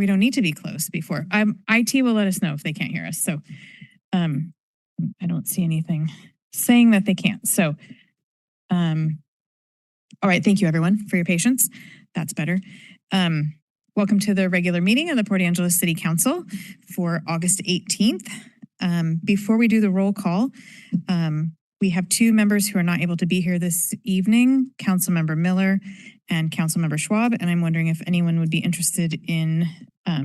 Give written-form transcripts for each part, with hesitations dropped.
We don't need to be close before. IT will let us know if they can't hear us. So I don't see anything saying that they can't. So, all right. Thank you, everyone, for your patience. That's better. Welcome to the regular meeting of the Port Angeles City Council for August 18th. Before we do the roll call, we have two members who are not able to be here this evening, Councilmember Miller and Councilmember Schwab, and I'm wondering if anyone would be interested in, I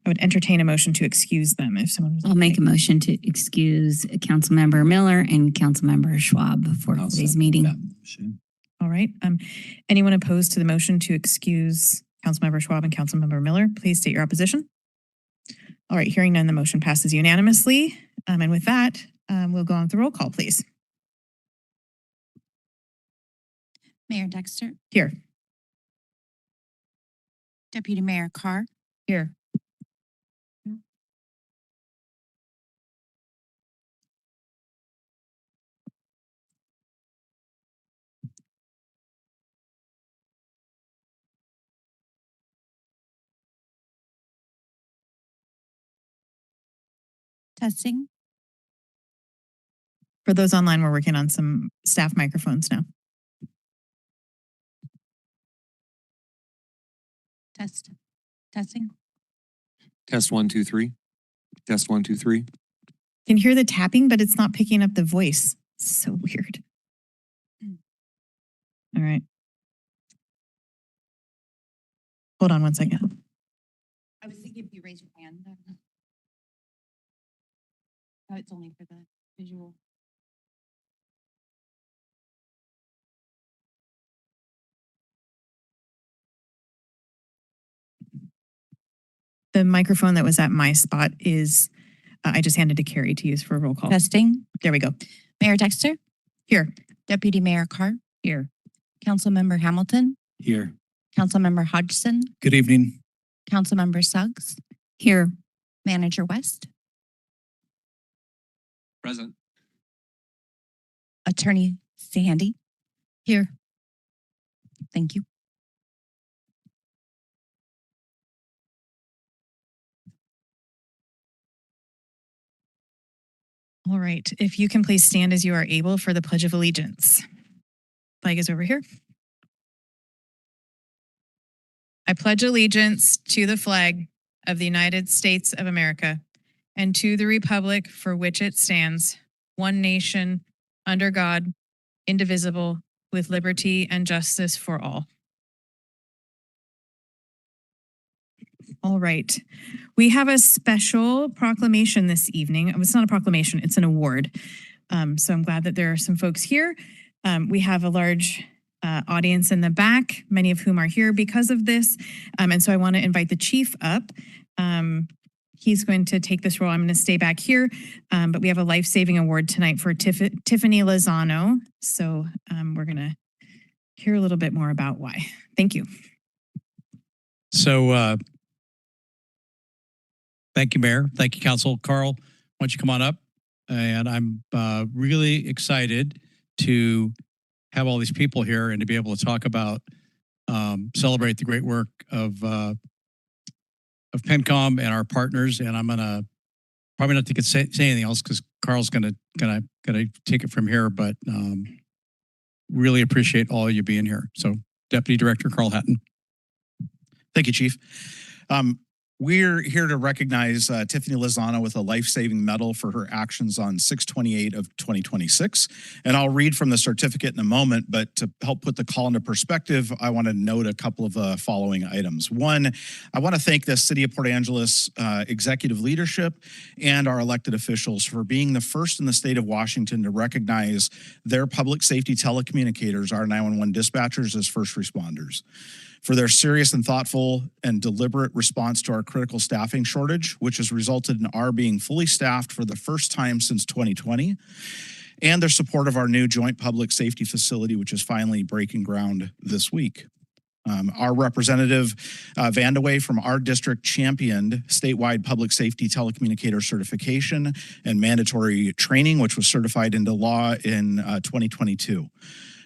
would entertain a motion to excuse them if someone was. I'll make a motion to excuse Councilmember Miller and Councilmember Schwab for today's meeting. All right. Anyone opposed to the motion to excuse Councilmember Schwab and Councilmember Miller, please state your opposition. All right, hearing none, the motion passes unanimously. And with that, we'll go on with the roll call, please. Mayor Dexter. Here. Deputy Mayor Carr. Here. Testing. For those online, we're working on some staff microphones now. Testing. Test 1, 2, 3. Test 1, 2, 3. Can hear the tapping, but it's not picking up the voice. It's so weird. All right. Hold on one second. I was thinking if you raise your hand. Oh, it's only for the visual. The microphone that was at my spot is, I just handed to Carrie to use for a roll call. Testing. There we go. Mayor Dexter. Here. Deputy Mayor Carr. Here. Councilmember Hamilton. Here. Councilmember Hodgson. Good evening. Councilmember Suggs. Here. Manager West. Present. Attorney Sandy. Here. Thank you. All right. If you can please stand as you are able for the Pledge of Allegiance. Flag is over here. I pledge allegiance to the flag of the United States of America and to the republic for which it stands, one nation, under God, indivisible, with liberty and justice for all. All right. We have a special proclamation this evening. It's not a proclamation, it's an award. So I'm glad that there are some folks here. We have a large audience in the back, many of whom are here because of this. And so I want to invite the chief up. He's going to take this role. I'm going to stay back here. But we have a life-saving award tonight for Tiffany Lozano. So we're going to hear a little bit more about why. Thank you. So thank you, Mayor. Thank you, Council. Carl, why don't you come on up? And I'm really excited to have all these people here and to be able to talk about, celebrate the great work of PENCOM and our partners. And I'm gonna probably not say anything else because Carl's gonna take it from here. But really appreciate all of you being here. So, Deputy Director Carl Hatton. Thank you, Chief. We're here to recognize Tiffany Lozano with a life-saving medal for her actions on 6/28 of 2026. And I'll read from the certificate in a moment, but to help put the call into perspective, I want to note a couple of the following items. One, I want to thank the City of Port Angeles executive leadership and our elected officials for being the first in the state of Washington to recognize their public safety telecommunicators, our 911 dispatchers, as first responders, for their serious and thoughtful and deliberate response to our critical staffing shortage, which has resulted in our being fully staffed for the first time since 2020, and their support of our new joint public safety facility, which is finally breaking ground this week. Our representative, Vandaway from our district, championed statewide public safety telecommunicator certification and mandatory training, which was certified into law in 2022.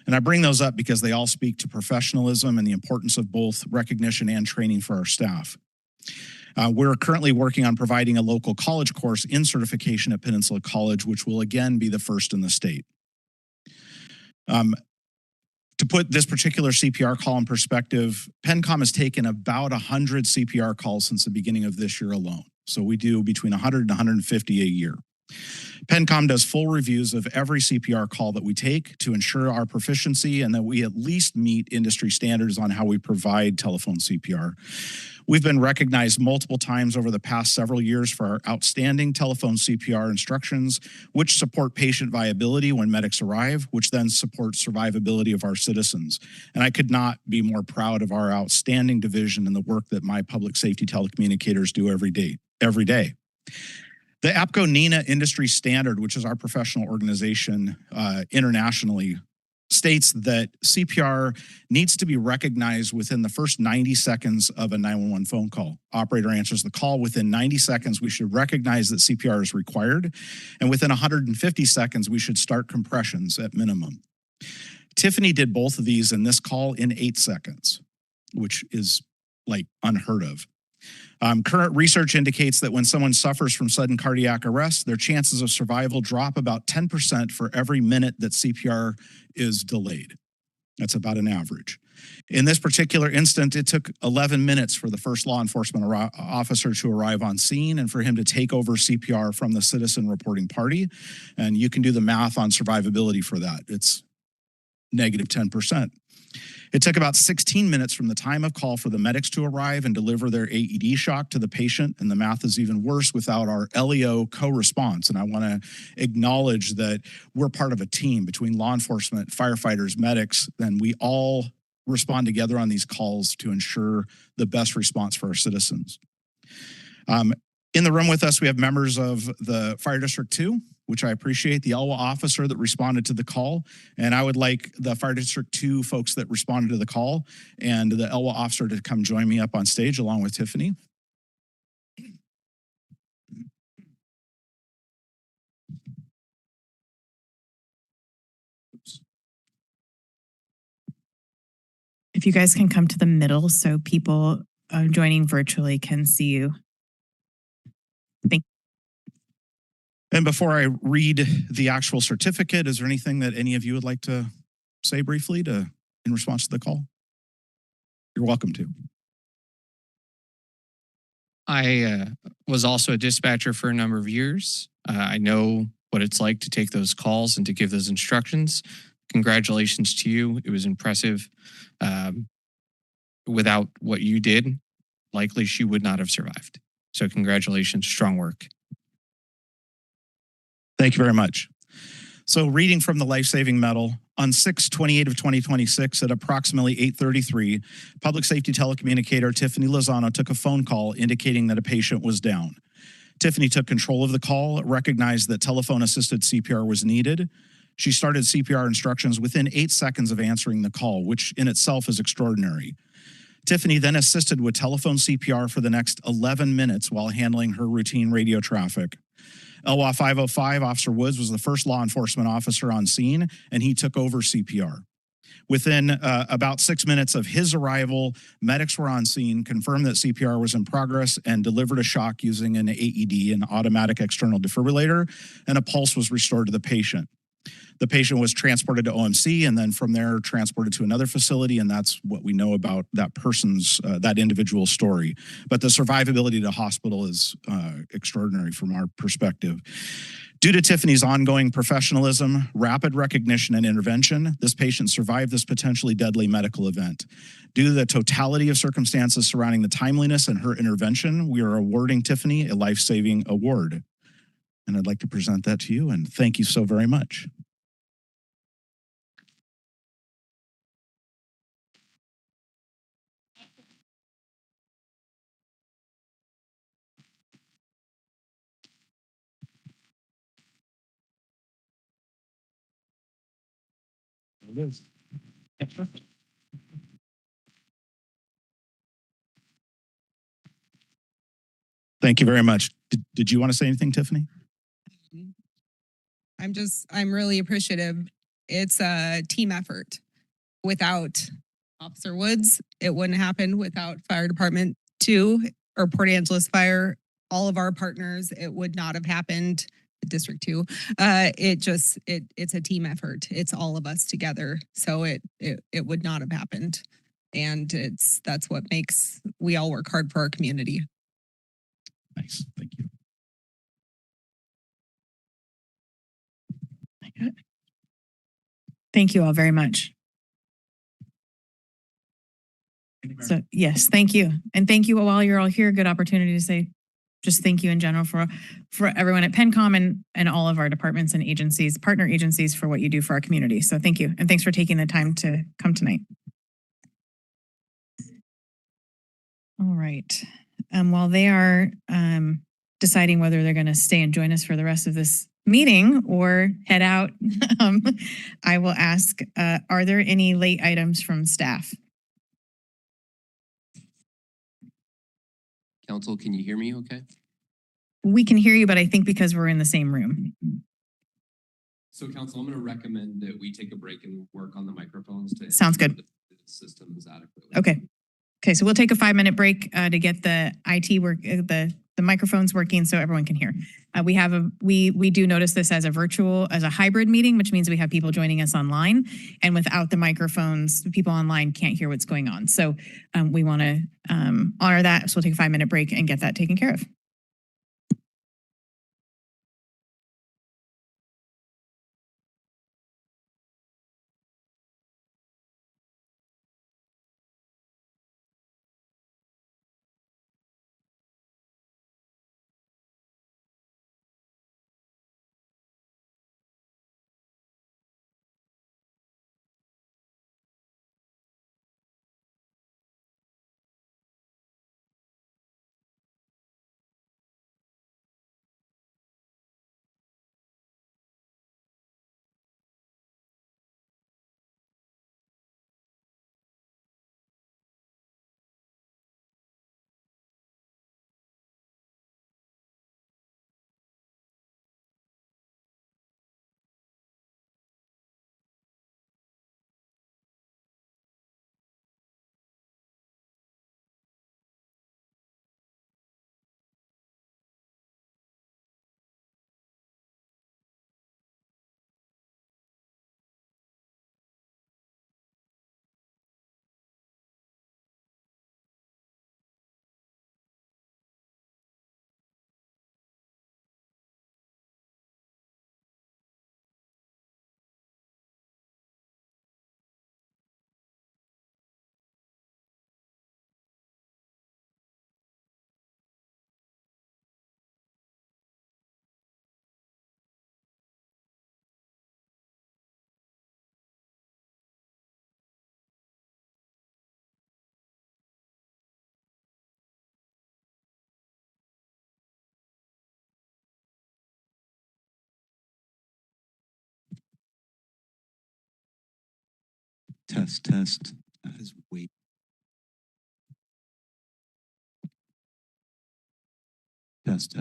And I bring those up because they all speak to professionalism and the importance of both recognition and training for our staff. We're currently working on providing a local college course in certification at Peninsula College, which will again be the first in the state. To put this particular CPR call in perspective, PenCom has taken about 100 CPR calls since the beginning of this year alone. So we do between 100 and 150 a year. PenCom does full reviews of every CPR call that we take to ensure our proficiency and that we at least meet industry standards on how we provide telephone CPR. We've been recognized multiple times over the past several years for our outstanding telephone CPR instructions, which support patient viability when medics arrive, which then supports survivability of our citizens. And I could not be more proud of our outstanding division and the work that my public safety telecommunicators do every day. The APCO NINA industry standard, which is our professional organization internationally, states that CPR needs to be recognized within the first 90 seconds of a 911 phone call. Operator answers the call. Within 90 seconds, we should recognize that CPR is required. And within 150 seconds, we should start compressions at minimum. Tiffany did both of these in this call in 8 seconds, which is like unheard of. Current research indicates that when someone suffers from sudden cardiac arrest, their chances of survival drop about 10% for every minute that CPR is delayed. That's about an average. In this particular instant, it took 11 minutes for the first law enforcement officer to arrive on scene and for him to take over CPR from the citizen reporting party. And you can do the math on survivability for that. It's negative 10%. It took about 16 minutes from the time of call for the medics to arrive and deliver their AED shock to the patient, and the math is even worse without our LEO co-response. And I want to acknowledge that we're part of a team between law enforcement, firefighters, medics, and we all respond together on these calls to ensure the best response for our citizens. In the room with us, we have members of the Fire District 2, which I appreciate, the Elwha officer that responded to the call. And I would like the Fire District 2 folks that responded to the call and the Elwha officer to come join me up on stage along with Tiffany. If you guys can come to the middle so people joining virtually can see you. And before I read the actual certificate, is there anything that any of you would like to say briefly in response to the call? You're welcome to. I was also a dispatcher for a number of years. I know what it's like to take those calls and to give those instructions. Congratulations to you. It was impressive. Without what you did, likely she would not have survived. So congratulations, strong work. Thank you very much. So reading from the life-saving medal, on 6/28 of 2026 at approximately 8:33, public safety telecommunicator Tiffany Lozano took a phone call indicating that a patient was down. Tiffany took control of the call, recognized that telephone-assisted CPR was needed. She started CPR instructions within 8 seconds of answering the call, which in itself is extraordinary. Tiffany then assisted with telephone CPR for the next 11 minutes while handling her routine radio traffic. Elwha 505 Officer Woods was the first law enforcement officer on scene, and he took over CPR. Within about 6 minutes of his arrival, medics were on scene, confirmed that CPR was in progress, and delivered a shock using an AED, an automatic external defibrillator, and a pulse was restored to the patient. The patient was transported to OMC and then from there transported to another facility, and that's what we know about that person's, that individual story. But the survivability to hospital is extraordinary from our perspective. Due to Tiffany's ongoing professionalism, rapid recognition, and intervention, this patient survived this potentially deadly medical event. Due to the totality of circumstances surrounding the timeliness and her intervention, we are awarding Tiffany a life-saving award. And I'd like to present that to you, and thank you so very much. It is. Thank you very much. Did you want to say anything, Tiffany? I'm really appreciative. It's a team effort. Without Officer Woods, it wouldn't happen. Without Fire Department 2 or Port Angeles fire, all of our partners, it would not have happened. District 2, it's a team effort. It's all of us together. So it would not have happened. And that's what makes, we all work hard for our community. Nice. Thank you. Thank you all very much. So yes, thank you. And thank you while you're all here. Good opportunity to say just thank you in general for everyone at PennCom and all of our departments and agencies, partner agencies, for what you do for our community. So thank you. And thanks for taking the time to come tonight. All right. While they are deciding whether they're going to stay and join us for the rest of this meeting or head out, I will ask, are there any late items from staff? Council, can you hear me okay? We can hear you, but I think because we're in the same room. So council, I'm going to recommend that we take a break and work on the microphones to Sounds good. ensure that the system is adequately. Okay. Okay, so we'll take a 5-minute break to get the IT work, the microphones working so everyone can hear. We do notice this as a hybrid meeting, which means we have people joining us online, and without the microphones, the people online can't hear what's going on. So we want to honor that. So we'll take a 5-minute break and get that taken care of. Test. That is way. Test.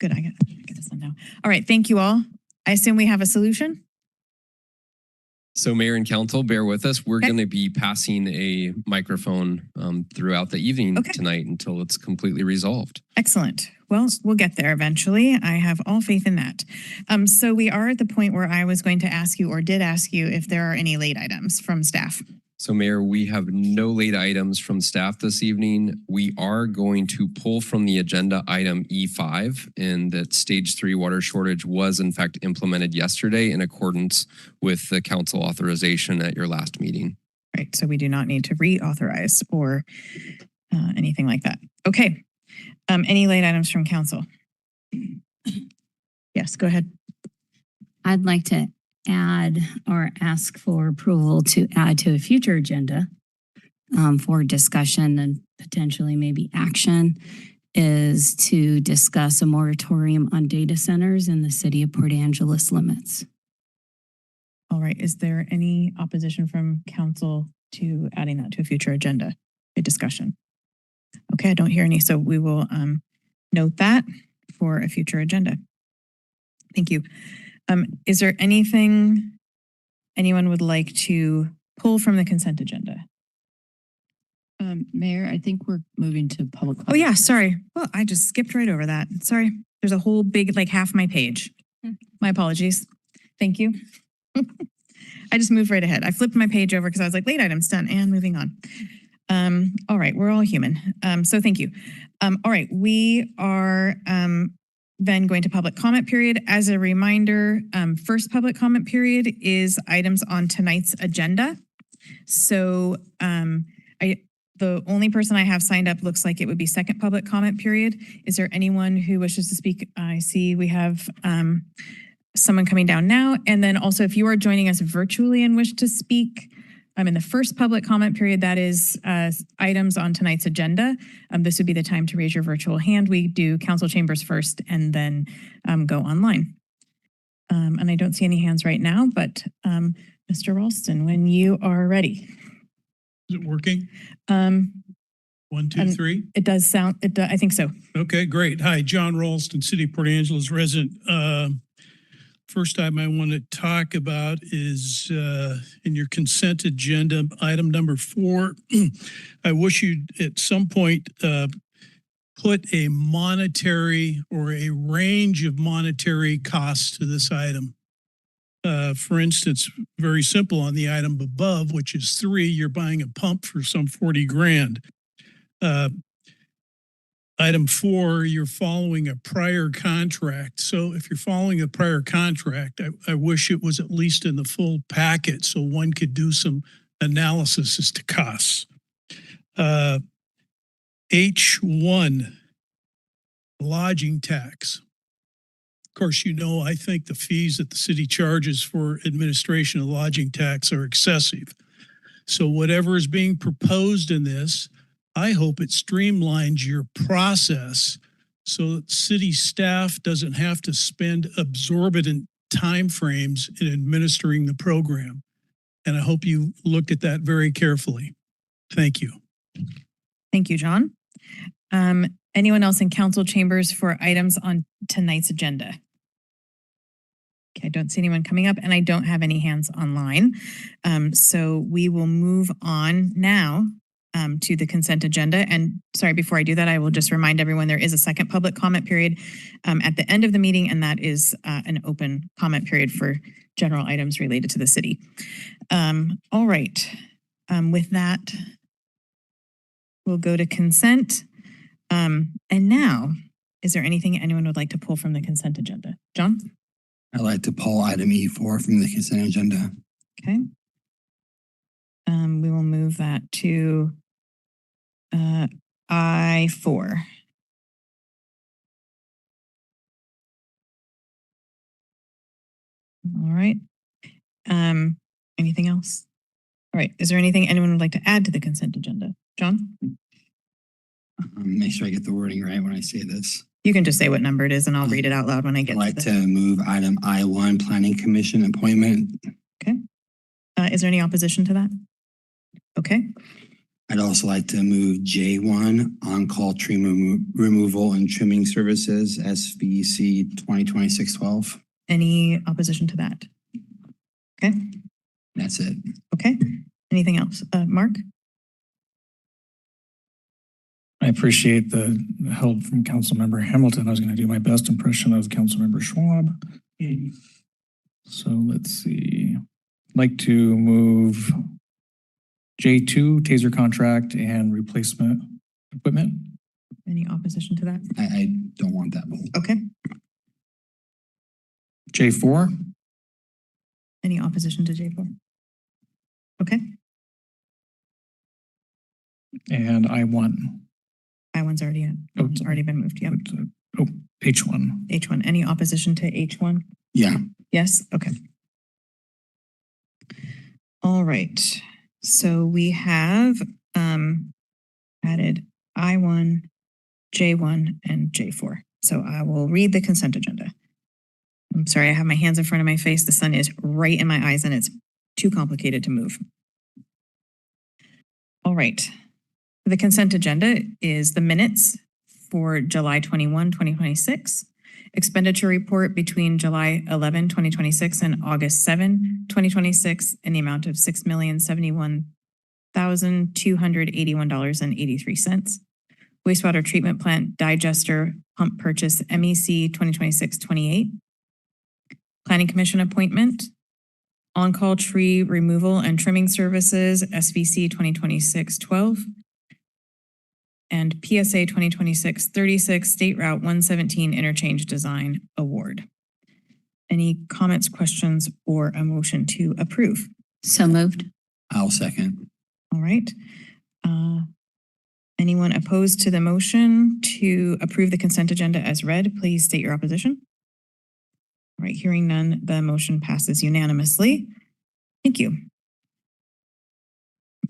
Good, I get this one now. All right, thank you all. I assume we have a solution? So Mayor and Council, bear with us. We're Okay. going to be passing a microphone throughout the evening Okay. tonight until it's completely resolved. Excellent. Well, we'll get there eventually. I have all faith in that. So we are at the point where I was going to ask you, or did ask you, if there are any late items from staff. So Mayor, we have no late items from staff this evening. We are going to pull from the agenda item E5, and that stage 3 water shortage was in fact implemented yesterday in accordance with the council authorization at your last meeting. Right, so we do not need to reauthorize or anything like that. Okay, any late items from council? Yes, go ahead. I'd like to add or ask for approval to add to a future agenda for discussion and potentially maybe action is to discuss a moratorium on data centers in the city of Port Angeles limits. All right, is there any opposition from council to adding that to a future agenda, a discussion? Okay, I don't hear any, so we will note that for a future agenda. Thank you. Is there anything anyone would like to pull from the consent agenda? Mayor, I think we're moving to public. Oh yeah, sorry. Well, I just skipped right over that. Sorry. There's a whole big, like half my page. My apologies. Thank you. I just moved right ahead. I flipped my page over because I was like, late items done and moving on. All right, we're all human. So thank you. All right, we are then going to public comment period. As a reminder, first public comment period is items on tonight's agenda. So the only person I have signed up looks like it would be second public comment period. Is there anyone who wishes to speak? I see we have someone coming down now. And then also if you are joining us virtually and wish to speak, in the first public comment period, that is items on tonight's agenda. This would be the time to raise your virtual hand. We do council chambers first and then go online. And I don't see any hands right now, but Mr. Ralston, when you are ready. Is it working? 1, 2, 3. It does sound, I think so. Okay, great. Hi, John Ralston, City of Port Angeles resident. First item I want to talk about is in your consent agenda, item number 4. I wish you'd at some point put a monetary or a range of monetary costs to this item. For instance, very simple on the item above, which is 3, you're buying a pump for some 40 grand. Item 4, you're following a prior contract. So if you're following a prior contract, I wish it was at least in the full packet so one could do some analysis as to costs. H1, lodging tax. Of course, you know, I think the fees that the city charges for administration of lodging tax are excessive. So whatever is being proposed in this, I hope it streamlines your process so that city staff doesn't have to spend exorbitant timeframes in administering the program. And I hope you looked at that very carefully. Thank you. Thank you, John. Anyone else in council chambers for items on tonight's agenda? Okay, I don't see anyone coming up and I don't have any hands online. So we will move on now to the consent agenda. And sorry, before I do that, I will just remind everyone there is a second public comment period at the end of the meeting, and that is an open comment period for general items related to the city. All right, with that, we'll go to consent. And now, is there anything anyone would like to pull from the consent agenda? John? I'd like to pull item E4 from the consent agenda. Okay. We will move that to I4. All right. Anything else? All right. Is there anything anyone would like to add to the consent agenda? John? Make sure I get the wording right when I say this. You can just say what number it is and I'll read it out loud when I get I'd like to to move item I1, Planning Commission appointment. Okay. Is there any opposition to that? Okay. I'd also like to move J1, on-call tree removal and trimming services, SVC 2026-12. Any opposition to that? Okay. That's it. Okay. Anything else? Mark? I appreciate the help from Councilmember Hamilton. I was going to do my best impression of Councilmember Schwab. So let's see. I'd like to move J2, taser contract and replacement equipment. Any opposition to that? I don't want that one. Okay. J4, Any opposition to J4? Okay. and I1. I1's already in. Oh, It's already been moved. Yep. Oh, H1. H1. Any opposition to H1? Yeah. Yes. Okay. All right. So we have added I1, J1, and J4. So I will read the consent agenda. I'm sorry, I have my hands in front of my face. The sun is right in my eyes and it's too complicated to move. All right. The consent agenda is the minutes for July 21, 2026, expenditure report between July 11, 2026 and August 7, 2026 in the amount of $6,071,281.83. Wastewater treatment plant digester pump purchase MEC 2026-28. Planning Commission appointment. On-call tree removal and trimming services SVC 2026-12. And PSA 2026-36 State Route 117 Interchange Design Award. Any comments, questions, or a motion to approve? So moved. I'll second. All right. Anyone opposed to the motion to approve the consent agenda as read, please state your opposition. All right, hearing none, the motion passes unanimously. Thank you.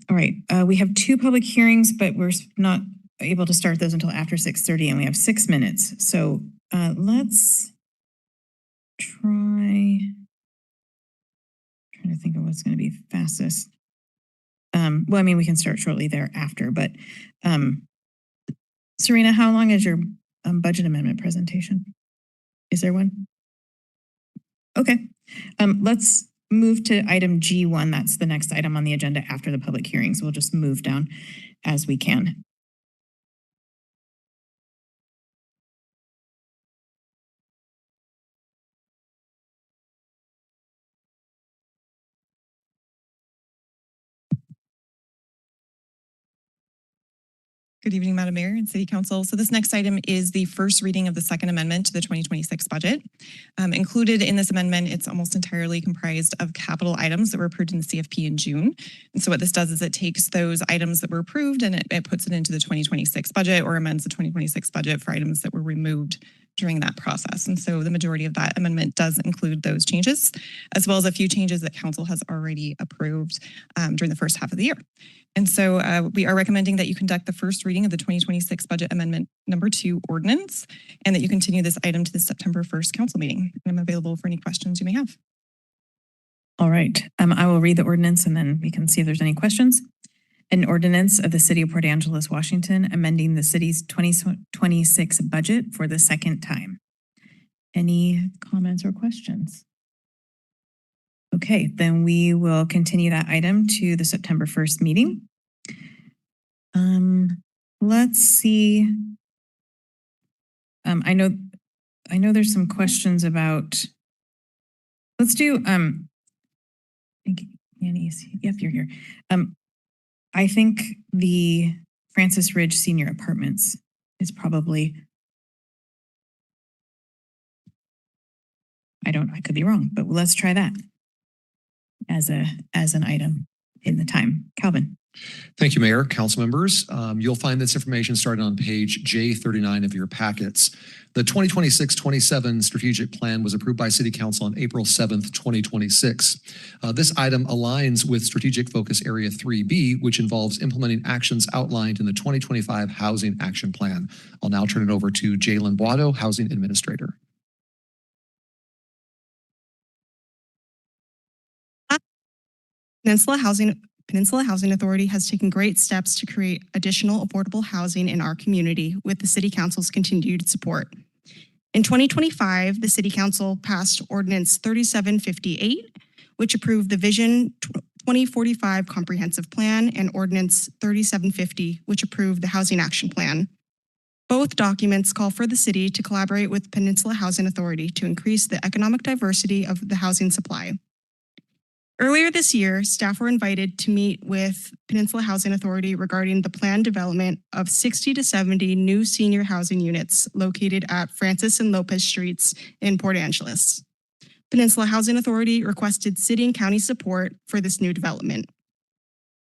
All right, we have 2 public hearings, but we're not able to start those until after 6:30 and we have 6 minutes. So let's trying to think of what's going to be fastest. Well, I mean, we can start shortly thereafter, but Serena, how long is your budget amendment presentation? Is there one? Okay. Let's move to item G1. That's the next item on the agenda after the public hearings. We'll just move down as we can. Good evening, Madam Mayor and City Council. So this next item is the first reading of the second amendment to the 2026 budget. Included in this amendment, it's almost entirely comprised of capital items that were approved in the CFP in June. And so what this does is it takes those items that were approved and it puts it into the 2026 budget or amends the 2026 budget for items that were removed during that process. And so the majority of that amendment does include those changes, as well as a few changes that Council has already approved during the first half of the year. And so we are recommending that you conduct the first reading of the 2026 budget amendment number 2 ordinance, and that you continue this item to the September 1st council meeting. And I'm available for any questions you may have. All right. I will read the ordinance and then we can see if there's any questions. An ordinance of the City of Port Angeles, Washington, amending the city's 2026 budget for the second time. Any comments or questions? Okay, then we will continue that item to the September 1st meeting. Let's see. I know there's some questions about, let's do, I think Annie's, yep, you're here. I think the Francis Ridge Senior Apartments is probably, I could be wrong, but let's try that as an item in the time. Calvin. Thank you, Mayor, council members. You'll find this information started on page J39 of your packets. The 2026-27 strategic plan was approved by City Council on April 7th, 2026. This item aligns with Strategic Focus Area 3B, which involves implementing actions outlined in the 2025 Housing Action Plan. I'll now turn it over to Jalen Boado, Housing Administrator. Peninsula Housing Peninsula Housing Authority has taken great steps to create additional affordable housing in our community with the City Council's continued support. In 2025, the City Council passed Ordinance 3758, which approved the Vision 2045 Comprehensive Plan, and Ordinance 3750, which approved the Housing Action Plan. Both documents call for the city to collaborate with Peninsula Housing Authority to increase the economic diversity of the housing supply. Earlier this year, staff were invited to meet with Peninsula Housing Authority regarding the planned development of 60 to 70 new senior housing units located at Francis and Lopez Streets in Port Angeles. Peninsula Housing Authority requested city and county support for this new development.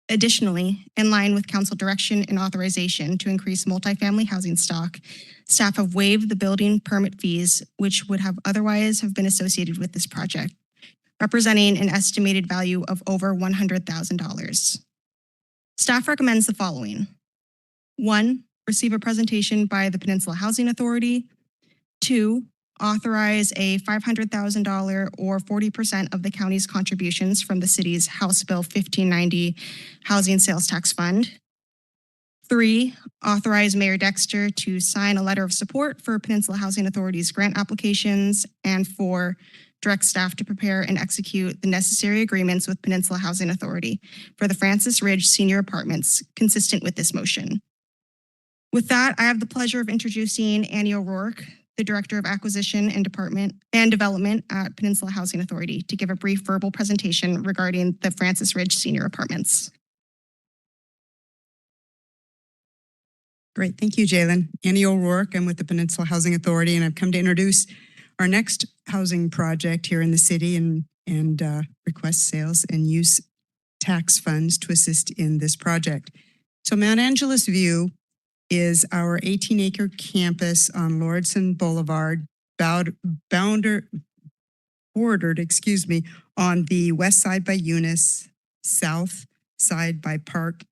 Additionally, in line with council direction and authorization to increase multifamily housing stock, staff have waived the building permit fees, which would have otherwise have been associated with this project, representing an estimated value of over $100,000. Staff recommends the following. 1, receive a presentation by the Peninsula Housing Authority. 2, authorize a $500,000 or 40% of the county's contributions from the city's House Bill 1590 Housing Sales Tax Fund. 3, authorize Mayor Dexter to sign a letter of support for Peninsula Housing Authority's grant applications. And 4, direct staff to prepare and execute the necessary agreements with Peninsula Housing Authority for the Francis Ridge Senior Apartments consistent with this motion. With that, I have the pleasure of introducing Annie O'Rourke, the Director of Acquisition and Development at Peninsula Housing Authority, to give a brief verbal presentation regarding the Francis Ridge Senior Apartments. Great, thank you, Jalen. Annie O'Rourke, I'm with the Peninsula Housing Authority, and I've come to introduce our next housing project here in the city and request sales and use tax funds to assist in this project. So Mount Angeles View is our 18-acre campus on Lordson Boulevard, bordered on the west side by Eunice, south side by Park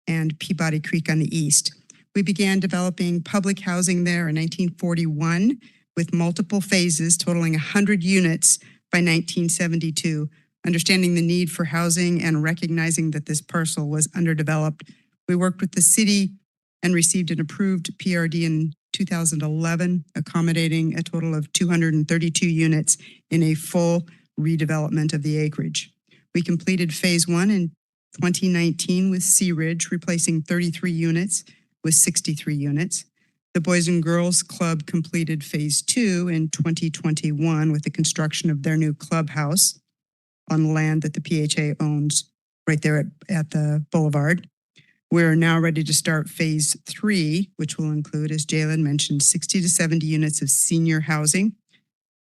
and Peabody Creek on the east. We began developing public housing there in 1941 with multiple phases totaling 100 units by 1972. Understanding the need for housing and recognizing that this parcel was underdeveloped, we worked with the city and received an approved PRD in 2011, accommodating a total of 232 units in a full redevelopment of the acreage. We completed phase 1 in 2019 with Sea Ridge, replacing 33 units with 63 units. The Boys and Girls Club completed phase 2 in 2021 with the construction of their new clubhouse on land that the PHA owns right there at the boulevard. We're now ready to start phase 3, which will include, as Jalen mentioned, 60 to 70 units of senior housing.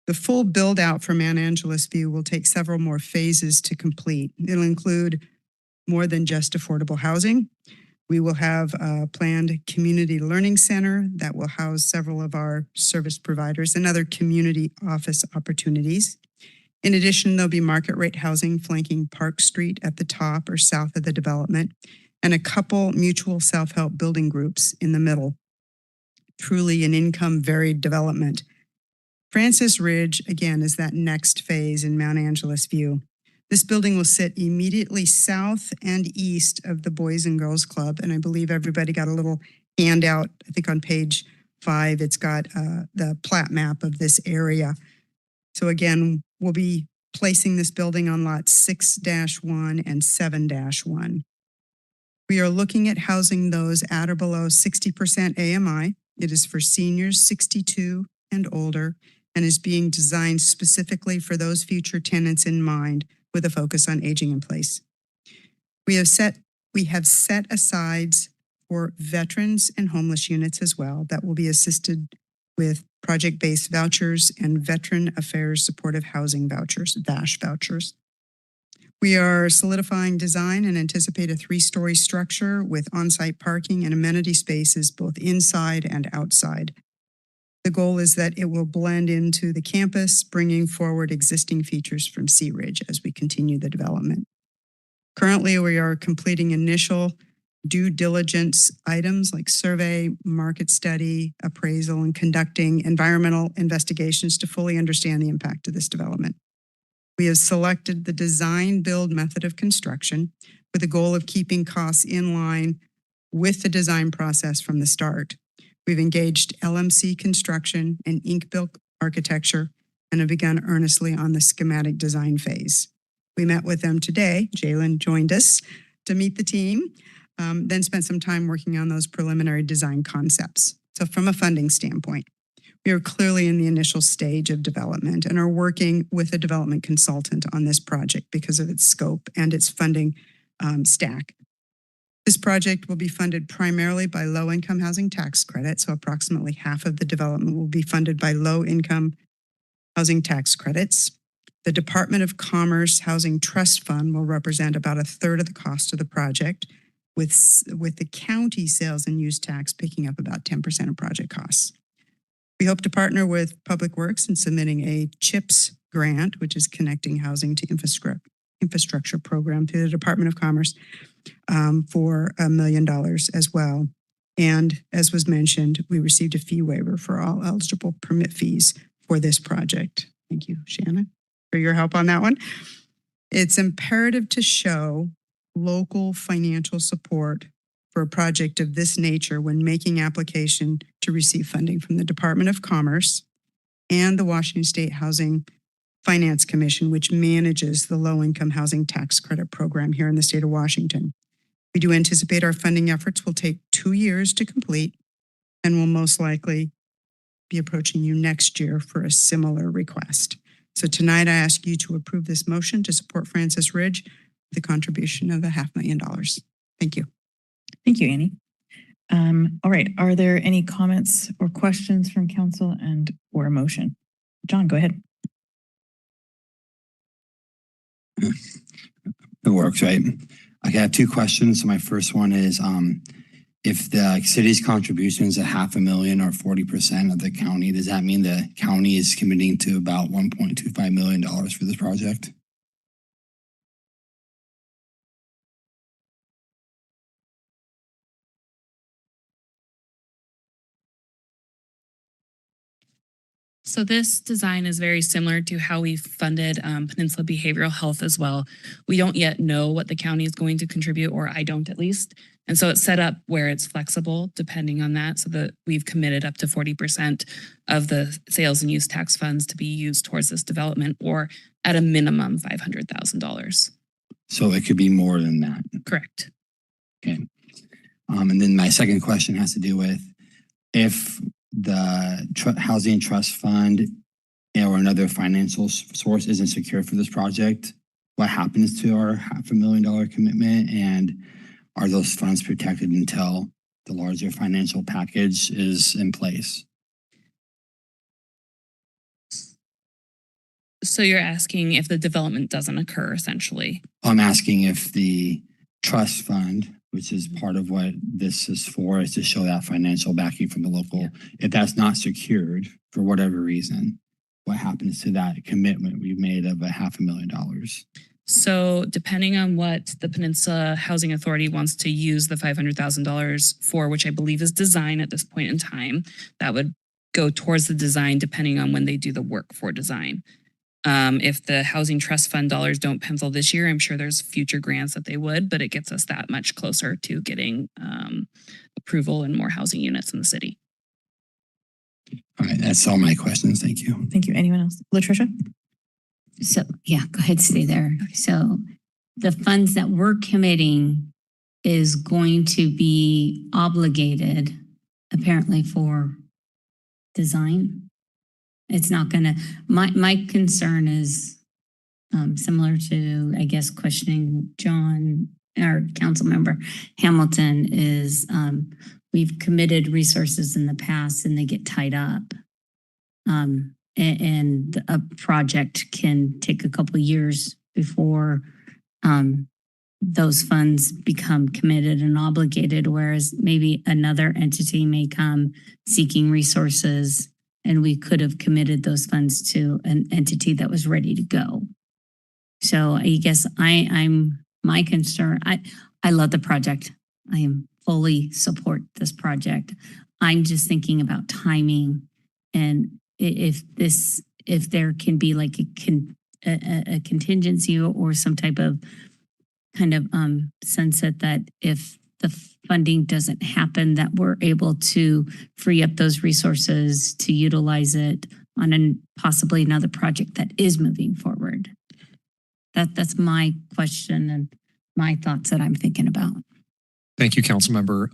The full build out for Mount Angeles View will take several more phases to complete. It'll include more than just affordable housing. We will have a planned community learning center that will house several of our service providers and other community office opportunities. In addition, there'll be market rate housing flanking Park Street at the top or south of the development, and a couple mutual self-help building groups in the middle. Truly an income varied development. Francis Ridge, again, is that next phase in Mount Angeles View. This building will sit immediately south and east of the Boys and Girls Club, and I believe everybody got a little handout. I think on page 5, it's got the plat map of this area. So again, we'll be placing this building on lots 6-1 and 7-1. We are looking at housing those at or below 60% AMI. It is for seniors 62 and older and is being designed specifically for those future tenants in mind with a focus on aging in place. We have set aside for veterans and homeless units as well that will be assisted with project-based vouchers and Veteran Affairs Supportive Housing vouchers, VASH vouchers. We are solidifying design and anticipate a 3-story structure with on-site parking and amenity spaces both inside and outside. The goal is that it will blend into the campus, bringing forward existing features from Sea Ridge as we continue the development. Currently, we are completing initial due diligence items like survey, market study, appraisal, and conducting environmental investigations to fully understand the impact of this development. We have selected the design build method of construction, with the goal of keeping costs in line with the design process from the start. We've engaged LMC Construction and Inkbill Architecture and have begun earnestly on the schematic design phase. We met with them today. Jalen joined us to meet the team, then spent some time working on those preliminary design concepts. So from a funding standpoint, we are clearly in the initial stage of development and are working with a development consultant on this project because of its scope and its funding stack. This project will be funded primarily by low-income housing tax credit, so approximately half of the development will be funded by low-income housing tax credits. The Department of Commerce Housing Trust Fund will represent about a third of the cost of the project, with the county sales and use tax picking up about 10% of project costs. We hope to partner with Public Works in submitting a CHIPS grant, which is Connecting Housing to Infrastructure program through the Department of Commerce for $1 million as well. And as was mentioned, we received a fee waiver for all eligible permit fees for this project. Thank you, Shannon, for your help on that one. It's imperative to show local financial support for a project of this nature when making application to receive funding from the Department of Commerce and the Washington State Housing Finance Commission, which manages the low-income housing tax credit program here in the state of Washington. We do anticipate our funding efforts will take 2 years to complete and will most likely be approaching you next year for a similar request. So tonight I ask you to approve this motion to support Francis Ridge with a contribution of $500,000. Thank you. Thank you, Annie. All right. Are there any comments or questions from council and or a motion? John, go ahead. It works, right? I have 2 questions. So my first one is, if the city's contribution is $500,000 or 40% of the county, does that mean the county is committing to about $1.25 million for this project? So this design is very similar to how we funded Peninsula Behavioral Health as well. We don't yet know what the county is going to contribute, or I don't at least. And so it's set up where it's flexible depending on that, so that we've committed up to 40% of the sales and use tax funds to be used towards this development, or at a minimum $500,000. So it could be more than that. Correct. Okay. And then my second question has to do with if the housing trust fund or another financial source isn't secure for this project, what happens to our $500,000 commitment, and are those funds protected until the larger financial package is in place? So you're asking if the development doesn't occur, essentially? I'm asking if the trust fund, which is part of what this is for, is to show that financial backing from the local. If that's not secured for whatever reason, what happens to that commitment we've made of $500,000? So depending on what the Peninsula Housing Authority wants to use the $500,000 for, which I believe is design at this point in time, that would go towards the design depending on when they do the work for design. If the Housing Trust Fund dollars don't pencil this year, I'm sure there's future grants that they would, but it gets us that much closer to getting approval and more housing units in the city. All right, that's all my questions. Thank you. Thank you. Anyone else? Latricia? So yeah, go ahead, stay there. So the funds that we're committing is going to be obligated apparently for design. It's not gonna, my concern is similar to, I guess, questioning John, our council member Hamilton, is we've committed resources in the past and they get tied up. And a project can take a couple of years before those funds become committed and obligated, whereas maybe another entity may come seeking resources and we could have committed those funds to an entity that was ready to go. So I guess I'm my concern. I love the project. I am fully support this project. I'm just thinking about timing, and if there can be like a contingency or some type of kind of sense it that if the funding doesn't happen, that we're able to free up those resources to utilize it on possibly another project that is moving forward. That's my question and my thoughts that I'm thinking about. Thank you, council member.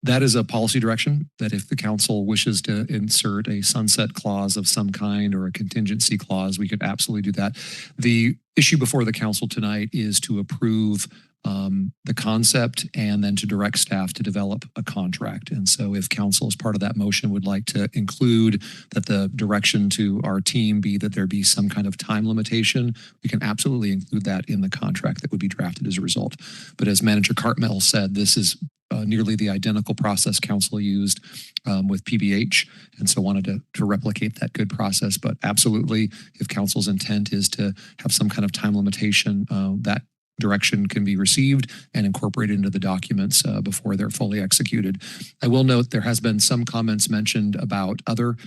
That is a policy direction that if the council wishes to insert a sunset clause of some kind or a contingency clause, we could absolutely do that. The issue before the council tonight is to approve the concept and then to direct staff to develop a contract. And so if council as part of that motion would like to include that the direction to our team be that there be some kind of time limitation, we can absolutely include that in the contract that would be drafted as a result. But as Manager Cartmell said, this is nearly the identical process council used with PBH. And so wanted to replicate that good process. But absolutely, if council's intent is to have some kind of time limitation, that direction can be received and incorporated into the documents before they're fully executed. I will note there has been some comments mentioned about other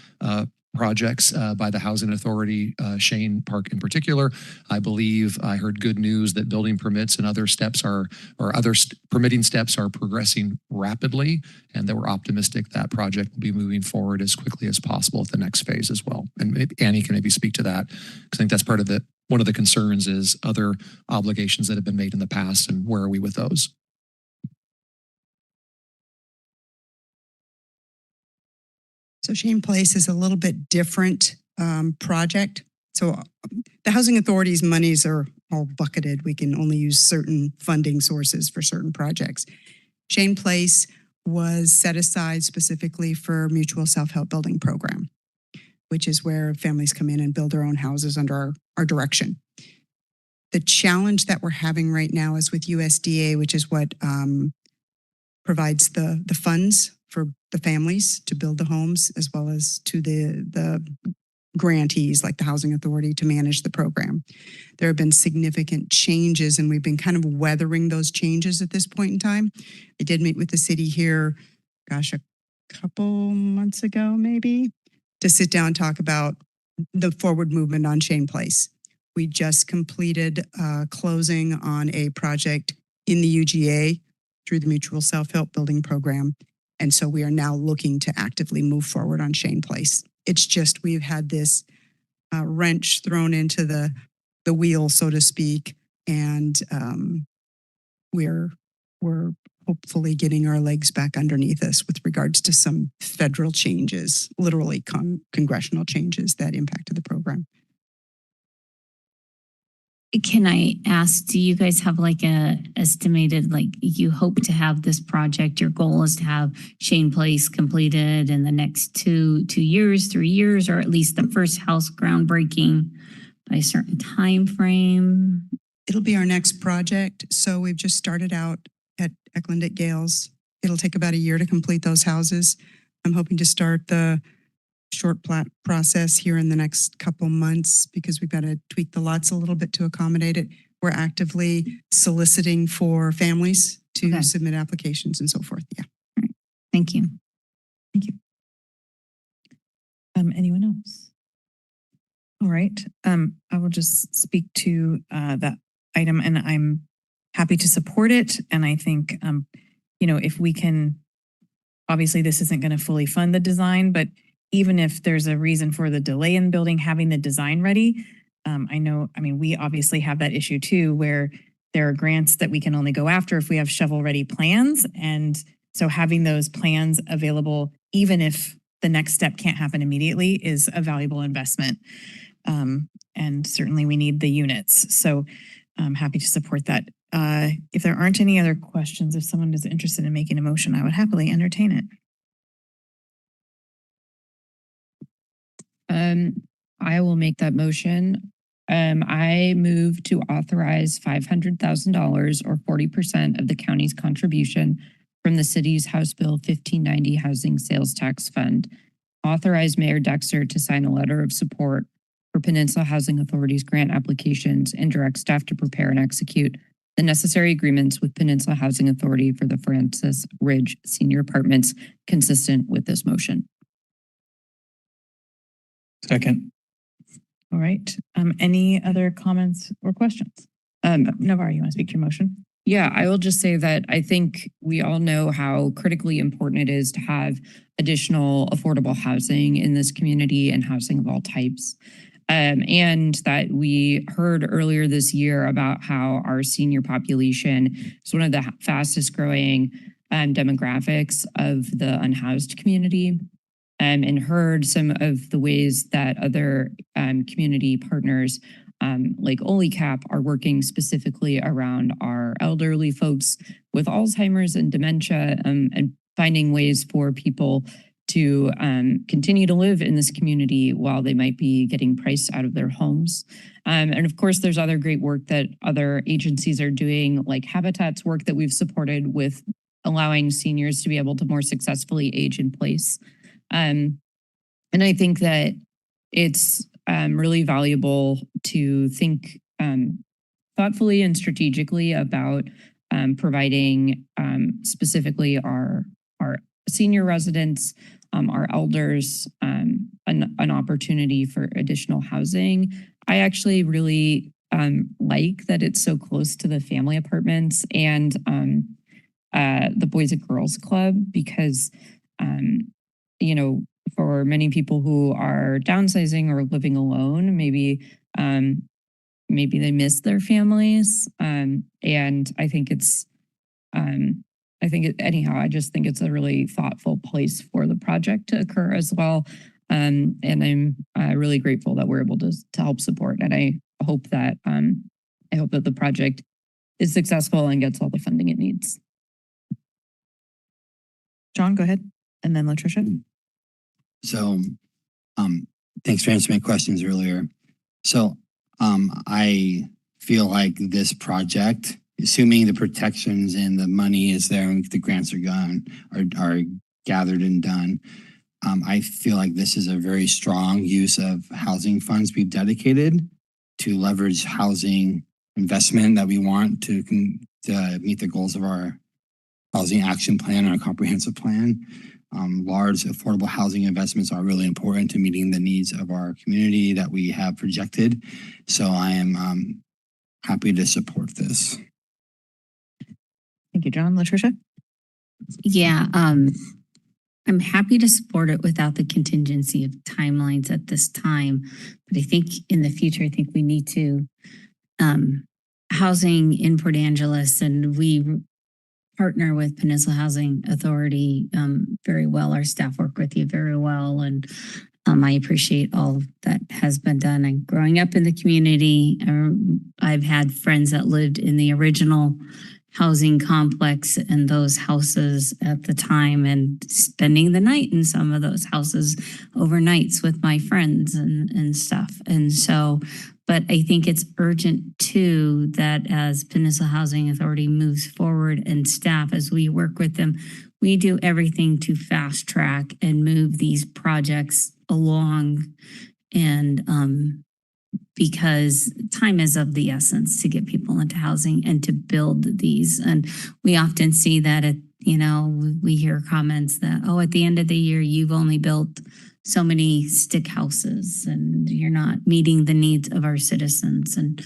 projects by the Housing Authority, Shane Park in particular. I believe I heard good news that building permits and other steps permitting steps are progressing rapidly, and that we're optimistic that project will be moving forward as quickly as possible at the next phase as well. And Annie can maybe speak to that, because I think that's part of one of the concerns is other obligations that have been made in the past, and where are we with those? So Shane Place is a little bit different project. So the Housing Authority's monies are all bucketed. We can only use certain funding sources for certain projects. Shane Place was set aside specifically for mutual self-help building program, which is where families come in and build their own houses under our direction. The challenge that we're having right now is with USDA, which is what provides the funds for the families to build the homes, as well as to the grantees like the Housing Authority to manage the program. There have been significant changes, and we've been kind of weathering those changes at this point in time. I did meet with the city here, gosh, a couple months ago maybe, to sit down and talk about the forward movement on Shane Place. We just completed closing on a project in the UGA through the Mutual Self-Help Building Program. And so we are now looking to actively move forward on Shane Place. It's just we've had this wrench thrown into the wheel, so to speak, and we're hopefully getting our legs back underneath us with regards to some federal changes, literally congressional changes that impacted the program. Can I ask, do you guys have like a estimated, like you hope to have this project, your goal is to have Shane Place completed in the next two years, 3 years, or at least the first house groundbreaking by a certain time frame? It'll be our next project. So we've just started out at Eklund at Gales. It'll take about a year to complete those houses. I'm hoping to start the short plat process here in the next couple months because we've got to tweak the lots a little bit to accommodate it. We're actively soliciting for families to submit applications and so forth. Yeah. All right. Thank you. Thank you. Anyone else? All right. I will just speak to that item, and I'm happy to support it. And I think, if we can, obviously this isn't going to fully fund the design, but even if there's a reason for the delay in building, having the design ready, we obviously have that issue too, where there are grants that we can only go after if we have shovel-ready plans. And so having those plans available, even if the next step can't happen immediately, is a valuable investment. And certainly we need the units. So I'm happy to support that. If there aren't any other questions, if someone is interested in making a motion, I would happily entertain it. I will make that motion. I move to authorize $500,000 or 40% of the county's contribution from the city's House Bill 1590 Housing Sales Tax Fund. Authorize Mayor Dexter to sign a letter of support for Peninsula Housing Authority's grant applications and direct staff to prepare and execute the necessary agreements with Peninsula Housing Authority for the Francis Ridge Senior Apartments consistent with this motion. Second. All right. Any other comments or questions? Navarre, you want to speak to your motion? Yeah, I will just say that I think we all know how critically important it is to have additional affordable housing in this community and housing of all types. And that we heard earlier this year about how our senior population is one of the fastest growing demographics of the unhoused community. And heard some of the ways that other community partners like OLICAP are working specifically around our elderly folks with Alzheimer's and dementia, and finding ways for people to continue to live in this community while they might be getting priced out of their homes. And of course, there's other great work that other agencies are doing, like Habitat's work that we've supported with allowing seniors to be able to more successfully age in place. And I think that it's really valuable to think thoughtfully and strategically about providing specifically our senior residents, our elders, an opportunity for additional housing. I actually really like that it's so close to the family apartments and the Boys and Girls Club, because you know, for many people who are downsizing or living alone, maybe they miss their families. And I think anyhow, I just think it's a really thoughtful place for the project to occur as well. And I'm really grateful that we're able to help support. And I hope that the project is successful and gets all the funding it needs. John, go ahead. And then Latricia. So, thanks for answering my questions earlier. So, I feel like this project, assuming the protections and the money is there and the grants are gone, are gathered and done, I feel like this is a very strong use of housing funds we've dedicated to leverage housing investment that we want to meet the goals of our housing action plan and our comprehensive plan. Large affordable housing investments are really important to meeting the needs of our community that we have projected. So I am happy to support this. Thank you, John. Latricia? Yeah, I'm happy to support it without the contingency of timelines at this time. But I think in the future, I think we need to, housing in Port Angeles, and we partner with Peninsula Housing Authority very well. Our staff work with you very well. And I appreciate all that has been done. And growing up in the community, I've had friends that lived in the original housing complex and those houses at the time, and spending the night in some of those houses overnights with my friends and stuff. And so, but I think it's urgent too that as Peninsula Housing Authority moves forward and staff, as we work with them, we do everything to fast track and move these projects along. And because time is of the essence to get people into housing and to build these. And we often see that we hear comments that, oh, at the end of the year, you've only built so many stick houses and you're not meeting the needs of our citizens. And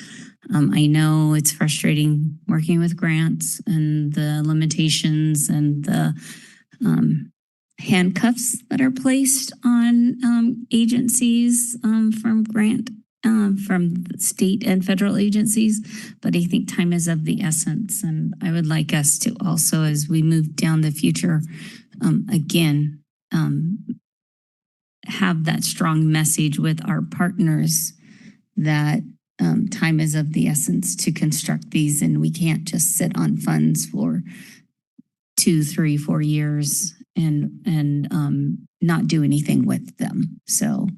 I know it's frustrating working with grants and the limitations and the handcuffs that are placed on agencies from grant, from state and federal agencies. But I think time is of the essence. And I would like us to also, as we move down the future, again, have that strong message with our partners that time is of the essence to construct these, and we can't just sit on funds for 2, 3, 4 years and not do anything with them. So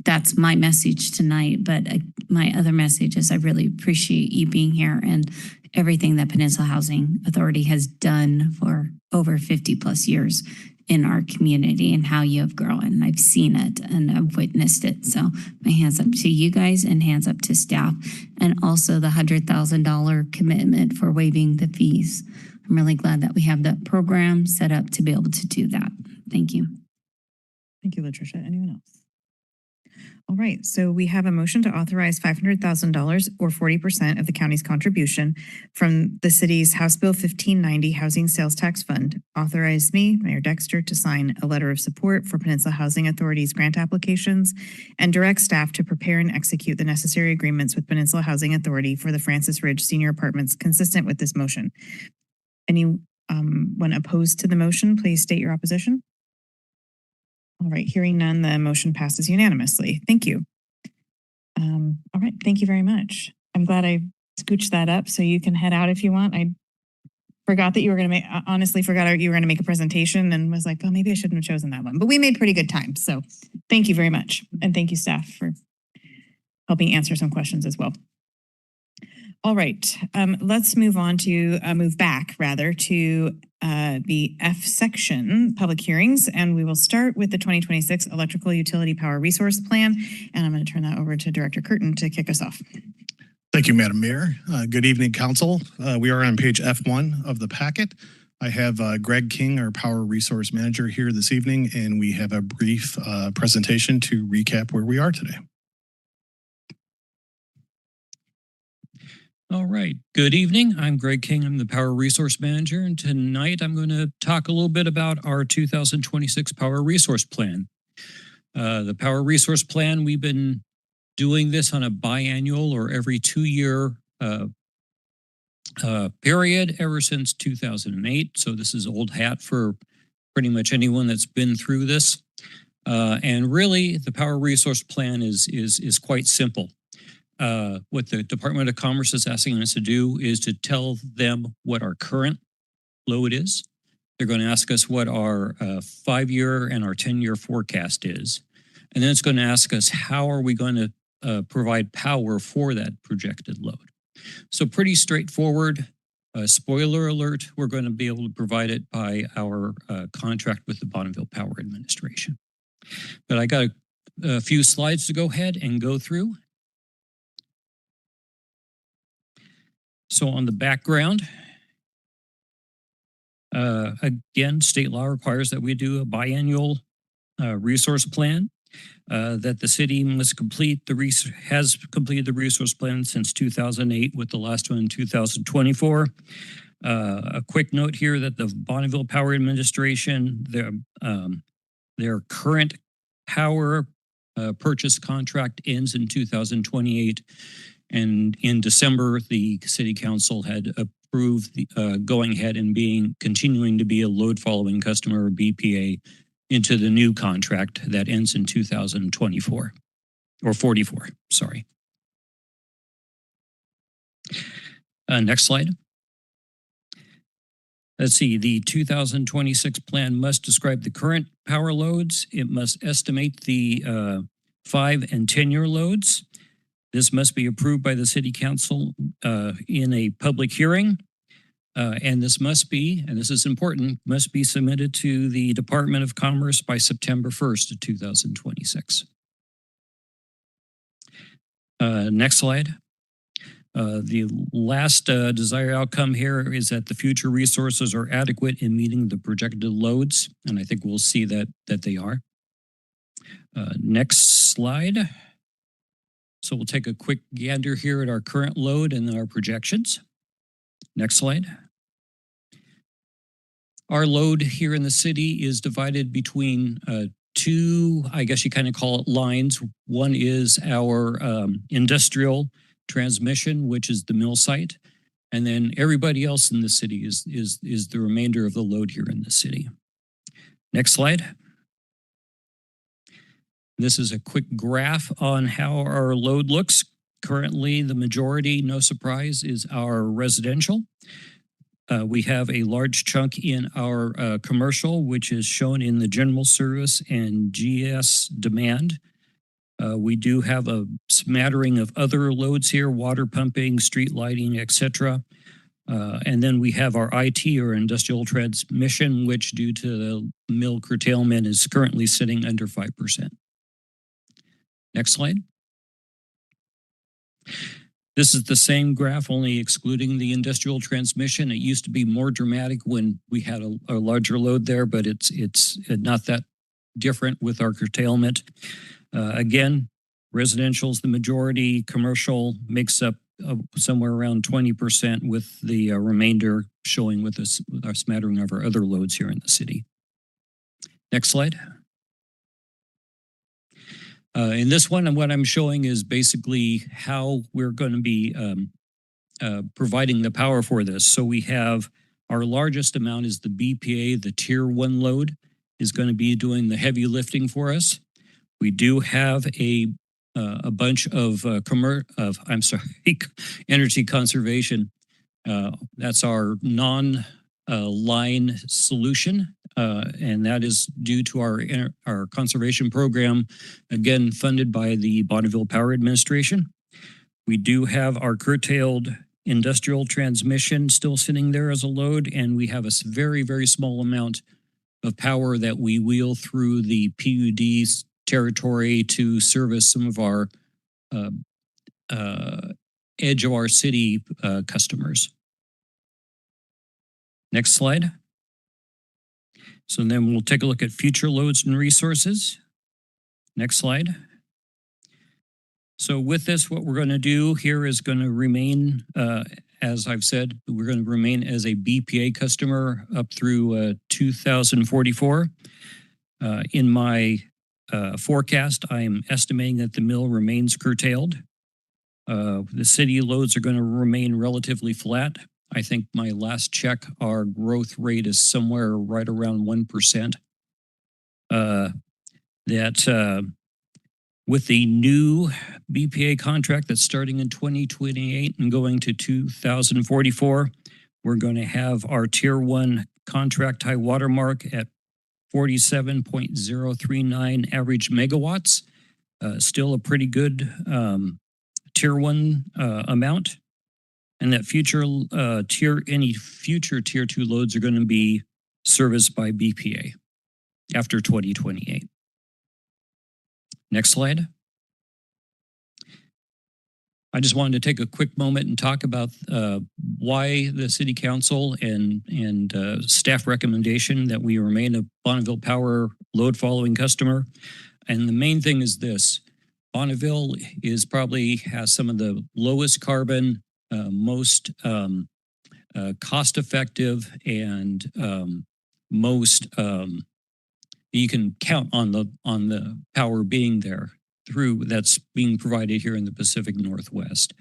that's my message tonight. But my other message is I really appreciate you being here and everything that Peninsula Housing Authority has done for over 50 plus years in our community and how you have grown. I've seen it and I've witnessed it. So my hands up to you guys and hands up to staff, and also the $100,000 commitment for waiving the fees. I'm really glad that we have that program set up to be able to do that. Thank you. Thank you, Latricia. Anyone else? All right, so we have a motion to authorize $500,000 or 40% of the county's contribution from the city's House Bill 1590 Housing Sales Tax Fund. Authorize me, Mayor Dexter, to sign a letter of support for Peninsula Housing Authority's grant applications and direct staff to prepare and execute the necessary agreements with Peninsula Housing Authority for the Francis Ridge Senior Apartments consistent with this motion. Anyone opposed to the motion, please state your opposition. All right, hearing none, the motion passes unanimously. Thank you. All right, thank you very much. I'm glad I scooched that up so you can head out if you want. I forgot that you were going to make, honestly forgot you were going to make a presentation and was like, oh, maybe I shouldn't have chosen that one. But we made pretty good time. So thank you very much. And thank you, staff, for helping answer some questions as well. All right, let's move on to, move back rather to the F section, public hearings, and we will start with the 2026 Electrical Utility Power Resource Plan. And I'm going to turn that over to Director Curtin to kick us off. Thank you, Madam Mayor. Good evening, Council. We are on page F1 of the packet. I have Greg King, our Power Resource Manager, here this evening, and we have a brief presentation to recap where we are today. All right. Good evening. I'm Greg King. I'm the Power Resource Manager. And tonight I'm going to talk a little bit about our 2026 Power Resource Plan. The Power Resource Plan, we've been doing this on a biannual or every 2-year period ever since 2008. So this is old hat for pretty much anyone that's been through this. And really, the Power Resource Plan is quite simple. What the Department of Commerce is asking us to do is to tell them what our current load is. They're going to ask us what our 5-year and our 10-year forecast is. And then it's going to ask us how are we going to provide power for that projected load. So pretty straightforward. Spoiler alert, we're going to be able to provide it by our contract with the Bonneville Power Administration. But I got a few slides to go ahead and go through. So on the background, again, state law requires that we do a biannual resource plan, that the city must complete has completed the resource plan since 2008 with the last one in 2024. A quick note here that the Bonneville Power Administration, their current power purchase contract ends in 2028. And in December, the City Council had approved the, going ahead and continuing to be a load following customer or BPA into the new contract that ends in 2024 or 44. Sorry. Next slide. Let's see. The 2026 plan must describe the current power loads. It must estimate the 5 and 10-year loads. This must be approved by the City Council in a public hearing. And this must be, and this is important, must be submitted to the Department of Commerce by September 1st of 2026. Next slide. The last desired outcome here is that the future resources are adequate in meeting the projected loads. And I think we'll see that they are. Next slide. So we'll take a quick gander here at our current load and our projections. Next slide. Our load here in the city is divided between two, I guess you kind of call it lines. One is our industrial transmission, which is the mill site. And then everybody else in the city is the remainder of the load here in the city. Next slide. This is a quick graph on how our load looks. Currently, the majority, no surprise, is our residential. We have a large chunk in our commercial, which is shown in the general service and GS demand. We do have a smattering of other loads here, water pumping, street lighting, etc. And then we have our IT or industrial transmission, which due to the mill curtailment is currently sitting under 5%. Next slide. This is the same graph, only excluding the industrial transmission. It used to be more dramatic when we had a larger load there, but it's not that different with our curtailment. Again, residential is the majority, commercial makes up somewhere around 20%, with the remainder showing with us with our smattering of our other loads here in the city. Next slide. In this one, what I'm showing is basically how we're going to be providing the power for this. So we have our largest amount is the BPA, the tier 1 load is going to be doing the heavy lifting for us. We do have a bunch of energy conservation. That's our non-line solution, and that is due to our conservation program, again funded by the Bonneville Power Administration. We do have our curtailed industrial transmission still sitting there as a load, and we have a very, very small amount of power that we wheel through the PUD's territory to service some of our edge of our city customers. Next slide. So then we'll take a look at future loads and resources. Next slide. So with this, what we're going to do here is going to remain, as I've said, we're going to remain as a BPA customer up through 2044. In my forecast, I am estimating that the mill remains curtailed. The city loads are going to remain relatively flat. I think my last check, our growth rate is somewhere right around 1%. With the new BPA contract that's starting in 2028 and going to 2044, we're going to have our tier 1 contract high water mark at 47.039 average megawatts. Still a pretty good tier 1 amount. And that any future tier 2 loads are going to be serviced by BPA after 2028. Next slide. I just wanted to take a quick moment and talk about why the City Council and staff recommendation that we remain a Bonneville Power load following customer. And the main thing is this: Bonneville probably has some of the lowest carbon, most cost effective, and most you can count on the power being there that's being provided here in the Pacific Northwest.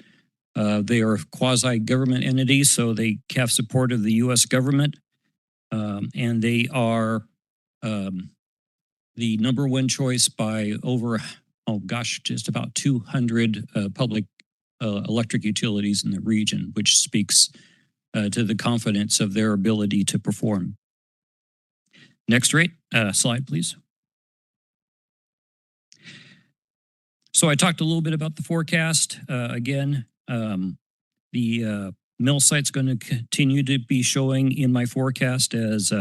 They are quasi-government entities, so they have support of the U.S. government, and they are the #1 choice by over, just about 200 public electric utilities in the region, which speaks to the confidence of their ability to perform. Next slide, please. So I talked a little bit about the forecast. Again, the mill site's going to continue to be showing in my forecast as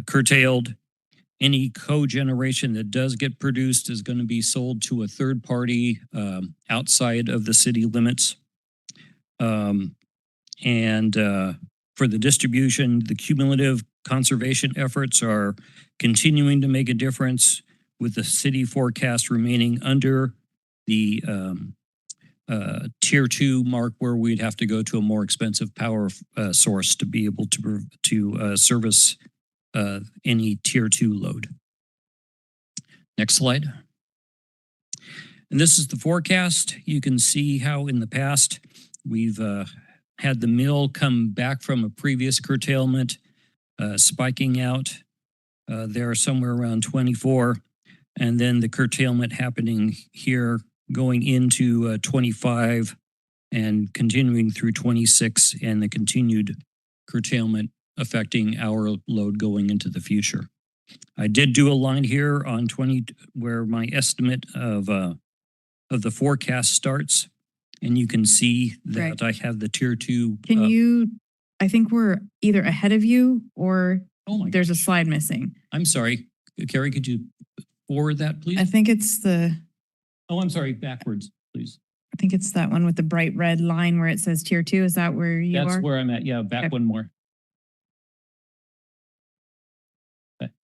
curtailed. Any cogeneration that does get produced is going to be sold to a third party outside of the city limits. For the distribution, the cumulative conservation efforts are continuing to make a difference, with the city forecast remaining under the tier 2 mark, where we'd have to go to a more expensive power source to be able to service any tier 2 load. Next slide. And this is the forecast. You can see how in the past we've had the mill come back from a previous curtailment, spiking out there somewhere around 24, and then the curtailment happening here going into 25 and continuing through 26, and the continued curtailment affecting our load going into the future. I did do a line here on 20 where my estimate of the forecast starts, and you can see that I have the tier 2. I think we're either ahead of you or there's a slide missing. I'm sorry. Carrie, could you forward that, please? I think it's Oh, I'm sorry. Backwards, please. I think it's that one with the bright red line where it says tier 2. Is that where you are? That's where I'm at. Yeah, back one more.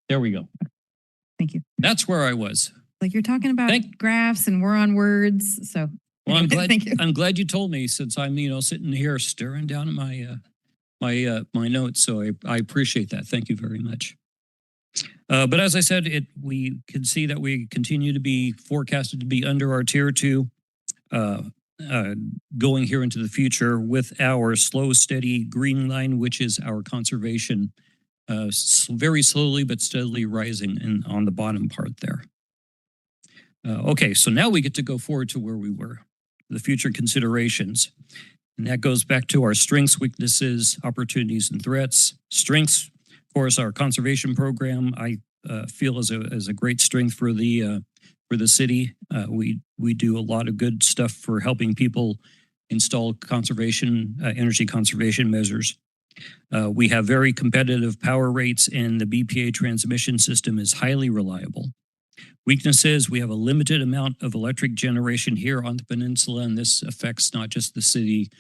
There we go. Thank you. That's where I was. Like you're talking about graphs and we're on words. So Well, I'm glad. thank you. I'm glad you told me, since I'm sitting here staring down at my notes. So I appreciate that. Thank you very much. But as I said, we can see that we continue to be forecasted to be under our tier 2 going here into the future with our slow, steady green line, which is our conservation, very slowly but steadily rising on the bottom part there. Okay, so now we get to go forward to where we were, the future considerations. And that goes back to our strengths, weaknesses, opportunities, and threats. Strengths, of course, our conservation program, I feel is a great strength for the city. We do a lot of good stuff for helping people install conservation, energy conservation measures. We have very competitive power rates, and the BPA transmission system is highly reliable. Weaknesses, we have a limited amount of electric generation here on the peninsula, and this affects not just the city,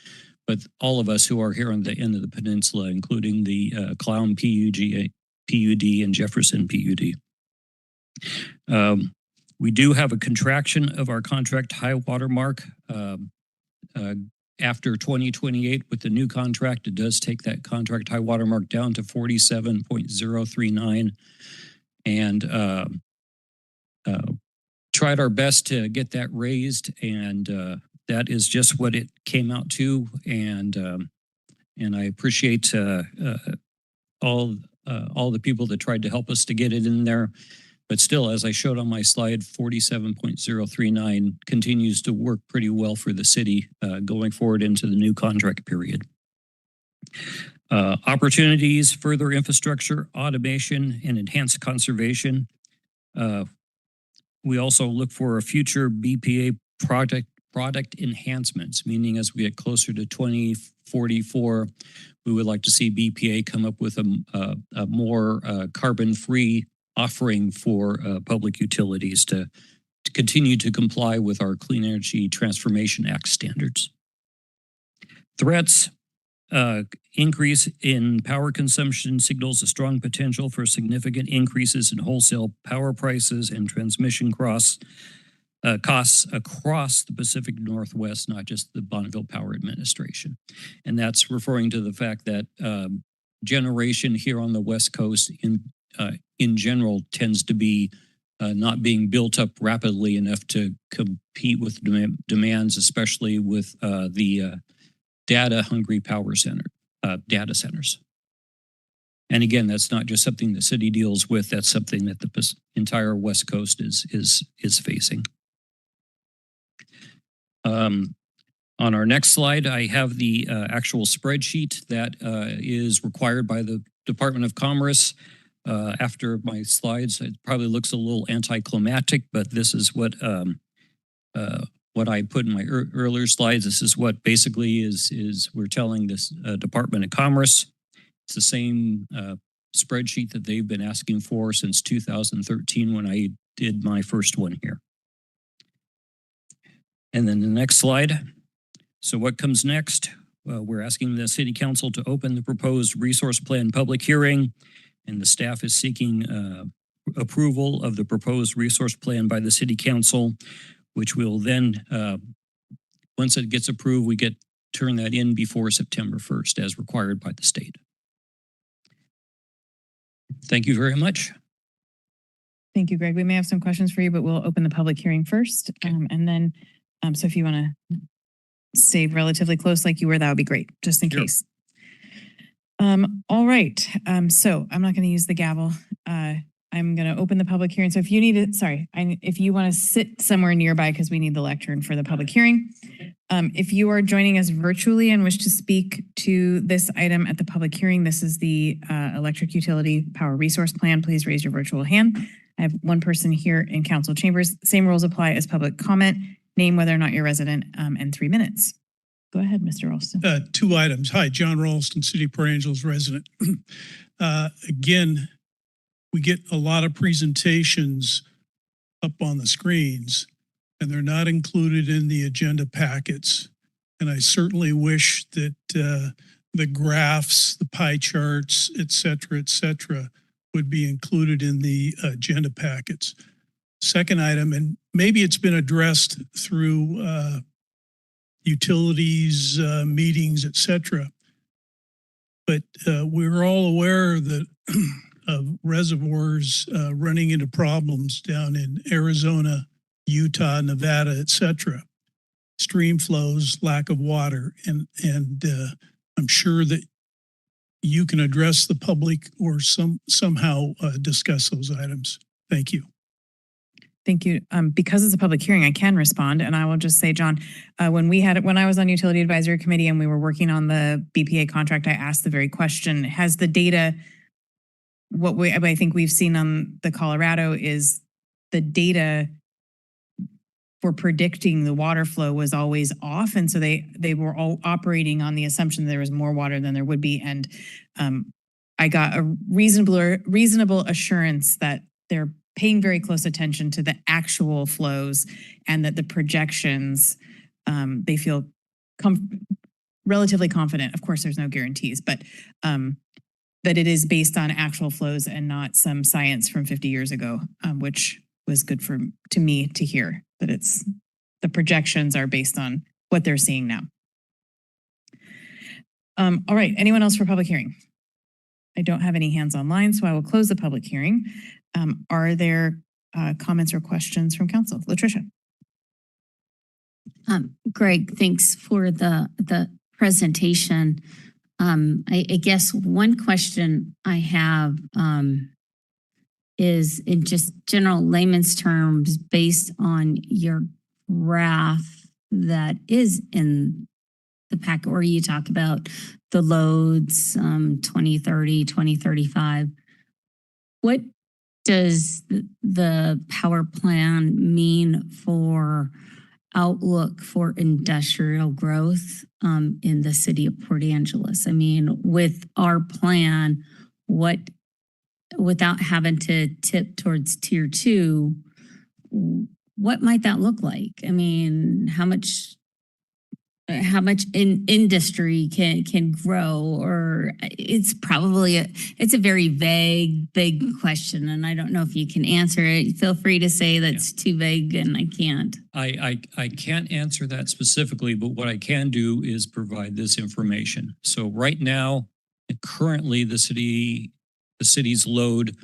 but all of us who are here on the end of the peninsula, including the Clown PUD and Jefferson PUD. We do have a contraction of our contract high water mark. After 2028 with the new contract, it does take that contract high water mark down to 47.039. And tried our best to get that raised, and that is just what it came out to. And I appreciate all the people that tried to help us to get it in there. But still, as I showed on my slide, 47.039 continues to work pretty well for the city going forward into the new contract period. Opportunities, further infrastructure, automation, and enhanced conservation. We also look for a future BPA product enhancements, meaning as we get closer to 2044, we would like to see BPA come up with a more carbon-free offering for public utilities to continue to comply with our Clean Energy Transformation Act standards. Threats, increase in power consumption signals a strong potential for significant increases in wholesale power prices and transmission costs across the Pacific Northwest, not just the Bonneville Power Administration. And that's referring to the fact that generation here on the West Coast in general tends to be not being built up rapidly enough to compete with demands, especially with the data-hungry data centers. And again, that's not just something the city deals with, that's something that the entire West Coast is facing. On our next slide, I have the actual spreadsheet that is required by the Department of Commerce. After my slides, it probably looks a little anticlimactic, but this is what I put in my earlier slides. This is what basically is we're telling this Department of Commerce. It's the same spreadsheet that they've been asking for since 2013 when I did my first one here. And then the next slide. So what comes next? We're asking the City Council to open the proposed resource plan public hearing, and the staff is seeking approval of the proposed resource plan by the City Council, which will then, once it gets approved, we turn that in before September 1st as required by the state. Thank you very much. Thank you, Greg. We may have some questions for you, but we'll open the public hearing first. Okay. And then, so if you want to stay relatively close like you were, that would be great, just in case. All right. So I'm not going to use the gavel. I'm going to open the public hearing. So if you need it, if you want to sit somewhere nearby because we need the lectern for the public hearing. If you are joining us virtually and wish to speak to this item at the public hearing, this is the electric utility power resource plan. Please raise your virtual hand. I have one person here in council chambers. Same rules apply as public comment. Name whether or not you're resident and 3 minutes. Go ahead, Mr. Ralston. 2 items. Hi, John Ralston, City of Port Angeles resident. Again, we get a lot of presentations up on the screens, and they're not included in the agenda packets. And I certainly wish that the graphs, the pie charts, et cetera, would be included in the agenda packets. Second item, and maybe it's been addressed through utilities, meetings, et cetera. But we're all aware that of reservoirs running into problems down in Arizona, Utah, Nevada, et cetera. Stream flows, lack of water, and I'm sure that you can address the public or somehow discuss those items. Thank you. Thank you. Because it's a public hearing, I can respond, and I will just say, John, when I was on Utility Advisory Committee and we were working on the BPA contract, I asked the very question: has the data? I think we've seen on the Colorado is the data for predicting the water flow was always off, and so they were all operating on the assumption that there was more water than there would be, and I got a reasonable assurance that they're paying very close attention to the actual flows and that the projections, they feel relatively confident. Of course, there's no guarantees, but that it is based on actual flows and not some science from 50 years ago, which was good to me to hear that the projections are based on what they're seeing now. All right, anyone else for public hearing? I don't have any hands online, so I will close the public hearing. Are there comments or questions from council? Latricia. Greg, thanks for the presentation. I guess one question I have is in just general layman's terms, based on your graph that is in the packet where you talk about the loads 2030, 2035. What does the power plan mean for outlook for industrial growth in the city of Port Angeles? I mean, with our plan, without having to tip towards tier 2, what might that look like? I mean, how much in industry can grow? Or it's probably it's a very vague question, and I don't know if you can answer it. Feel free to say that's too vague and I can't. I can't answer that specifically, but what I can do is provide this information. So right now, currently the city's load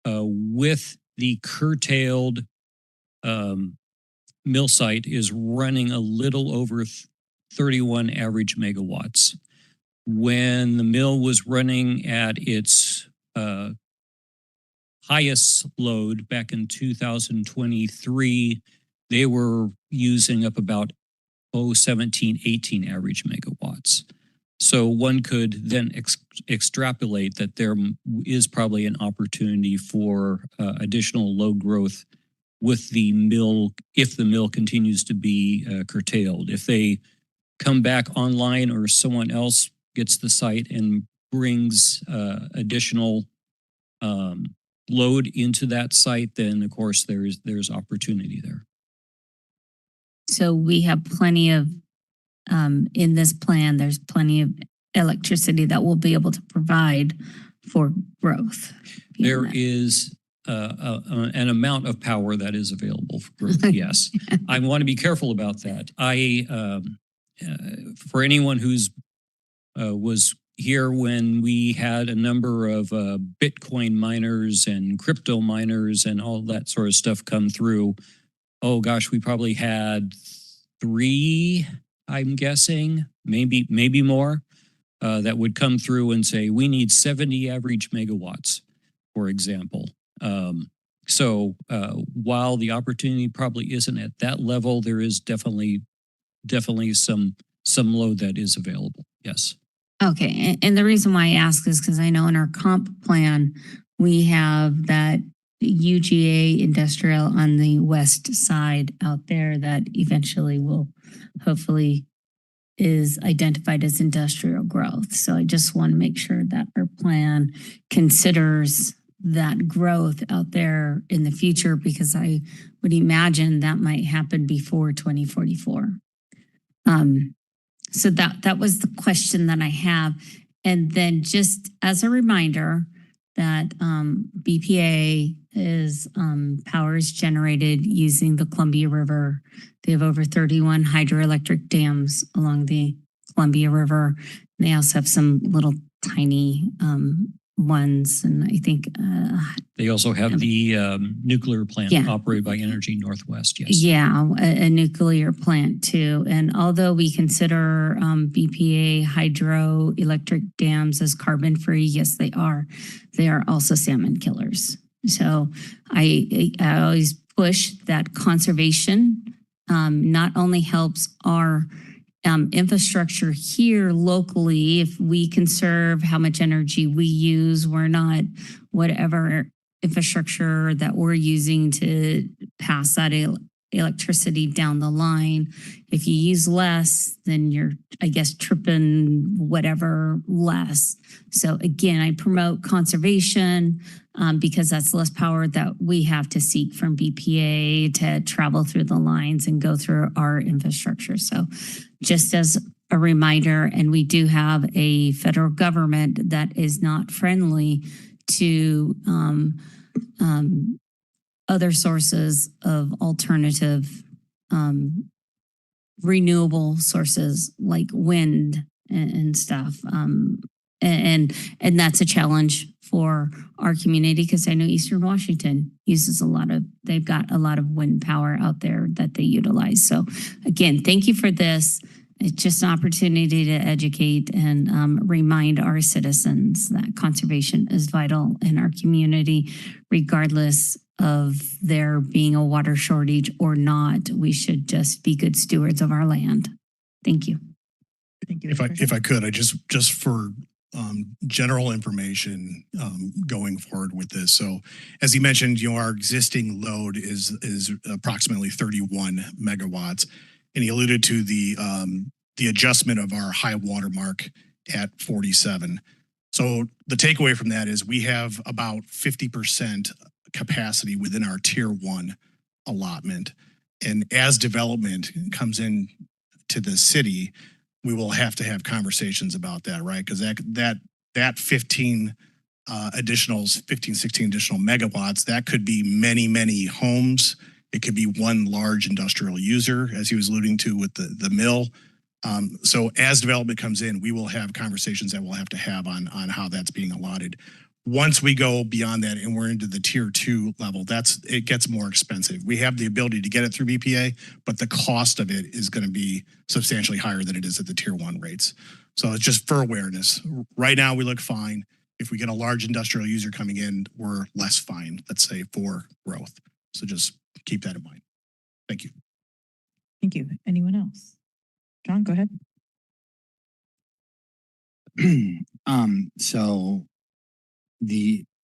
with the curtailed mill site is running a little over 31 average megawatts. When the mill was running at its highest load back in 2023, they were using up about 17, 18 average megawatts. So one could then extrapolate that there is probably an opportunity for additional load growth with the mill if the mill continues to be curtailed. If they come back online or someone else gets the site and brings additional load into that site, then of course there's opportunity there. So we have plenty of, in this plan, there's plenty of electricity that we'll be able to provide for growth. There is an amount of power that is available for growth, yes. I want to be careful about that. For anyone who's was here when we had a number of Bitcoin miners and crypto miners and all that sort of stuff come through, oh gosh, we probably had 3, I'm guessing, maybe more, that would come through and say, we need 70 average megawatts, for example. So while the opportunity probably isn't at that level, there is definitely some load that is available. Yes. Okay. And the reason why I ask is because I know in our comp plan, we have that UGA industrial on the west side out there that eventually will hopefully is identified as industrial growth. So I just want to make sure that our plan considers that growth out there in the future, because I would imagine that might happen before 2044. So that was the question that I have. And then just as a reminder, that BPA is power is generated using the Columbia River. They have over 31 hydroelectric dams along the Columbia River. They also have some little tiny ones, and I think They also have the nuclear plant Yeah. operated by Energy Northwest. Yes. yeah, a nuclear plant too. And although we consider BPA hydroelectric dams as carbon free, yes, they are. They are also salmon killers. So I always push that conservation not only helps our infrastructure here locally. If we conserve how much energy we use, we're not whatever infrastructure that we're using to pass that electricity down the line. If you use less, then you're, I guess, tripping whatever less. So again, I promote conservation because that's less power that we have to seek from BPA to travel through the lines and go through our infrastructure. So just as a reminder, and we do have a federal government that is not friendly to other sources of alternative renewable sources like wind and stuff. And that's a challenge for our community because I know Eastern Washington uses they've got a lot of wind power out there that they utilize. So again, thank you for this. It's just an opportunity to educate and remind our citizens that conservation is vital in our community, regardless of there being a water shortage or not. We should just be good stewards of our land. Thank you. Thank you. If I could, I just for general information going forward with this. So as you mentioned, our existing load is approximately 31 megawatts. And he alluded to the adjustment of our high water mark at 47. So the takeaway from that is we have about 50% capacity within our tier 1 allotment. And as development comes in to the city, we will have to have conversations about that, right? Because that 16 additional megawatts, that could be many homes. It could be one large industrial user, as he was alluding to with the mill. So as development comes in, we will have conversations that we'll have to have on how that's being allotted. Once we go beyond that and we're into the tier 2 level, it gets more expensive. We have the ability to get it through BPA, but the cost of it is going to be substantially higher than it is at the tier 1 rates. So it's just for awareness. Right now we look fine. If we get a large industrial user coming in, we're less fine, let's say, for growth. So just keep that in mind. Thank you. Thank you. Anyone else? John, go ahead.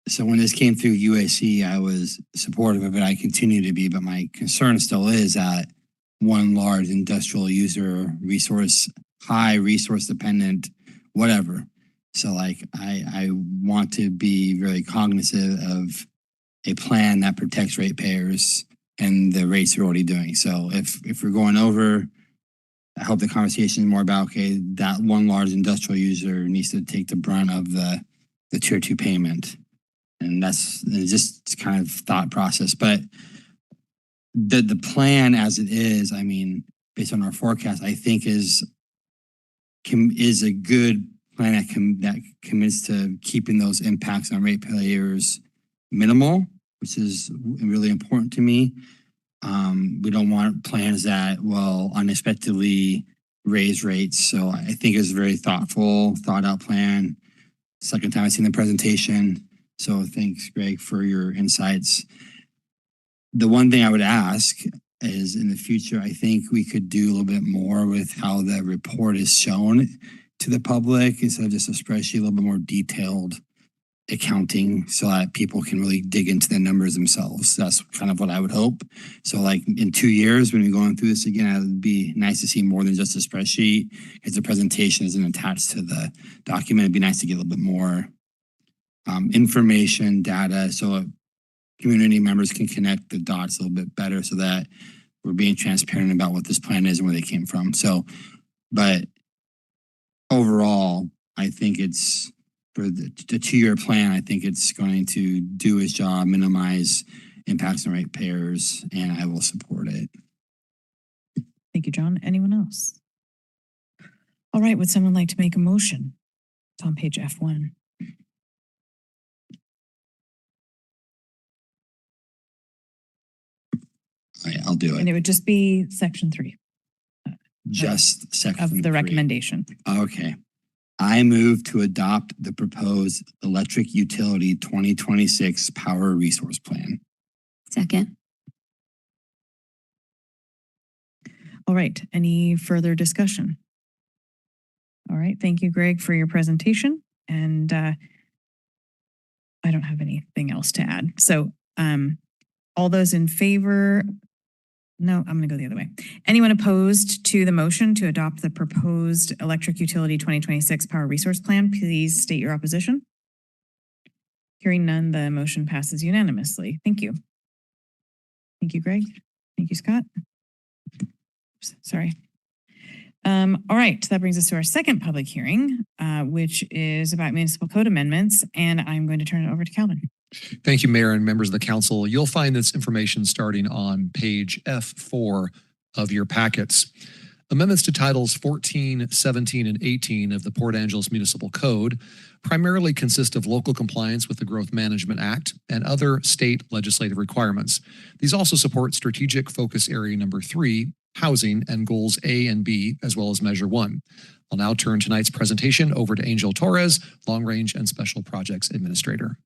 So when this came through UAC, I was supportive of it. I continue to be, but my concern still is that one large industrial user, high resource dependent, whatever. So I want to be very cognizant of a plan that protects ratepayers and the rates we're already doing. So if we're going over, I hope the conversation is more about, okay, that one large industrial user needs to take the brunt of the tier 2 payment. And that's just kind of thought process. But the plan as it is, I mean, based on our forecast, I think is a good plan that commits to keeping those impacts on ratepayers minimal, which is really important to me. We don't want plans that will unexpectedly raise rates. So I think it's a very thoughtful, thought out plan. Second time I've seen the presentation. So thanks, Greg, for your insights. The one thing I would ask is in the future, I think we could do a little bit more with how the report is shown to the public instead of just a spreadsheet, a little bit more detailed accounting so that people can really dig into the numbers themselves. That's kind of what I would hope. So in 2 years, when we're going through this again, it would be nice to see more than just a spreadsheet because the presentation isn't attached to the document. It'd be nice to get a little bit more information, data, so community members can connect the dots a little bit better so that we're being transparent about what this plan is and where they came from. So, but overall, I think it's for the 2-year plan, I think it's going to do its job, minimize impacts on ratepayers, and I will support it. Thank you, John. Anyone else? All right, would someone like to make a motion? It's on page F1. All right, I'll do And it. it would just be section 3 Just section of the 3. recommendation. Okay. I move to adopt the proposed electric utility 2026 power resource plan. Second. All right, any further discussion? All right, thank you, Greg, for your presentation. And I don't have anything else to add. So all those in favor, no, I'm going to go the other way. Anyone opposed to the motion to adopt the proposed electric utility 2026 power resource plan, please state your opposition. Hearing none, the motion passes unanimously. Thank you. Thank you, Greg. Thank you, Scott. Sorry. All right, that brings us to our second public hearing, which is about municipal code amendments, and I'm going to turn it over to Calvin. Thank you, Mayor and members of the council. You'll find this information starting on page F4 of your packets. Amendments to titles 14, 17, and 18 of the Port Angeles Municipal Code primarily consist of local compliance with the Growth Management Act and other state legislative requirements. These also support strategic focus area number 3, housing, and goals A and B, as well as measure 1. I'll now turn tonight's presentation over to Angel Torres, Long Range and Special Projects Administrator.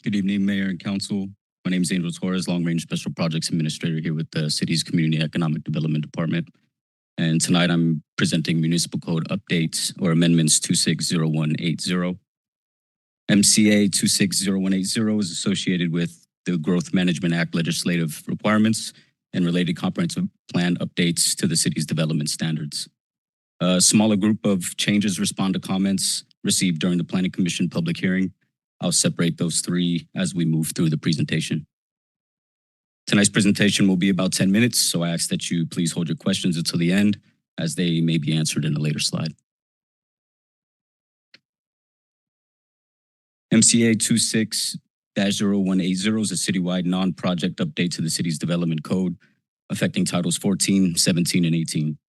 Good evening, Mayor and Council. My name is Angel Torres, Long Range Special Projects Administrator here with the city's Community Economic Development Department. And tonight I'm presenting municipal code updates or amendments 260180. MCA 260180 is associated with the Growth Management Act legislative requirements and related comprehensive plan updates to the city's development standards. A smaller group of changes respond to comments received during the Planning Commission public hearing. I'll separate those 3 as we move through the presentation. Tonight's presentation will be about 10 minutes, so I ask that you please hold your questions until the end, as they may be answered in a later slide. MCA 26-0180 is a citywide non-project update to the city's development code, affecting titles 14, 17, and 18.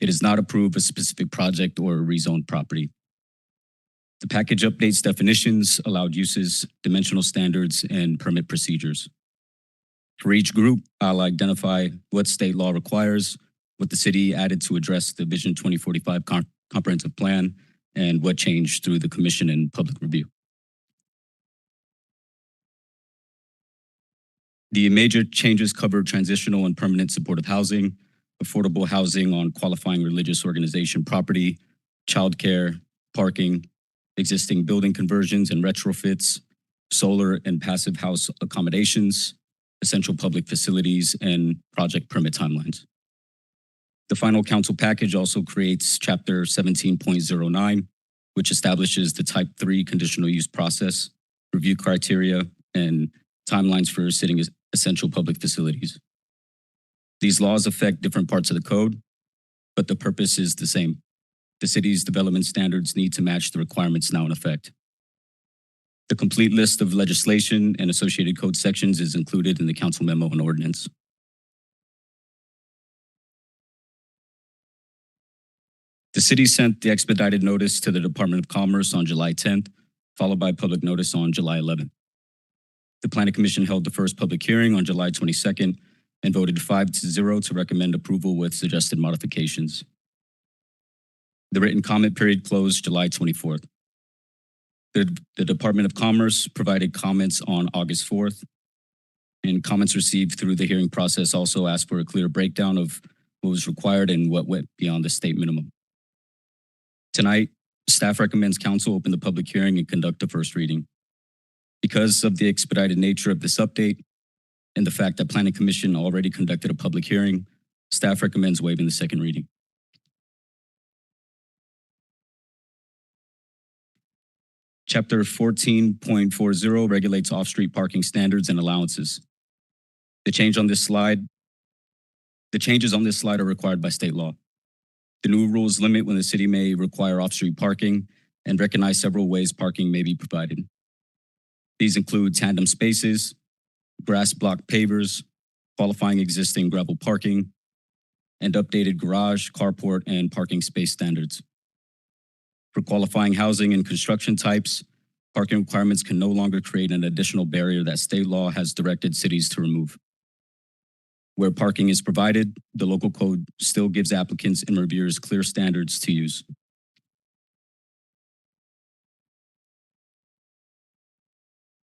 It does not approve a specific project or a rezoned property. The package updates definitions, allowed uses, dimensional standards, and permit procedures. For each group, I'll identify what state law requires, what the city added to address the Vision 2045 comprehensive plan, and what changed through the commission and public review. The major changes cover transitional and permanent supportive housing, affordable housing on qualifying religious organization property, childcare, parking, existing building conversions and retrofits, solar and passive house accommodations, essential public facilities, and project permit timelines. The final council package also creates Chapter 17.09, which establishes the Type 3 conditional use process, review criteria, and timelines for setting essential public facilities. These laws affect different parts of the code, but the purpose is the same. The city's development standards need to match the requirements now in effect. The complete list of legislation and associated code sections is included in the council memo and ordinance. The city sent the expedited notice to the Department of Commerce on July 10th, followed by public notice on July 11th. The Planning Commission held the first public hearing on July 22nd and voted 5-0 to recommend approval with suggested modifications. The written comment period closed July 24th. The Department of Commerce provided comments on August 4th, and comments received through the hearing process also asked for a clear breakdown of what was required and what went beyond the state minimum. Tonight, staff recommends council open the public hearing and conduct a first reading. Because of the expedited nature of this update and the fact that Planning Commission already conducted a public hearing, staff recommends waiving the second reading. Chapter 14.40 regulates off-street parking standards and allowances. The changes on this slide are required by state law. The new rules limit when the city may require off-street parking and recognize several ways parking may be provided. These include tandem spaces, grass block pavers, qualifying existing gravel parking, and updated garage, carport, and parking space standards. For qualifying housing and construction types, parking requirements can no longer create an additional barrier that state law has directed cities to remove. Where parking is provided, the local code still gives applicants and reviewers clear standards to use.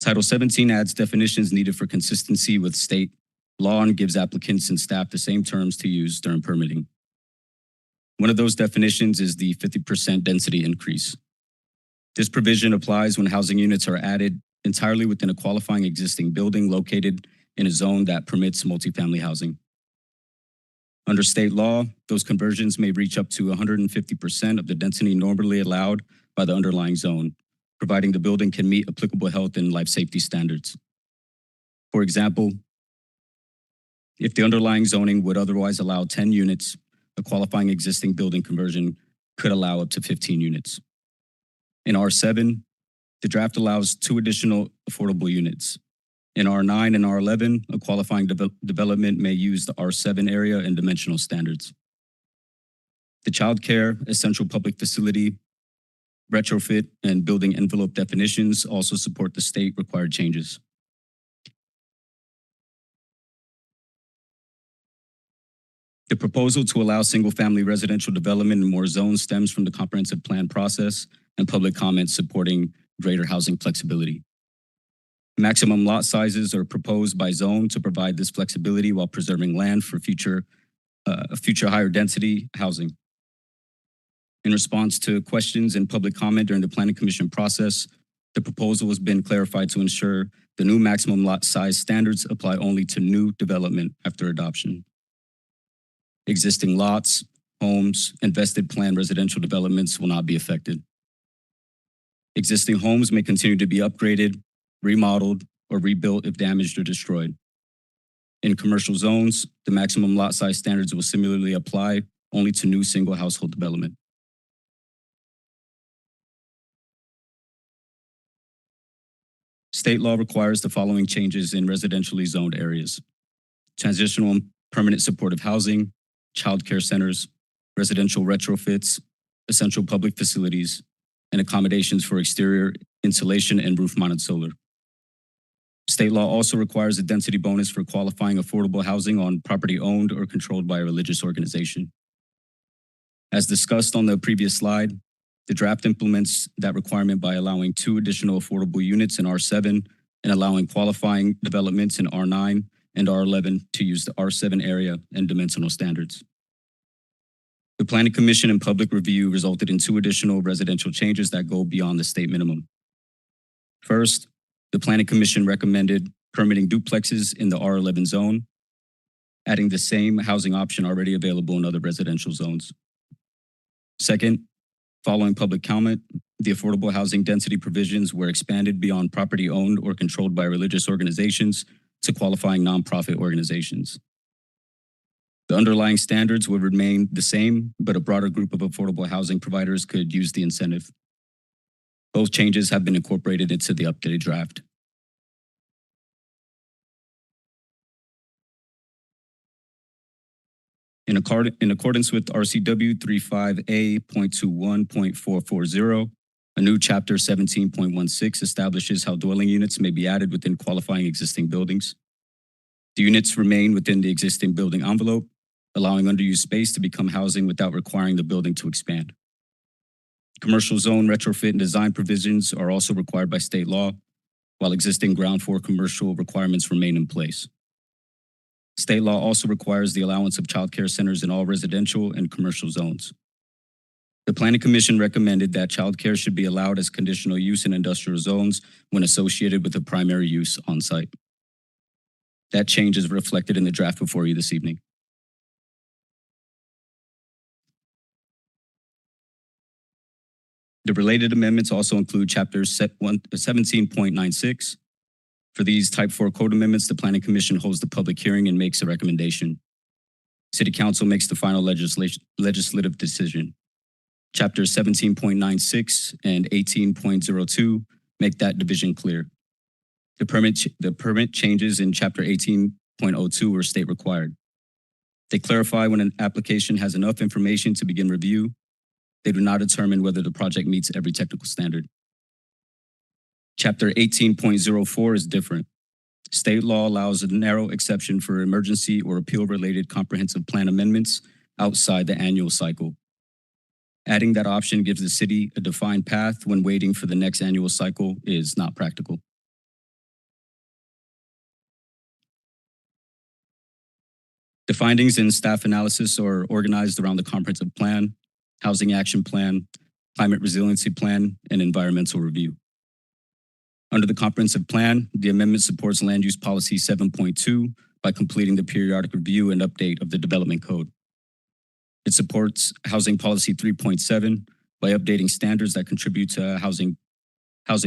Title 17 adds definitions needed for consistency with state law and gives applicants and staff the same terms to use during permitting. One of those definitions is the 50% density increase. This provision applies when housing units are added entirely within a qualifying existing building located in a zone that permits multifamily housing. Under state law, those conversions may reach up to 150% of the density normally allowed by the underlying zone, providing the building can meet applicable health and life safety standards. For example, if the underlying zoning would otherwise allow 10 units, a qualifying existing building conversion could allow up to 15 units. In R7, the draft allows 2 additional affordable units. In R9 and R11, a qualifying development may use the R7 area and dimensional standards. The child care, essential public facility, retrofit, and building envelope definitions also support the state required changes. The proposal to allow single-family residential development in more zones stems from the comprehensive plan process and public comments supporting greater housing flexibility. Maximum lot sizes are proposed by zone to provide this flexibility while preserving land for future higher density housing. In response to questions and public comment during the Planning Commission process, the proposal has been clarified to ensure the new maximum lot size standards apply only to new development after adoption. Existing lots, homes, and vested plan residential developments will not be affected. Existing homes may continue to be upgraded, remodeled, or rebuilt if damaged or destroyed. In commercial zones, the maximum lot size standards will similarly apply only to new single household development. State law requires the following changes in residentially zoned areas: transitional and permanent supportive housing, child care centers, residential retrofits, essential public facilities, and accommodations for exterior insulation and roof-mounted solar. State law also requires a density bonus for qualifying affordable housing on property owned or controlled by a religious organization. As discussed on the previous slide, the draft implements that requirement by allowing 2 additional affordable units in R7 and allowing qualifying developments in R9 and R11 to use the R7 area and dimensional standards. The Planning Commission and public review resulted in 2 additional residential changes that go beyond the state minimum. First, the Planning Commission recommended permitting duplexes in the R11 zone, adding the same housing option already available in other residential zones. Second, following public comment, the affordable housing density provisions were expanded beyond property owned or controlled by religious organizations to qualifying nonprofit organizations. The underlying standards would remain the same, but a broader group of affordable housing providers could use the incentive. Both changes have been incorporated into the updated draft. In accordance with RCW 35A.21.440, a new chapter 17.16 establishes how dwelling units may be added within qualifying existing buildings. The units remain within the existing building envelope, allowing underused space to become housing without requiring the building to expand. Commercial zone retrofit and design provisions are also required by state law, while existing ground floor commercial requirements remain in place. State law also requires the allowance of child care centers in all residential and commercial zones. The Planning Commission recommended that child care should be allowed as conditional use in industrial zones when associated with a primary use on site. That change is reflected in the draft before you this evening. The related amendments also include chapters 17.96. For these Type 4 code amendments, the Planning Commission holds the public hearing and makes a recommendation. City Council makes the final legislative decision. Chapter 17.96 and 18.02 make that division clear. The permit changes in Chapter 18.02 are state required. They clarify when an application has enough information to begin review. They do not determine whether the project meets every technical standard. Chapter 18.04 is different. State law allows a narrow exception for emergency or appeal-related comprehensive plan amendments outside the annual cycle. Adding that option gives the city a defined path when waiting for the next annual cycle is not practical. The findings in staff analysis are organized around the comprehensive plan, housing action plan, climate resiliency plan, and environmental review. Under the comprehensive plan, the amendment supports land use policy 7.2 by completing the periodic review and update of the development code. It supports housing policy 3.7 by updating standards that contribute to housing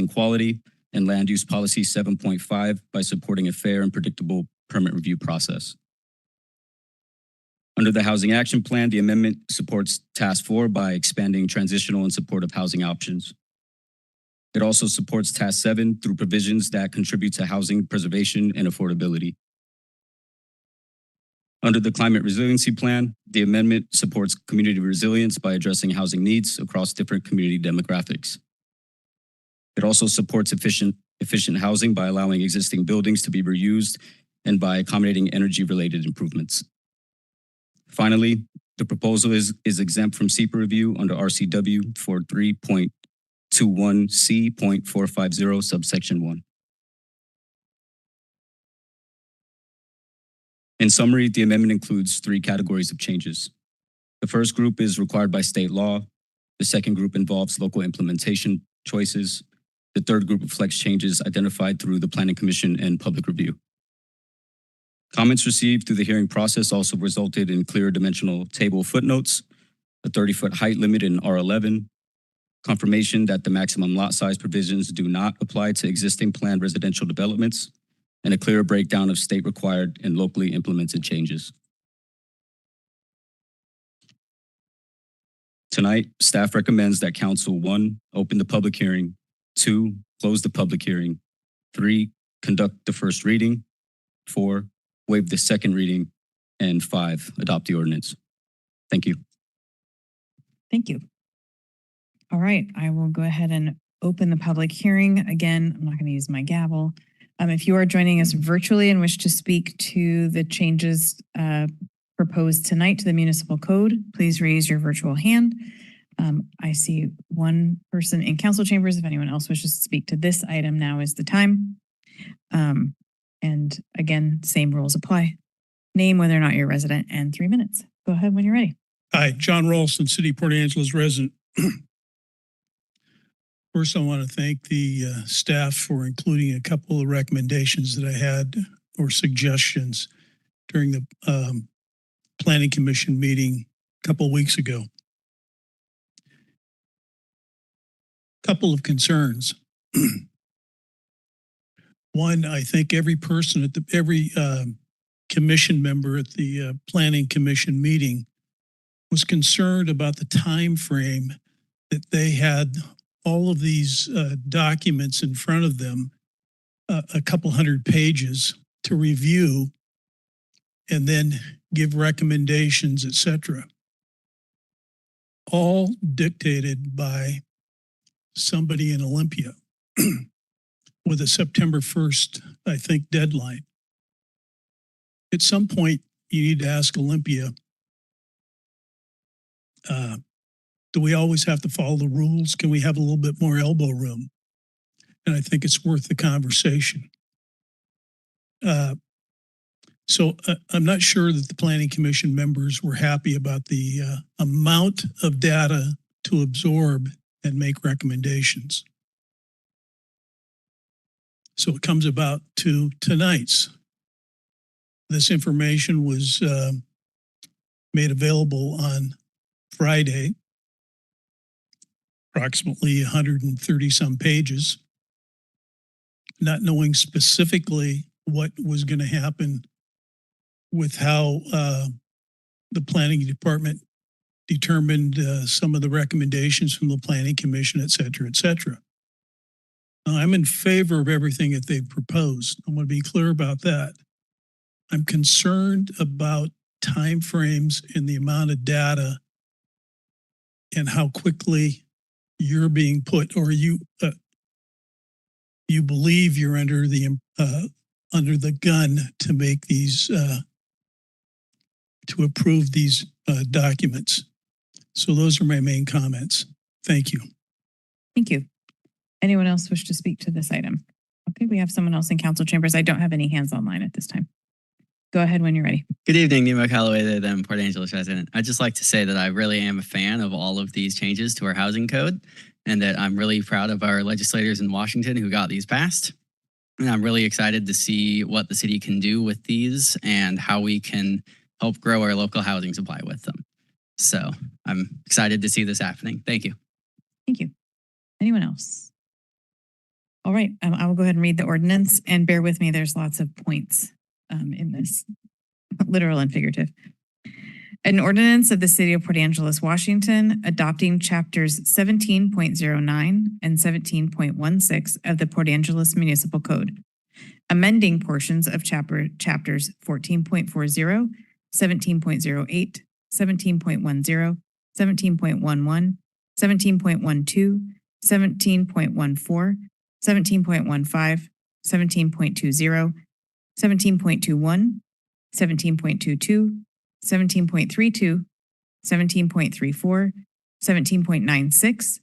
quality, and land use policy 7.5 by supporting a fair and predictable permit review process. Under the Housing Action Plan, the amendment supports Task 4 by expanding transitional and supportive housing options. It also supports Task 7 through provisions that contribute to housing preservation and affordability. Under the Climate Resiliency Plan, the amendment supports community resilience by addressing housing needs across different community demographics. It also supports efficient housing by allowing existing buildings to be reused and by accommodating energy-related improvements. Finally, the proposal is exempt from SEPA review under RCW 43.21C.450 subsection 1. In summary, the amendment includes 3 categories of changes. The first group is required by state law. The second group involves local implementation choices. The third group reflects changes identified through the Planning Commission and public review. Comments received through the hearing process also resulted in clear dimensional table footnotes, a 30-foot height limit in R11, confirmation that the maximum lot size provisions do not apply to existing planned residential developments, and a clear breakdown of state-required and locally implemented changes. Tonight, staff recommends that Council 1, open the public hearing, 2, close the public hearing, 3, conduct the first reading, 4, waive the second reading, and 5, adopt the ordinance. Thank you. Thank you. All right, I will go ahead and open the public hearing. Again, I'm not going to use my gavel. If you are joining us virtually and wish to speak to the changes proposed tonight to the municipal code, please raise your virtual hand. I see one person in council chambers. If anyone else wishes to speak to this item, now is the time. And again, same rules apply. Name, whether or not you're a resident, and 3 minutes. Go ahead when you're ready. Hi, John Rolston, City of Port Angeles resident. First, I want to thank the staff for including a couple of recommendations that I had or suggestions during the Planning Commission meeting a couple of weeks ago. Couple of concerns. One, I think every person at every commission member at the Planning Commission meeting was concerned about the time frame that they had all of these documents in front of them, a couple hundred pages to review and then give recommendations, etc. All dictated by somebody in Olympia with a September 1st, I think, deadline. At some point, you need to ask Olympia, do we always have to follow the rules? Can we have a little bit more elbow room? And I think it's worth the conversation. So I'm not sure that the Planning Commission members were happy about the amount of data to absorb and make recommendations. So it comes about to tonight's. This information was made available on Friday, approximately 130 some pages, not knowing specifically what was going to happen with how the planning department determined some of the recommendations from the Planning Commission, et cetera, et cetera. I'm in favor of everything that they've proposed. I want to be clear about that. I'm concerned about timeframes and the amount of data and how quickly you're being put, or you believe you're under the gun to make these to approve these documents. So those are my main comments. Thank you. Thank you. Anyone else wish to speak to this item? Okay, we have someone else in council chambers. I don't have any hands online at this time. Go ahead when you're ready. Good evening, Nemo Callaway, the Port Angeles resident. I'd just like to say that I really am a fan of all of these changes to our housing code, and that I'm really proud of our legislators in Washington who got these passed. And I'm really excited to see what the city can do with these and how we can help grow our local housing supply with them. So I'm excited to see this happening. Thank you. Thank you. Anyone else? All right, I will go ahead and read the ordinance, and bear with me, there's lots of points in this, literal and figurative. An ordinance of the City of Port Angeles, Washington, adopting chapters 17.09 and 17.16 of the Port Angeles Municipal Code, amending portions of chapters 14.40, 17.08, 17.10, 17.11, 17.12, 17.14, 17.15, 17.20, 17.21, 17.22, 17.32, 17.34, 17.96,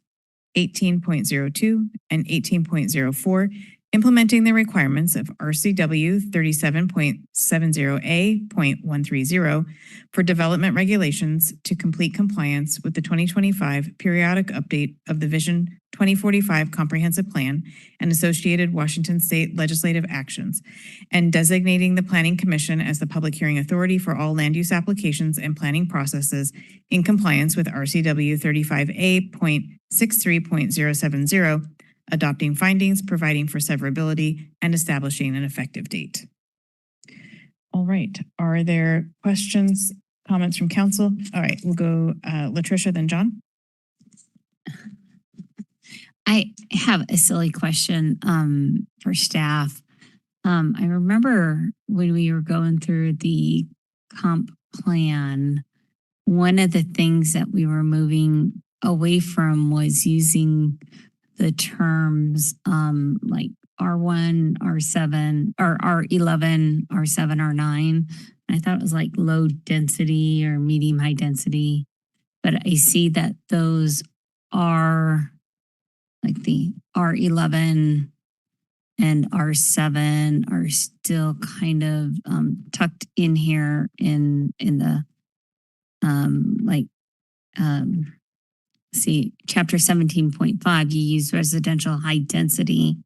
18.02, and 18.04, implementing the requirements of RCW 37.70A.130 for development regulations to complete compliance with the 2025 periodic update of the Vision 2045 Comprehensive Plan and associated Washington State legislative actions, and designating the Planning Commission as the public hearing authority for all land use applications and planning processes in compliance with RCW 35A.63.070, adopting findings, providing for severability, and establishing an effective date. All right, are there questions, comments from council? All right, we'll go Latricia, then John. I have a silly question for staff. I remember when we were going through the comp plan, one of the things that we were moving away from was using the terms like R1, R7, or R11, R7, R9. I thought it was like low density or medium high density, but I see that those are like the R11 and R7 are still kind of tucked in here in the see, chapter 17.5, you use residential high density.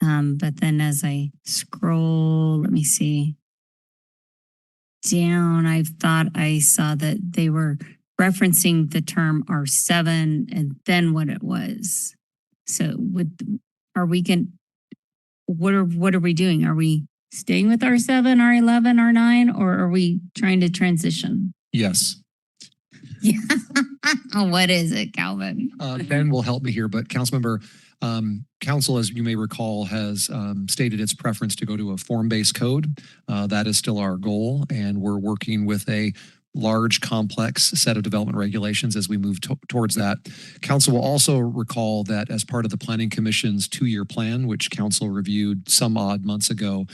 But then as I scroll, let me see, down, I thought I saw that they were referencing the term R7 and then what it was. So what are we doing? Are we staying with R7, R11, R9, or are we trying to transition? Yes. Yeah. What is it, Calvin? Ben will help me here, but Councilmember, Council, as you may recall, has stated its preference to go to a form-based code. That is still our goal, and we're working with a large, complex set of development regulations as we move towards that. Council will also recall that as part of the Planning Commission's 2-year plan, which Council reviewed some odd months ago,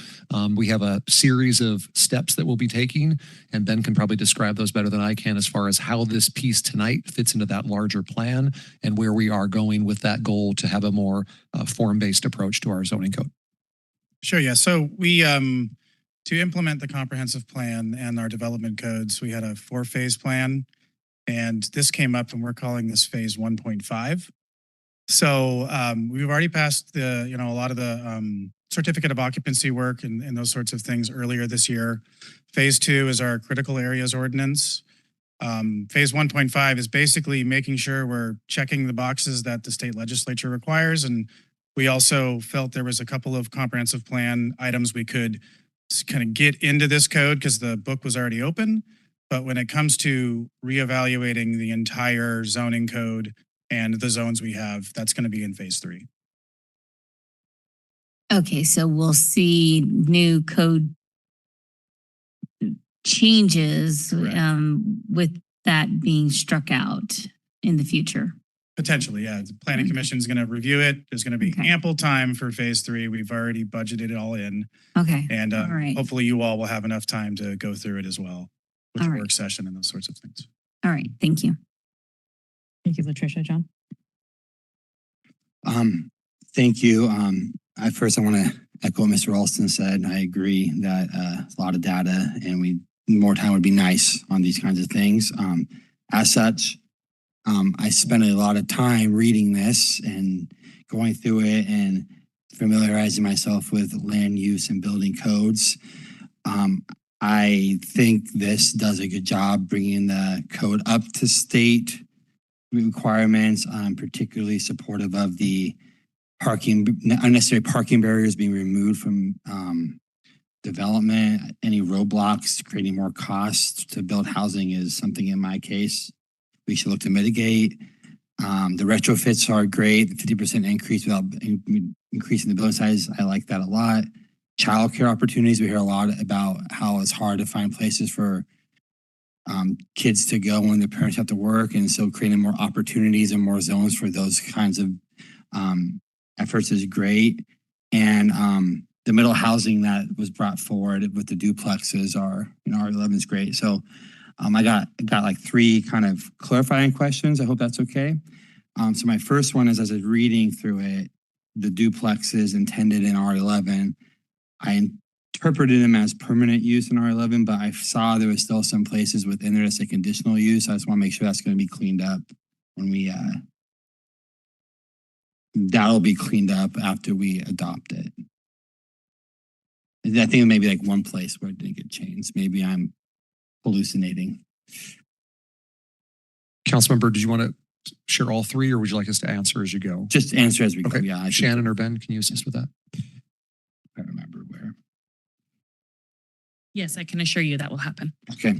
we have a series of steps that we'll be taking, and Ben can probably describe those better than I can as far as how this piece tonight fits into that larger plan and where we are going with that goal to have a more form-based approach to our zoning code. Sure, yeah. So we, to implement the comprehensive plan and our development codes, we had a 4-phase plan, and this came up and we're calling this phase 1.5. So we've already passed the, a lot of the certificate of occupancy work and those sorts of things earlier this year. Phase 2 is our critical areas ordinance. Phase 1.5 is basically making sure we're checking the boxes that the state legislature requires. And we also felt there was a couple of comprehensive plan items we could kind of get into this code because the book was already open. But when it comes to reevaluating the entire zoning code and the zones we have, that's going to be in phase 3. Okay, so we'll see new code changes with that being struck out in the future. Potentially, yeah. The planning commission is going to review it. There's going to be ample time for phase 3. We've already budgeted it all in. Okay. And all right. hopefully you all will have enough time to go through it as well with All the right. work session and those sorts of things. All right. Thank you. Thank you, Latricia. John? Thank you. At first, I want to echo what Mr. Ralston said. I agree that a lot of data and more time would be nice on these kinds of things. As such, I spent a lot of time reading this and going through it and familiarizing myself with land use and building codes. I think this does a good job bringing the code up to state requirements. I'm particularly supportive of the unnecessary parking barriers being removed from development. Any roadblocks creating more costs to build housing is something in my case we should look to mitigate. The retrofits are great. The 50% increase without increasing the building size, I like that a lot. Childcare opportunities, we hear a lot about how it's hard to find places for kids to go when their parents have to work, and so creating more opportunities and more zones for those kinds of efforts is great. And the middle housing that was brought forward with the duplexes R11 is great. So I got like 3 kind of clarifying questions. I hope that's okay. So my first one is, as I was reading through it, the duplexes intended in R11, I interpreted them as permanent use in R11, but I saw there was still some places within there that say conditional use. I just want to make sure that's going to be cleaned up when we, that'll be cleaned up after we adopt it. I think maybe like one place where it didn't get changed. Maybe I'm hallucinating. Councilmember, did you want to share all 3 or would you like us to answer as you go? Just answer as we go. Okay. Yeah. Shannon or Ben, can you assist with that? I remember where. Yes, I can assure you that will happen. Okay,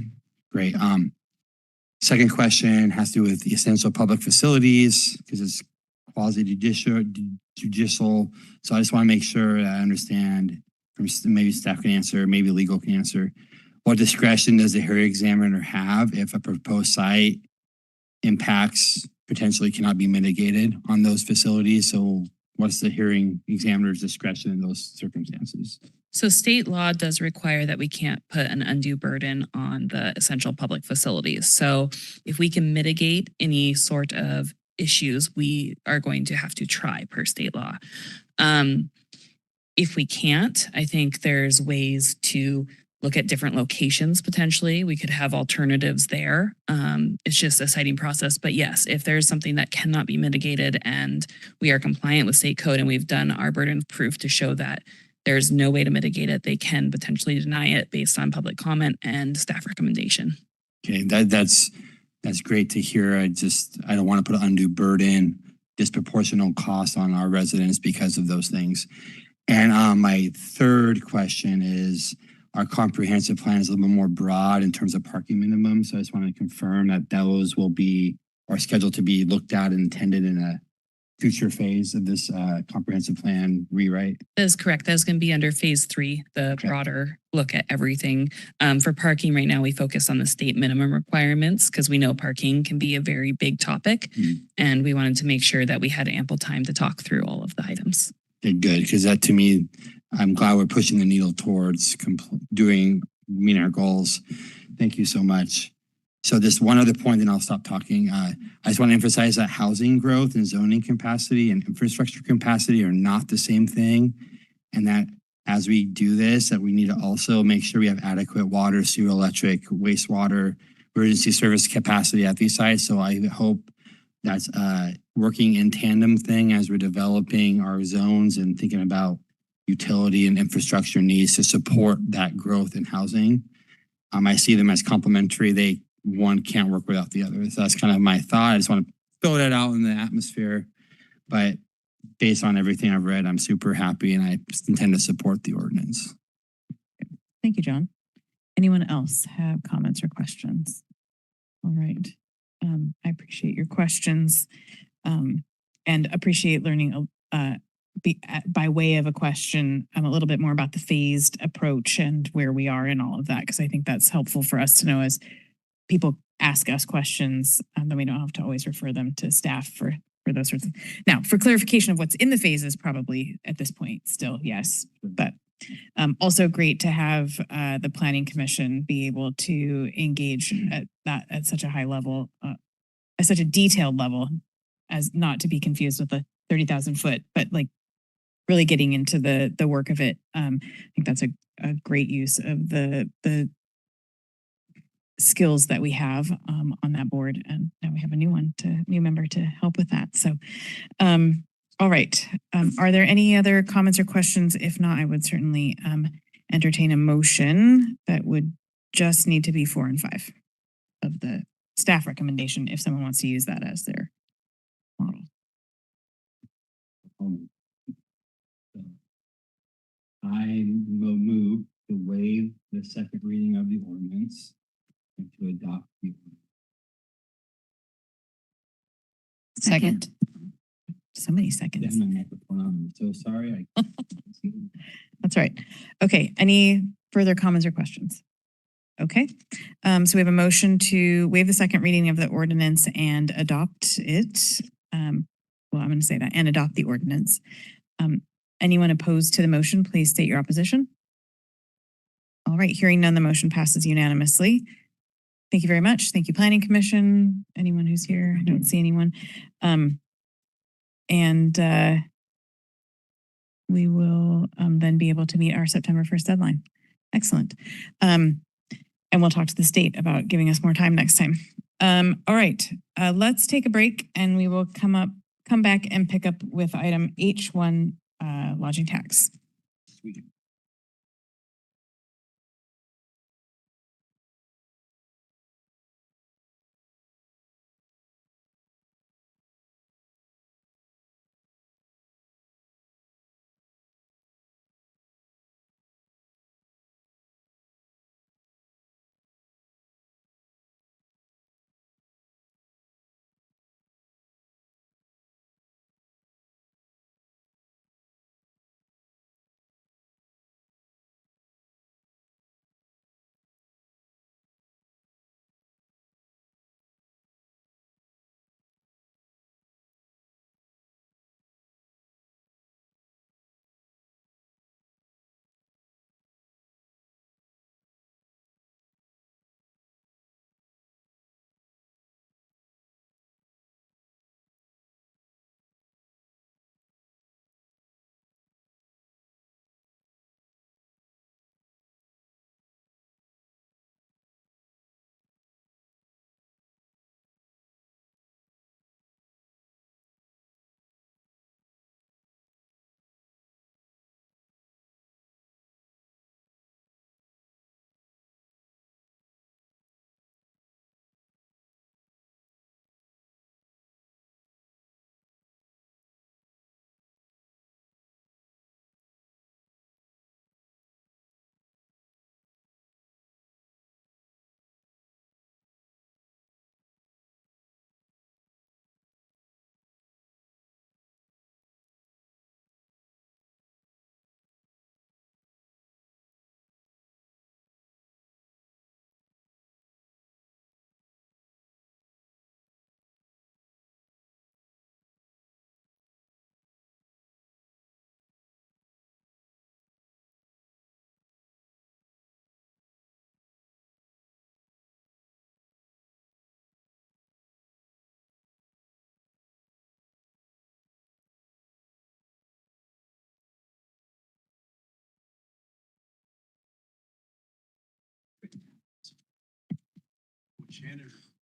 great. Second question has to do with the essential public facilities because it's quasi-judicial. So I just want to make sure that I understand, maybe staff can answer, maybe legal can answer. What discretion does the hearing examiner have if a proposed site impacts potentially cannot be mitigated on those facilities? So what's the hearing examiner's discretion in those circumstances? So state law does require that we can't put an undue burden on the essential public facilities. So if we can mitigate any sort of issues, we are going to have to try per state law. If we can't, I think there's ways to look at different locations potentially. We could have alternatives there. It's just a citing process. But yes, if there's something that cannot be mitigated and we are compliant with state code and we've done our burden of proof to show that there's no way to mitigate it, they can potentially deny it based on public comment and staff recommendation. Okay, that's great to hear. I don't want to put an undue burden, disproportionate cost on our residents because of those things. And my third question is, our comprehensive plan is a little bit more broad in terms of parking minimum. So I just want to confirm that those will be, or scheduled to be looked at and intended in a future phase of this comprehensive plan rewrite. That is correct. That is going to be under phase 3, the broader look at everything. For parking right now, we focus on the state minimum requirements because we know parking can be a very big topic. And we wanted to make sure that we had ample time to talk through all of the items. Okay, good, because that to me, I'm glad we're pushing the needle towards meeting our goals. Thank you so much. So just one other point, then I'll stop talking. I just want to emphasize that housing growth and zoning capacity and infrastructure capacity are not the same thing. And that as we do this, that we need to also make sure we have adequate water, sewer, electric, wastewater, emergency service capacity at these sites. So I hope that's a working in tandem thing as we're developing our zones and thinking about utility and infrastructure needs to support that growth in housing. I see them as complementary. One can't work without the other. So that's kind of my thought. I just want to throw that out in the atmosphere. But based on everything I've read, I'm super happy and I intend to support the ordinance. Thank you, John. Anyone else have comments or questions? All right. I appreciate your questions and appreciate learning by way of a question a little bit more about the phased approach and where we are in all of that, because I think that's helpful for us to know as people ask us questions, then we don't have to always refer them to staff for those sorts of. Now, for clarification of what's in the phases, probably at this point still yes, but also great to have the Planning Commission be able to engage at such a high level, at such a detailed level, as not to be confused with the 30,000 foot, but like really getting into the work of it. I think that's a great use of the skills that we have on that board, and now we have a new member to help with that. So, all right. Are there any other comments or questions? If not, I would certainly entertain a motion that would just need to be 4 and 5 of the staff recommendation if someone wants to use that as their model. I will move to waive the second reading of the ordinance and to adopt the ordinance. Second. So many seconds. My microphone on. I'm so sorry. That's right. Okay. Any further comments or questions? Okay. So we have a motion to waive the second reading of the ordinance and adopt it. Well, I'm going to say that and adopt the ordinance. Anyone opposed to the motion, please state your opposition. All right. Hearing none, the motion passes unanimously. Thank you very much. Thank you, Planning Commission. Anyone who's here? I don't see anyone. We will then be able to meet our September 1st deadline. Excellent. And we'll talk to the state about giving us more time next time. All right, let's take a break and we will come back and pick up with item H1, lodging tax. Sweet.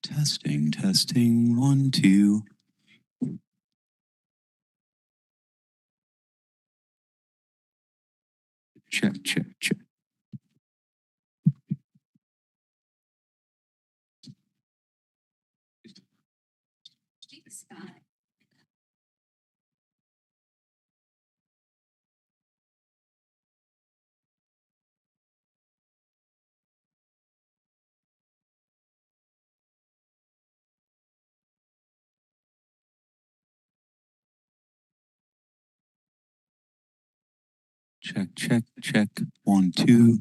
Testing, 1, 2. Check. Check, check, check. 1, 2.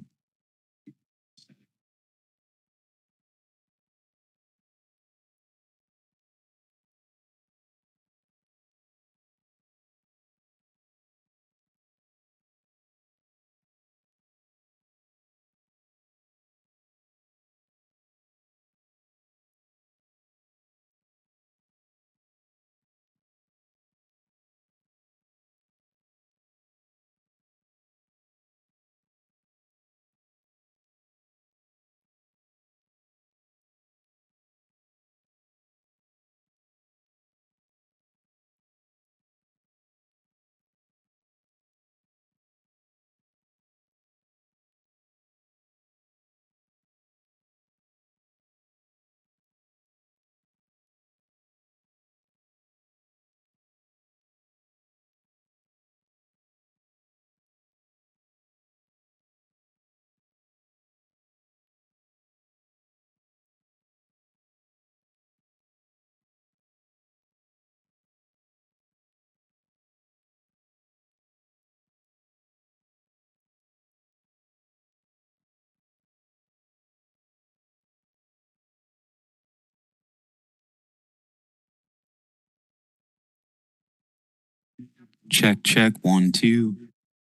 Check, check. 1, 2.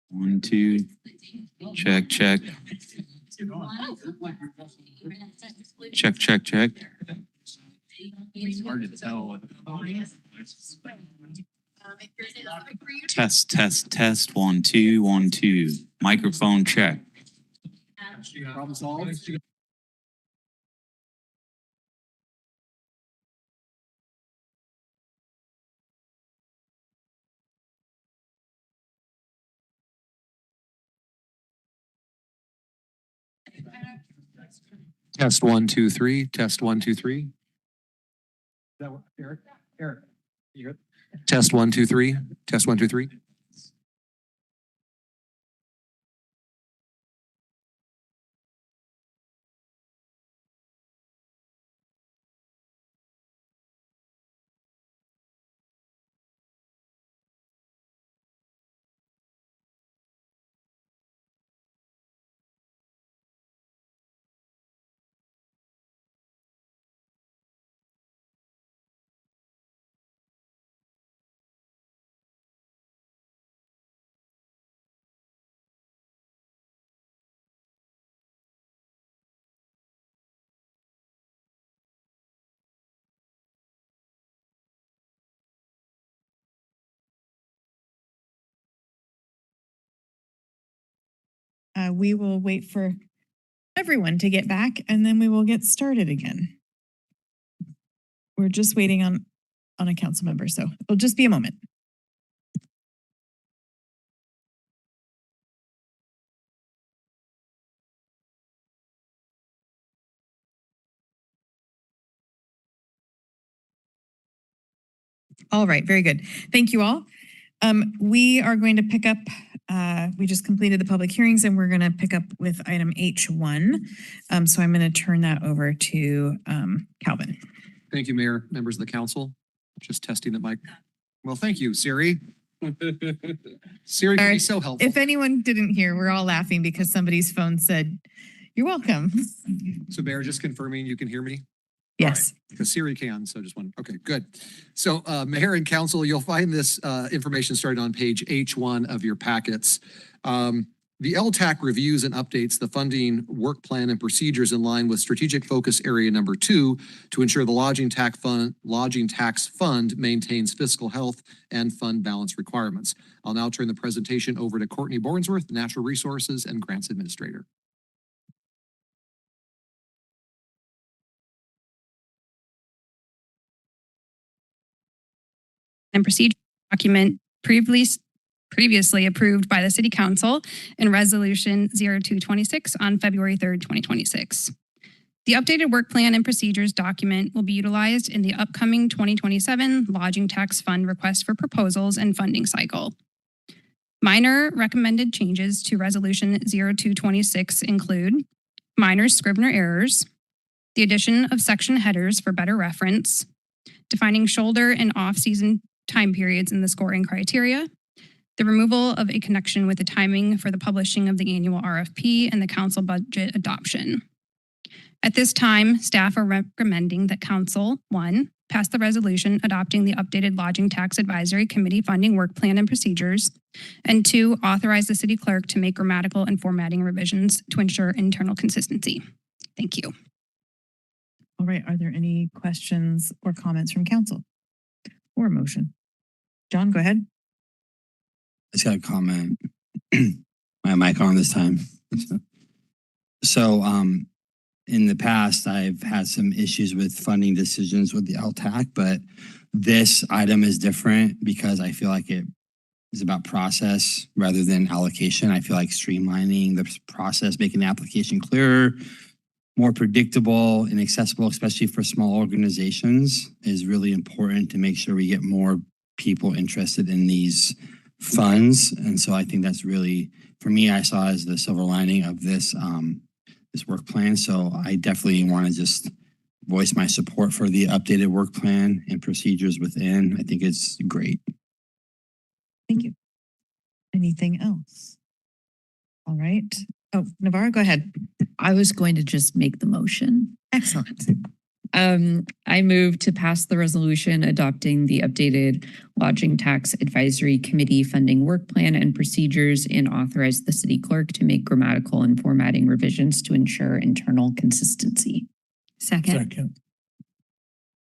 1, 2. Check, check. Check, check, check. It's hard to tell. Test, test, test. 1, 2, 1, 2. Microphone check. Problem solved. Test 1, 2, 3. Test 1, 2, 3. That work, Eric? Eric, you good? Test 1, 2, 3. Test 1, 2, 3. We will wait for everyone to get back and then we will get started again. We're just waiting on a council member, so it'll just be a moment. All right, very good. Thank you all. We are going to pick up, we just completed the public hearings and we're going to pick up with item H1. So I'm going to turn that over to Calvin. Thank you, Mayor, members of the council. Just testing the mic. Well, thank you, Siri. Siri can be so helpful. If anyone didn't hear, we're all laughing because somebody's phone said, "You're welcome." So Mayor, just confirming you can hear me? Yes. Because Siri can, so just one. Okay, good. So Mayor and Council, you'll find this information starting on page H1 of your packets. The LTAC reviews and updates the funding work plan and procedures in line with strategic focus area number 2 to ensure the lodging tax fund maintains fiscal health and fund balance requirements. I'll now turn the presentation over to Courtney Bornsworth, Natural Resources and Grants Administrator. And procedure document previously approved by the City Council in Resolution 0226 on February 3rd, 2026. The updated work plan and procedures document will be utilized in the upcoming 2027 Lodging Tax Fund request for proposals and funding cycle. Minor recommended changes to Resolution 0226 include minor Scrivener errors, the addition of section headers for better reference, defining shoulder and off-season time periods in the scoring criteria, the removal of a connection with the timing for the publishing of the annual RFP, and the council budget adoption. At this time, staff are recommending that council, 1, pass the resolution adopting the updated Lodging Tax Advisory Committee funding work plan and procedures, and 2, authorize the city clerk to make grammatical and formatting revisions to ensure internal consistency. Thank you. All right. Are there any questions or comments from council or a motion? John, go ahead. I just got a comment. My mic on this time. So, in the past, I've had some issues with funding decisions with the LTAC, but this item is different because I feel like it is about process rather than allocation. I feel like streamlining the process, making the application clearer, more predictable and accessible, especially for small organizations, is really important to make sure we get more people interested in these funds. And so I think that's really, for me, I saw as the silver lining of this this work plan. So I definitely want to just voice my support for the updated work plan and procedures within. I think it's great. Thank you. Anything else? All right. Oh, Navarro, go ahead. I was going to just make the motion. Excellent. I move to pass the resolution adopting the updated Lodging Tax Advisory Committee funding work plan and procedures, and authorize the city clerk to make grammatical and formatting revisions to ensure internal consistency. Second.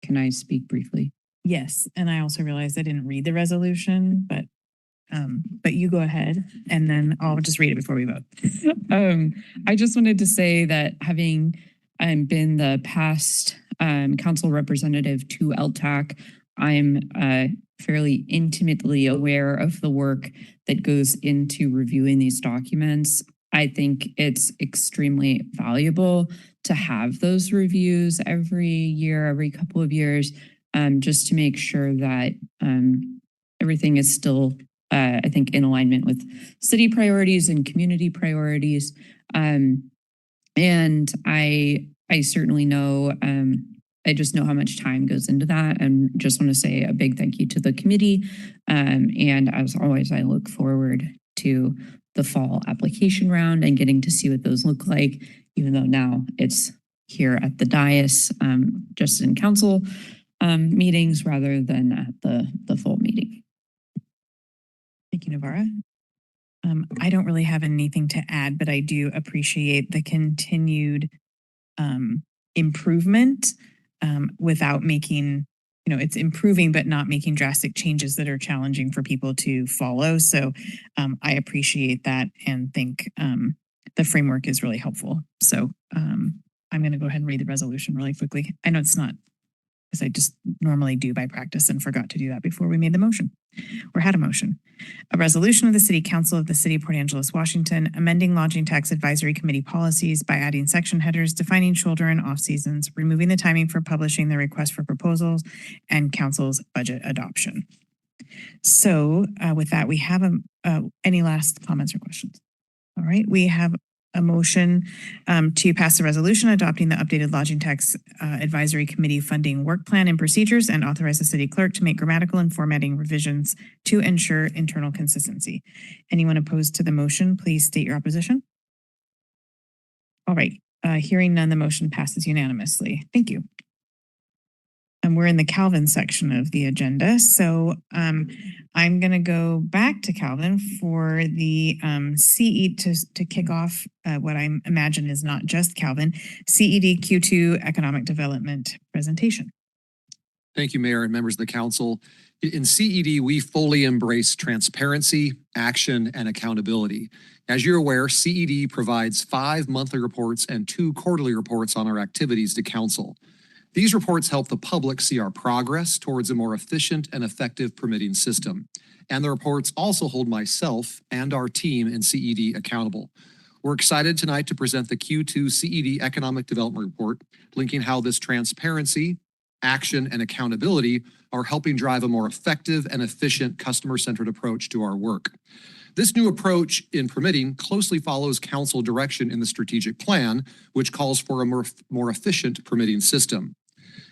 Can I speak briefly? Yes. And I also realized I didn't read the resolution, but you go ahead and then I'll just read it before we vote. I just wanted to say that having been the past council representative to LTAC, I'm fairly intimately aware of the work that goes into reviewing these documents. I think it's extremely valuable to have those reviews every year, every couple of years, just to make sure that everything is still, I think, in alignment with city priorities and community priorities. And I certainly know, I just know how much time goes into that, and just want to say a big thank you to the committee. And as always, I look forward to the fall application round and getting to see what those look like, even though now it's here at the dais, just in council meetings rather than at the full meeting. Thank you, Navarra. I don't really have anything to add, but I do appreciate the continued improvement without making, it's improving, but not making drastic changes that are challenging for people to follow. So I appreciate that and think the framework is really helpful. So I'm going to go ahead and read the resolution really quickly. I know it's not, as I just normally do by practice, and forgot to do that before we made the motion or had a motion. A resolution of the City Council of the City of Port Angeles, Washington, amending Lodging Tax Advisory Committee policies by adding section headers, defining shoulder and off seasons, removing the timing for publishing the request for proposals, and council's budget adoption. So with that, we have any last comments or questions? All right, we have a motion to pass the resolution adopting the updated Lodging Tax Advisory Committee funding work plan and procedures, and authorize the city clerk to make grammatical and formatting revisions to ensure internal consistency. Anyone opposed to the motion, please state your opposition. All right, hearing none, the motion passes unanimously. Thank you. And we're in the Calvin section of the agenda. So I'm going to go back to Calvin for the CE to kick off what I imagine is not just Calvin, CED Q2 Economic Development presentation. Thank you, Mayor and members of the council. In CED, we fully embrace transparency, action, and accountability. As you're aware, CED provides 5 monthly reports and 2 quarterly reports on our activities to council. These reports help the public see our progress towards a more efficient and effective permitting system. And the reports also hold myself and our team in CED accountable. We're excited tonight to present the Q2 CED Economic Development Report, linking how this transparency, action, and accountability are helping drive a more effective and efficient customer-centered approach to our work. This new approach in permitting closely follows council direction in the strategic plan, which calls for a more efficient permitting system.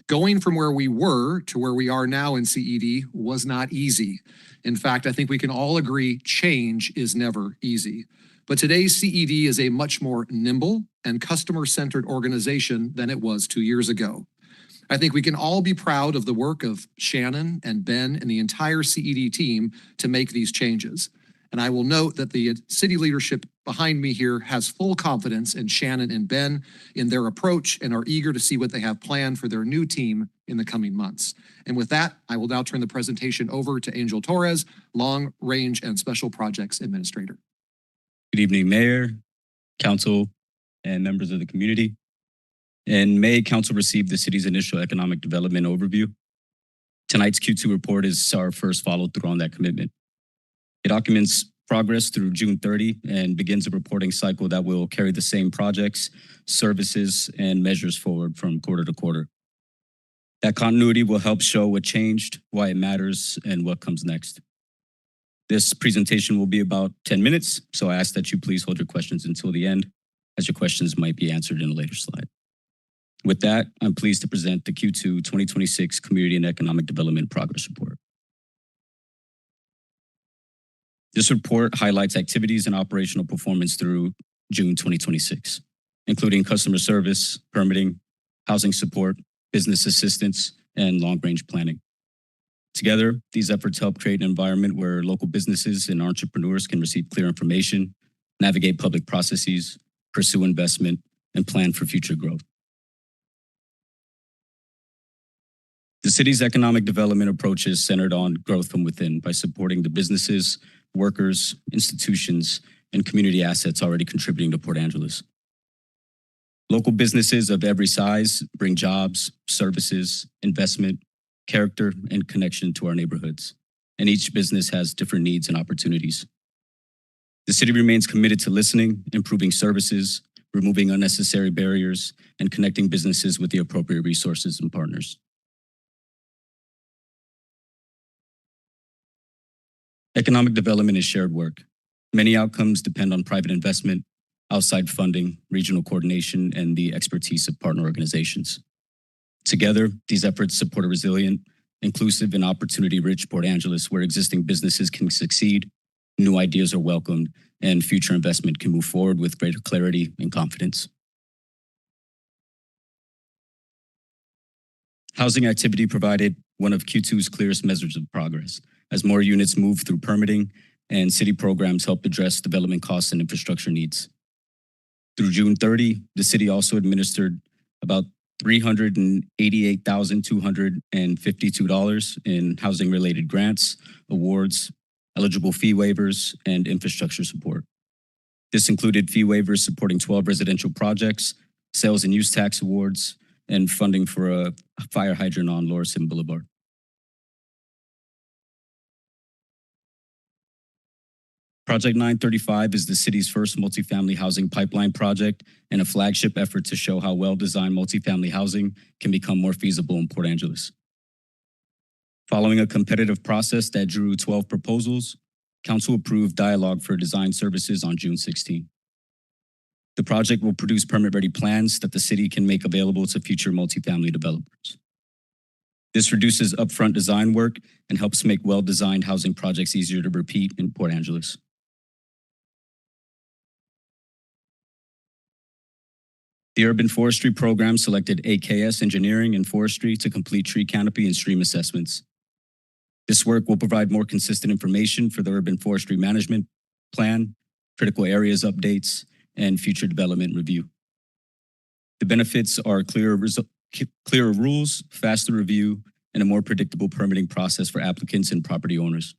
Going from where we were to where we are now in CED was not easy. In fact, I think we can all agree change is never easy. But today's CED is a much more nimble and customer-centered organization than it was 2 years ago. I think we can all be proud of the work of Shannon and Ben and the entire CED team to make these changes. And I will note that the city leadership behind me here has full confidence in Shannon and Ben in their approach and are eager to see what they have planned for their new team in the coming months. And with that, I will now turn the presentation over to Angel Torres, Long Range and Special Projects Administrator. Good evening, Mayor, Council, and members of the community. In May, Council received the city's initial economic development overview. Tonight's Q2 report is our first follow-through on that commitment. It documents progress through June 30 and begins a reporting cycle that will carry the same projects, services, and measures forward from quarter to quarter. That continuity will help show what changed, why it matters, and what comes next. This presentation will be about 10 minutes, so I ask that you please hold your questions until the end, as your questions might be answered in a later slide. With that, I'm pleased to present the Q2 2026 Community and Economic Development Progress Report. This report highlights activities and operational performance through June 2026, including customer service, permitting, housing support, business assistance, and long-range planning. Together, these efforts help create an environment where local businesses and entrepreneurs can receive clear information, navigate public processes, pursue investment, and plan for future growth. The city's economic development approach is centered on growth from within by supporting the businesses, workers, institutions, and community assets already contributing to Port Angeles. Local businesses of every size bring jobs, services, investment, character, and connection to our neighborhoods, and each business has different needs and opportunities. The city remains committed to listening, improving services, removing unnecessary barriers, and connecting businesses with the appropriate resources and partners. Economic development is shared work. Many outcomes depend on private investment, outside funding, regional coordination, and the expertise of partner organizations. Together, these efforts support a resilient, inclusive, and opportunity-rich Port Angeles where existing businesses can succeed, new ideas are welcomed, and future investment can move forward with greater clarity and confidence. Housing activity provided one of Q2's clearest measures of progress, as more units move through permitting and city programs help address development costs and infrastructure needs. Through June 30, the city also administered about $388,252 in housing-related grants, awards, eligible fee waivers, and infrastructure support. This included fee waivers supporting 12 residential projects, sales and use tax awards, and funding for a fire hydrant on Lorison Boulevard. Project 935 is the city's first multifamily housing pipeline project and a flagship effort to show how well-designed multifamily housing can become more feasible in Port Angeles. Following a competitive process that drew 12 proposals, Council approved dialogue for design services on June 16. The project will produce permit-ready plans that the city can make available to future multifamily developers. This reduces upfront design work and helps make well-designed housing projects easier to repeat in Port Angeles. The Urban Forestry Program selected AKS Engineering and Forestry to complete tree canopy and stream assessments. This work will provide more consistent information for the Urban Forestry Management Plan, critical areas updates, and future development review. The benefits are clearer rules, faster review, and a more predictable permitting process for applicants and property owners.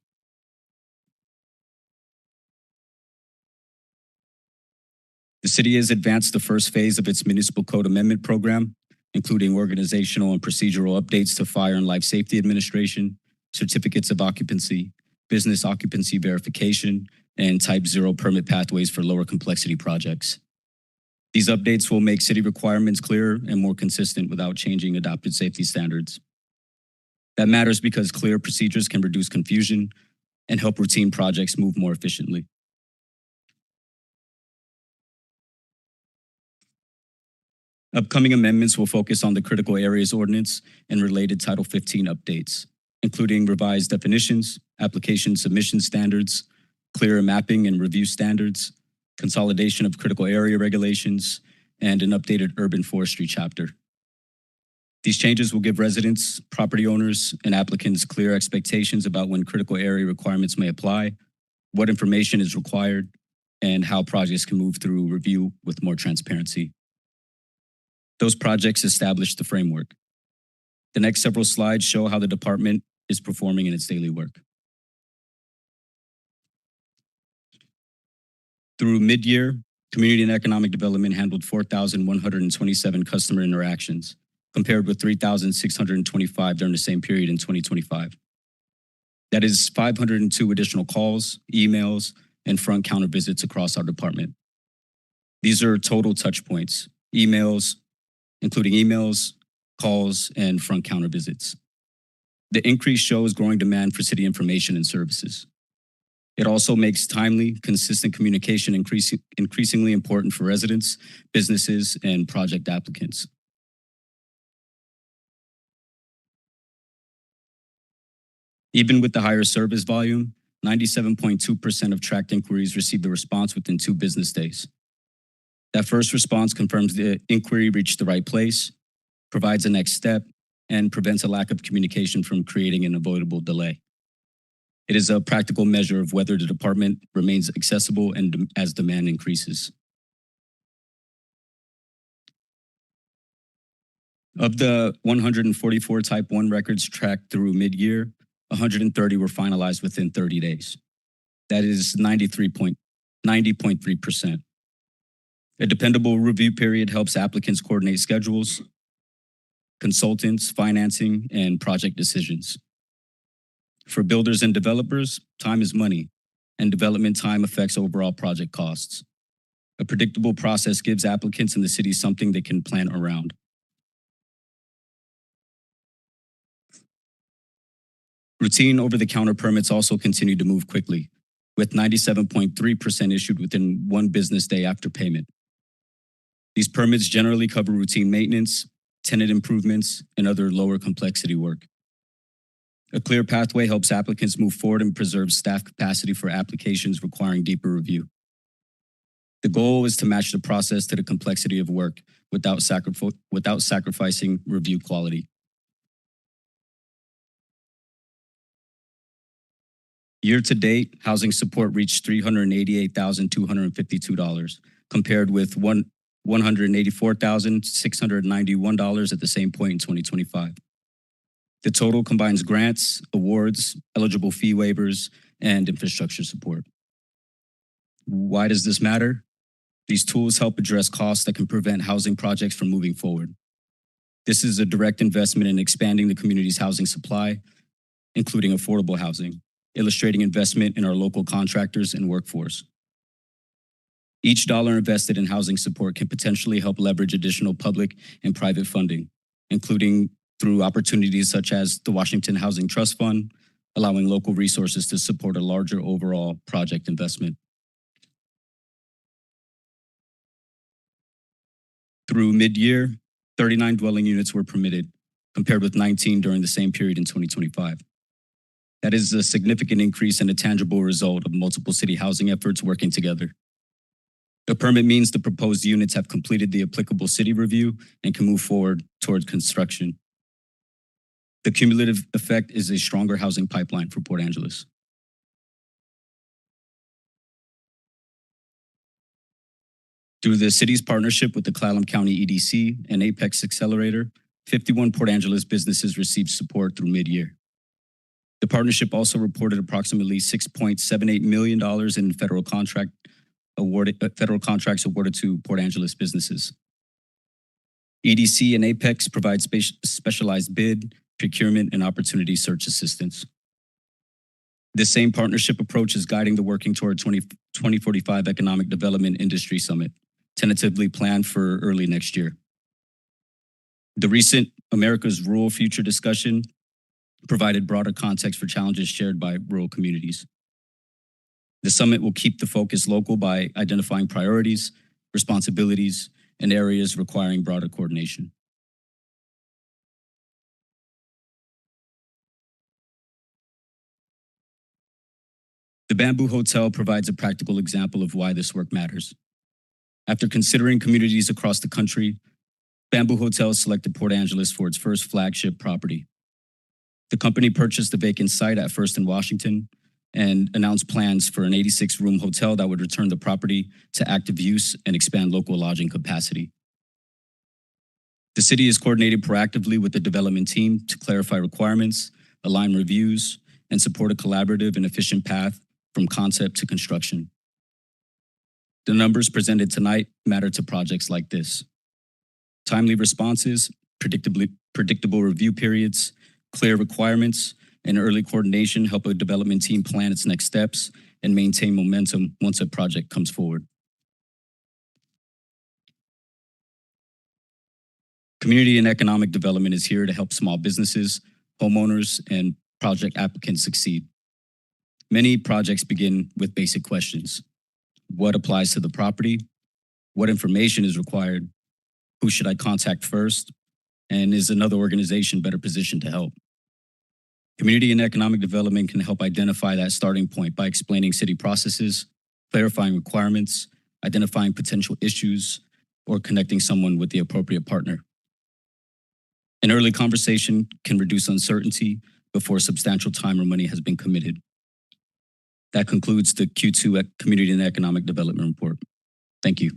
The city has advanced the first phase of its municipal code amendment program, including organizational and procedural updates to Fire and Life Safety Administration, certificates of occupancy, business occupancy verification, and Type 0 permit pathways for lower complexity projects. These updates will make city requirements clearer and more consistent without changing adopted safety standards. That matters because clear procedures can reduce confusion and help routine projects move more efficiently. Upcoming amendments will focus on the critical areas ordinance and related Title 15 updates, including revised definitions, application submission standards, clearer mapping and review standards, consolidation of critical area regulations, and an updated urban forestry chapter. These changes will give residents, property owners, and applicants clear expectations about when critical area requirements may apply, what information is required, and how projects can move through review with more transparency. Those projects establish the framework. The next several slides show how the department is performing in its daily work. Through mid-year, Community and Economic Development handled 4,127 customer interactions, compared with 3,625 during the same period in 2025. That is 502 additional calls, emails, and front counter visits across our department. These are total touch points, including emails, calls, and front counter visits. The increase shows growing demand for city information and services. It also makes timely, consistent communication increasingly important for residents, businesses, and project applicants. Even with the higher service volume, 97.2% of tracked inquiries received a response within 2 business days. That first response confirms the inquiry reached the right place, provides a next step, and prevents a lack of communication from creating an avoidable delay. It is a practical measure of whether the department remains accessible and as demand increases. Of the 144 Type 1 records tracked through mid-year, 130 were finalized within 30 days. That is 90.3%. A dependable review period helps applicants coordinate schedules, consultants, financing, and project decisions. For builders and developers, time is money, and development time affects overall project costs. A predictable process gives applicants in the city something they can plan around. Routine over-the-counter permits also continue to move quickly, with 97.3% issued within 1 business day after payment. These permits generally cover routine maintenance, tenant improvements, and other lower complexity work. A clear pathway helps applicants move forward and preserves staff capacity for applications requiring deeper review. The goal is to match the process to the complexity of work without sacrificing review quality. Year to date, housing support reached $388,252, compared with $184,691 at the same point in 2025. The total combines grants, awards, eligible fee waivers, and infrastructure support. Why does this matter? These tools help address costs that can prevent housing projects from moving forward. This is a direct investment in expanding the community's housing supply, including affordable housing, illustrating investment in our local contractors and workforce. Each dollar invested in housing support can potentially help leverage additional public and private funding, including through opportunities such as the Washington Housing Trust Fund, allowing local resources to support a larger overall project investment. Through mid-year, 39 dwelling units were permitted, compared with 19 during the same period in 2025. That is a significant increase and a tangible result of multiple city housing efforts working together. A permit means the proposed units have completed the applicable city review and can move forward toward construction. The cumulative effect is a stronger housing pipeline for Port Angeles. Through the city's partnership with the Clallam County EDC and Apex Accelerator, 51 Port Angeles businesses received support through mid-year. The partnership also reported approximately $6.78 million in federal contracts awarded to Port Angeles businesses. EDC and Apex provide specialized bid, procurement, and opportunity search assistance. This same partnership approach is guiding the working toward 2045 Economic Development Industry Summit, tentatively planned for early next year. The recent America's Rural Future discussion provided broader context for challenges shared by rural communities. The summit will keep the focus local by identifying priorities, responsibilities, and areas requiring broader coordination. The Bamboo Hotel provides a practical example of why this work matters. After considering communities across the country, Bamboo Hotel selected Port Angeles for its first flagship property. The company purchased the vacant site at First and Washington and announced plans for an 86-room hotel that would return the property to active use and expand local lodging capacity. The city is coordinating proactively with the development team to clarify requirements, align reviews, and support a collaborative and efficient path from concept to construction. The numbers presented tonight matter to projects like this. Timely responses, predictable review periods, clear requirements, and early coordination help a development team plan its next steps and maintain momentum once a project comes forward. Community and economic development is here to help small businesses, homeowners, and project applicants succeed. Many projects begin with basic questions. What applies to the property? What information is required? Who should I contact first? And is another organization better positioned to help? Community and economic development can help identify that starting point by explaining city processes, clarifying requirements, identifying potential issues, or connecting someone with the appropriate partner. An early conversation can reduce uncertainty before substantial time or money has been committed. That concludes the Q2 Community and Economic Development Report. Thank you.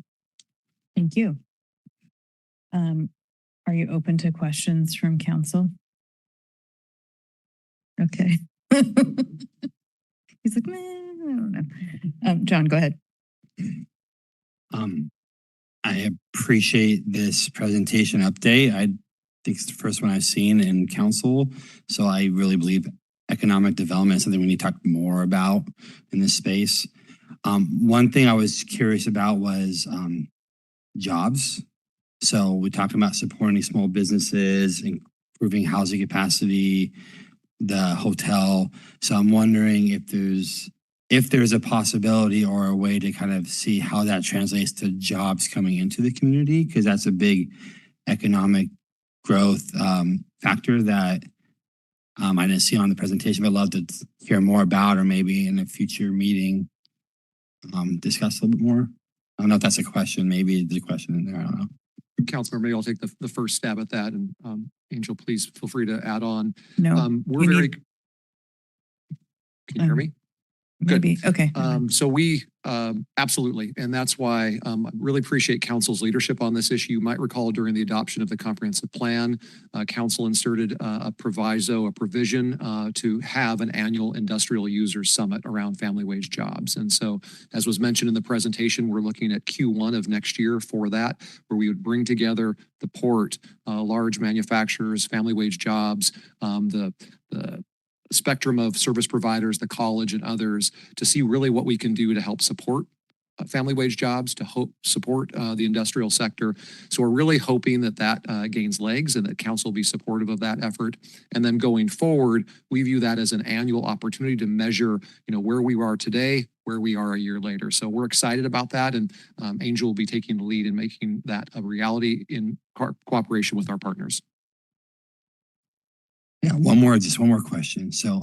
Thank you. Are you open to questions from council? Okay. He's like, I don't know. John, go ahead. I appreciate this presentation update. I think it's the first one I've seen in council. So I really believe economic development is something we need to talk more about in this space. One thing I was curious about was jobs. So we talked about supporting small businesses, improving housing capacity, the hotel. So I'm wondering if there's a possibility or a way to kind of see how that translates to jobs coming into the community, because that's a big economic growth factor that I didn't see on the presentation, but I'd love to hear more about, or maybe in a future meeting, discuss a little bit more. I don't know if that's a question. Maybe there's a question in there. I don't know. Councilmember, maybe I'll take the first stab at that, and Angel, please feel free to add on. No, we're very. Can you hear me? Maybe. Good. Okay. So we absolutely, and that's why I really appreciate council's leadership on this issue. You might recall during the adoption of the comprehensive plan, council inserted a provision to have an annual industrial users summit around family wage jobs. And so, as was mentioned in the presentation, we're looking at Q1 of next year for that, where we would bring together the port, large manufacturers, family wage jobs, the spectrum of service providers, the college and others, to see really what we can do to help support family wage jobs, to support the industrial sector. So we're really hoping that that gains legs and that council will be supportive of that effort. And then going forward, we view that as an annual opportunity to measure, where we are today, where we are a year later. So we're excited about that, and Angel will be taking the lead in making that a reality in cooperation with our partners. Yeah, just one more question. So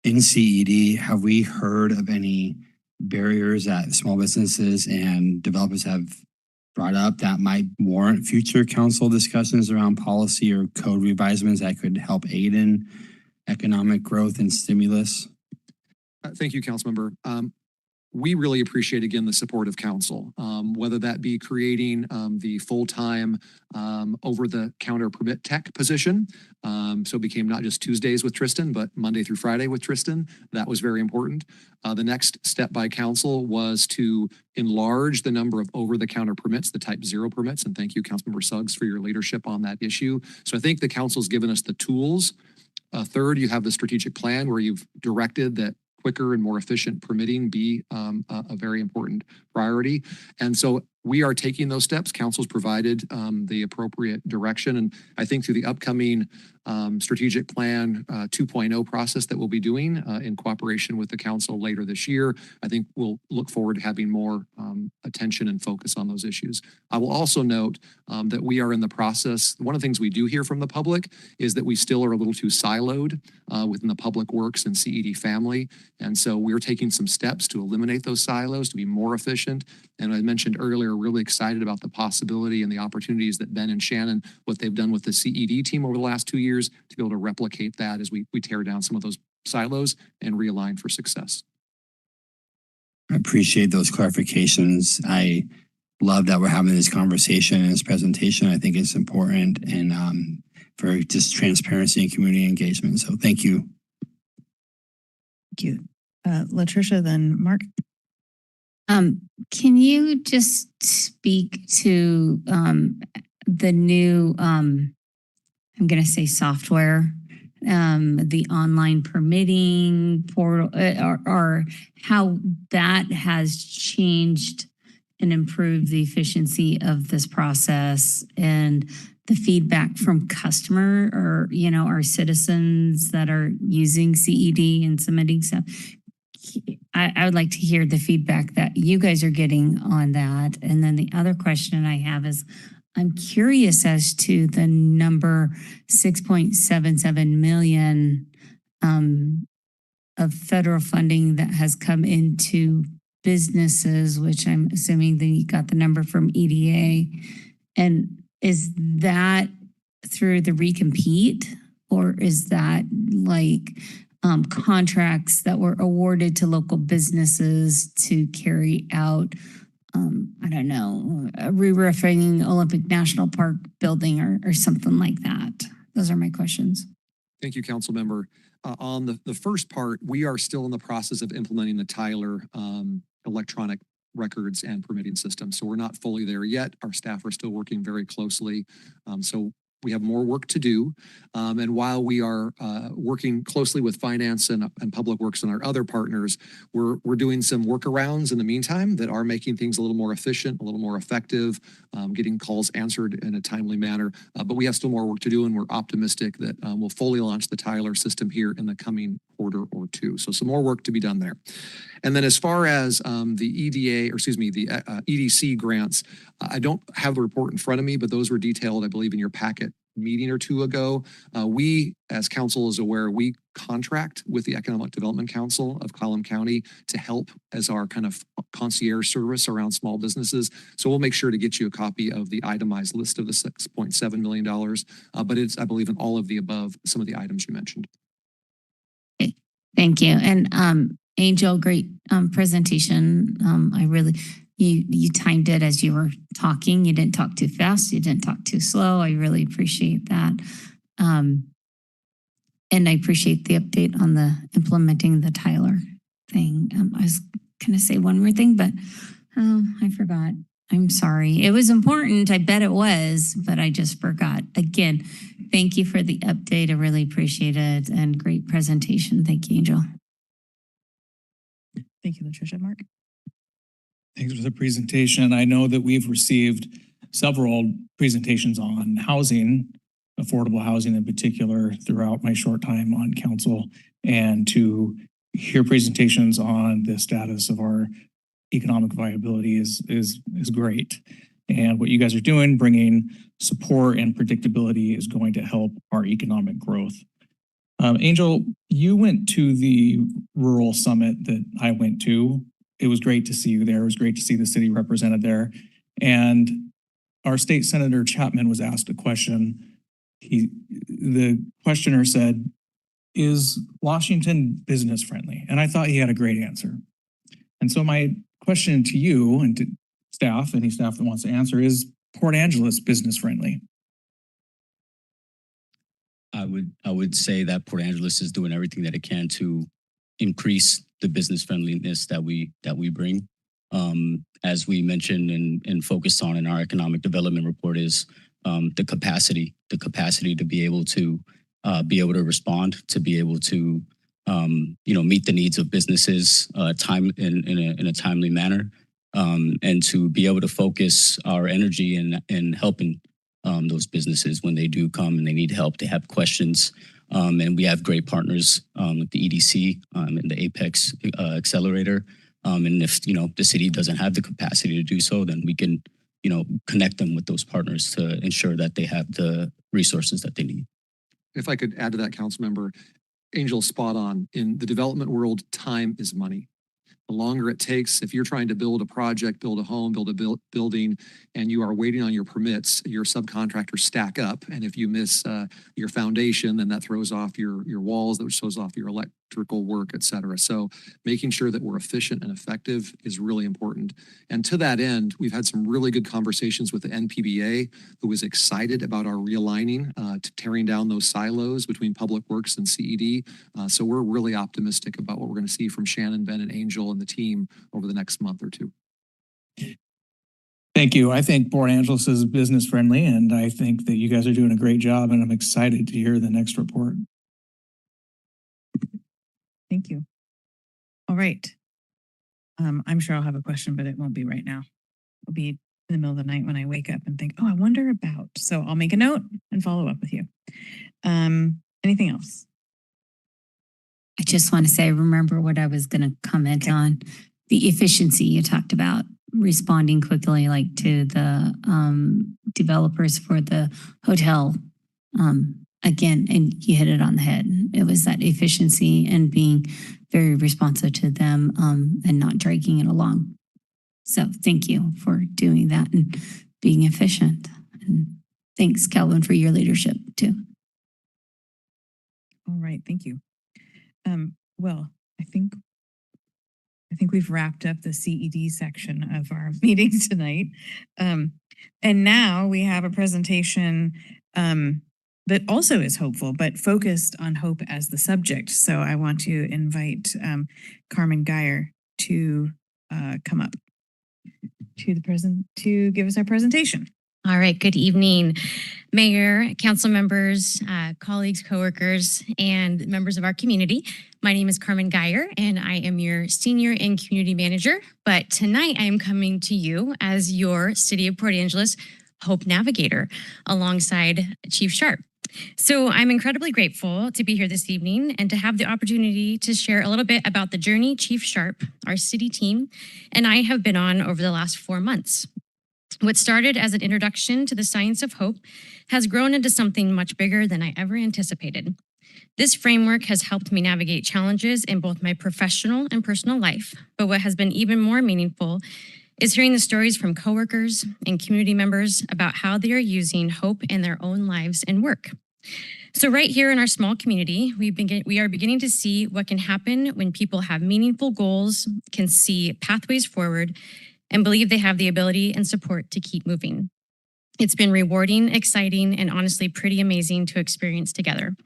in CED, have we heard of any barriers that small businesses and developers have brought up that might warrant future council discussions around policy or code revisements that could help aid in economic growth and stimulus? Thank you, Councilmember. We really appreciate, again, the support of council, whether that be creating the full-time over-the-counter permit tech position. So it became not just Tuesdays with Tristan, but Monday through Friday with Tristan. That was very important. The next step by council was to enlarge the number of over-the-counter permits, the type 0 permits. And thank you, Councilmember Suggs, for your leadership on that issue. So I think the council's given us the tools. Third, you have the strategic plan where you've directed that quicker and more efficient permitting be a very important priority. And so we are taking those steps. Council's provided the appropriate direction. And I think through the upcoming strategic plan 2.0 process that we'll be doing in cooperation with the council later this year, I think we'll look forward to having more attention and focus on those issues. I will also note that we are in the process. One of the things we do hear from the public is that we still are a little too siloed within the public works and CED family. And so we're taking some steps to eliminate those silos, to be more efficient. And I mentioned earlier, really excited about the possibility and the opportunities that Ben and Shannon, what they've done with the CED team over the last 2 years, to be able to replicate that as we tear down some of those silos and realign for success. I appreciate those clarifications. I love that we're having this conversation and this presentation. I think it's important and for just transparency and community engagement. So thank you. Thank you. Latricia, then Mark. Can you just speak to the new, I'm going to say software, the online permitting portal, or how that has changed and improved the efficiency of this process and the feedback from customer or, our citizens that are using CED and submitting stuff? I would like to hear the feedback that you guys are getting on that. And then the other question I have is, I'm curious as to the number 6.77 million of federal funding that has come into businesses, which I'm assuming that you got the number from EDA. And is that through the recompete, or is that like contracts that were awarded to local businesses to carry out, I don't know, a re-roofing Olympic National Park building or something like that? Those are my questions. Thank you, Council Member. On the first part, we are still in the process of implementing the Tyler electronic records and permitting system. So we're not fully there yet. Our staff are still working very closely. So we have more work to do. And while we are working closely with finance and public works and our other partners, we're doing some workarounds in the meantime that are making things a little more efficient, a little more effective, getting calls answered in a timely manner. But we have still more work to do, and we're optimistic that we'll fully launch the Tyler system here in the coming quarter or two. So some more work to be done there. And then as far as the EDA, or excuse me, the EDC grants, I don't have the report in front of me, but those were detailed, I believe, in your packet meeting or two ago. We, as council is aware, we contract with the Economic Development Council of Column County to help as our kind of concierge service around small businesses. So we'll make sure to get you a copy of the itemized list of the $6.7 million. But it's, I believe, in all of the above, some of the items you mentioned. Okay. Thank you. And Angel, great presentation. I really, you timed it as you were talking. You didn't talk too fast. You didn't talk too slow. I really appreciate that. And I appreciate the update on the implementing the Tyler thing. I was going to say one more thing, but I forgot. I'm sorry. It was important. I bet it was, but I just forgot. Again, thank you for the update. I really appreciate it, and great presentation. Thank you, Angel. Thank you, Latricia. Mark? Thanks for the presentation. I know that we've received several presentations on housing, affordable housing in particular, throughout my short time on council, and to hear presentations on the status of our economic viability is great. And what you guys are doing, bringing support and predictability, is going to help our economic growth. Angel, you went to the rural summit that I went to. It was great to see you there. It was great to see the city represented there. And our state senator Chapman was asked a question. The questioner said, "Is Washington business friendly?" And I thought he had a great answer. And so my question to you and to staff, any staff that wants to answer, is Port Angeles business friendly? I would say that Port Angeles is doing everything that it can to increase the business friendliness that we bring. As we mentioned and focused on in our economic development report, is the capacity to be able to respond, to be able to meet the needs of businesses in a timely manner. and to be able to focus our energy in helping those businesses when they do come and they need help, they have questions. And we have great partners like the EDC and the Apex Accelerator. And if, the city doesn't have the capacity to do so, then we can, connect them with those partners to ensure that they have the resources that they need. If I could add to that, council member, Angel's spot on. In the development world, time is money. The longer it takes, if you're trying to build a project, build a home, build a building, and you are waiting on your permits, your subcontractors stack up. And if you miss your foundation, then that throws off your walls, that throws off your electrical work, et cetera. So making sure that we're efficient and effective is really important. And to that end, we've had some really good conversations with the NPBA, who was excited about our realigning to tearing down those silos between Public Works and CED. So we're really optimistic about what we're going to see from Shannon, Ben, and Angel and the team over the next month or two. Thank you. I think Port Angeles is business friendly, and I think that you guys are doing a great job, and I'm excited to hear the next report. Thank you. All right. I'm sure I'll have a question, but it won't be right now. It'll be in the middle of the night when I wake up and think, oh, I wonder about. So I'll make a note and follow up with you. Anything else? I just want to say, remember what I was going to comment on, the efficiency you talked about, responding quickly, like to the developers for the hotel. Again, and you hit it on the head. It was that efficiency and being very responsive to them and not dragging it along. So thank you for doing that and being efficient. And thanks, Calvin, for your leadership too. All right, thank you. Well, I think we've wrapped up the CED section of our meeting tonight. And now we have a presentation that also is hopeful, but focused on hope as the subject. So I want to invite Carmen Geyer to come up to give us our presentation. All right, good evening, Mayor, council members, colleagues, coworkers, and members of our community. My name is Carmen Geyer, and I am your Senior and Community Manager. But tonight I am coming to you as your City of Port Angeles Hope Navigator alongside Chief Sharp. So I'm incredibly grateful to be here this evening and to have the opportunity to share a little bit about the journey Chief Sharp, our city team, and I have been on over the last 4 months. What started as an introduction to the science of hope has grown into something much bigger than I ever anticipated. This framework has helped me navigate challenges in both my professional and personal life, but what has been even more meaningful is hearing the stories from coworkers and community members about how they are using hope in their own lives and work. So right here in our small community, we are beginning to see what can happen when people have meaningful goals, can see pathways forward, and believe they have the ability and support to keep moving. It's been rewarding, exciting, and honestly pretty amazing to experience together.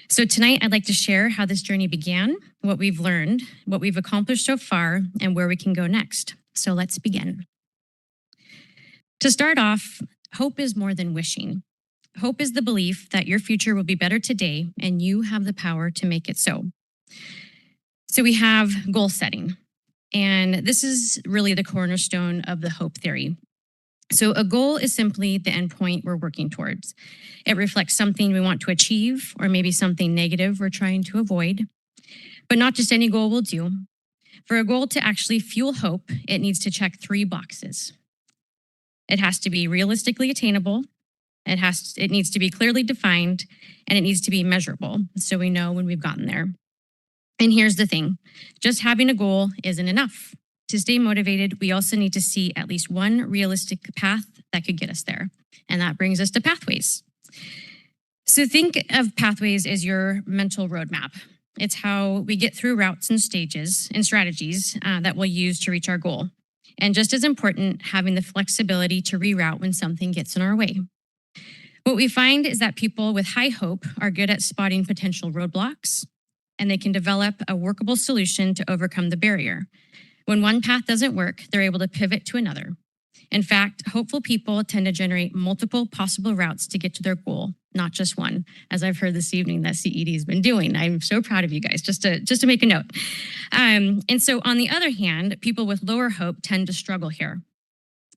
So tonight, I'd like to share how this journey began, what we've learned, what we've accomplished so far, and where we can go next. So let's begin. To start off, hope is more than wishing. Hope is the belief that your future will be better today and you have the power to make it so. So we have goal setting, and this is really the cornerstone of the hope theory. So a goal is simply the endpoint we're working towards. It reflects something we want to achieve or maybe something negative we're trying to avoid. But not just any goal will do. For a goal to actually fuel hope, it needs to check 3 boxes. It has to be realistically attainable, it needs to be clearly defined, and it needs to be measurable so we know when we've gotten there. And here's the thing, just having a goal isn't enough. To stay motivated, we also need to see at least one realistic path that could get us there. And that brings us to pathways. So think of pathways as your mental roadmap. It's how we get through routes and stages and strategies that we'll use to reach our goal. And just as important, having the flexibility to reroute when something gets in our way. What we find is that people with high hope are good at spotting potential roadblocks, and they can develop a workable solution to overcome the barrier. When one path doesn't work, they're able to pivot to another. In fact, hopeful people tend to generate multiple possible routes to get to their goal, not just one, as I've heard this evening that CED has been doing. I'm so proud of you guys, just to make a note. And so on the other hand, people with lower hope tend to struggle here.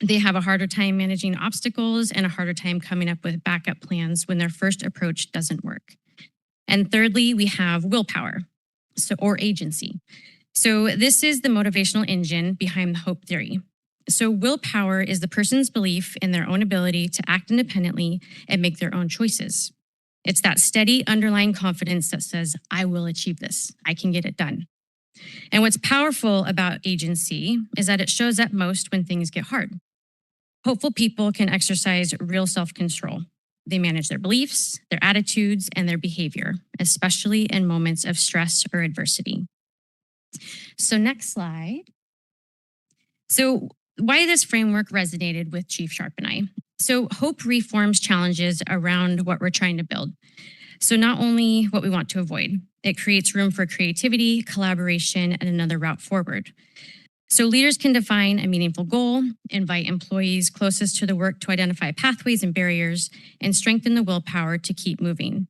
They have a harder time managing obstacles and a harder time coming up with backup plans when their first approach doesn't work. And thirdly, we have willpower, or agency. So this is the motivational engine behind the hope theory. So willpower is the person's belief in their own ability to act independently and make their own choices. It's that steady underlying confidence that says, I will achieve this. I can get it done. And what's powerful about agency is that it shows up most when things get hard. Hopeful people can exercise real self-control. They manage their beliefs, their attitudes, and their behavior, especially in moments of stress or adversity. So next slide. So why this framework resonated with Chief Sharp and I. So hope reforms challenges around what we're trying to build. So not only what we want to avoid, it creates room for creativity, collaboration, and another route forward. So leaders can define a meaningful goal, invite employees closest to the work to identify pathways and barriers, and strengthen the willpower to keep moving.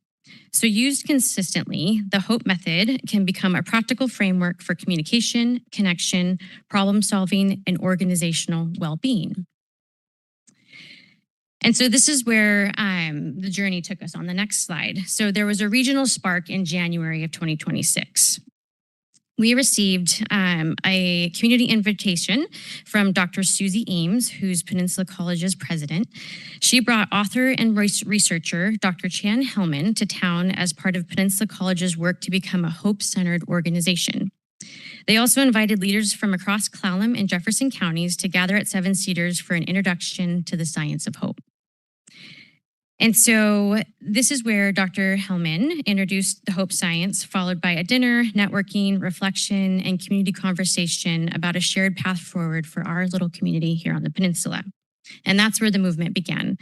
So used consistently, the HOPE method can become a practical framework for communication, connection, problem solving, and organizational well-being. And so this is where the journey took us on the next slide. So there was a regional spark in January of 2026. We received a community invitation from Dr. Susie Ames, who's Peninsula College's president. She brought author and researcher Dr. Chan Hellman to town as part of Peninsula College's work to become a hope-centered organization. They also invited leaders from across Clallam and Jefferson counties to gather at Seven Cedars for an introduction to the science of hope. And so this is where Dr. Hellman introduced the Hope Science, followed by a dinner, networking, reflection, and community conversation about a shared path forward for our little community here on the peninsula. And that's where the movement began.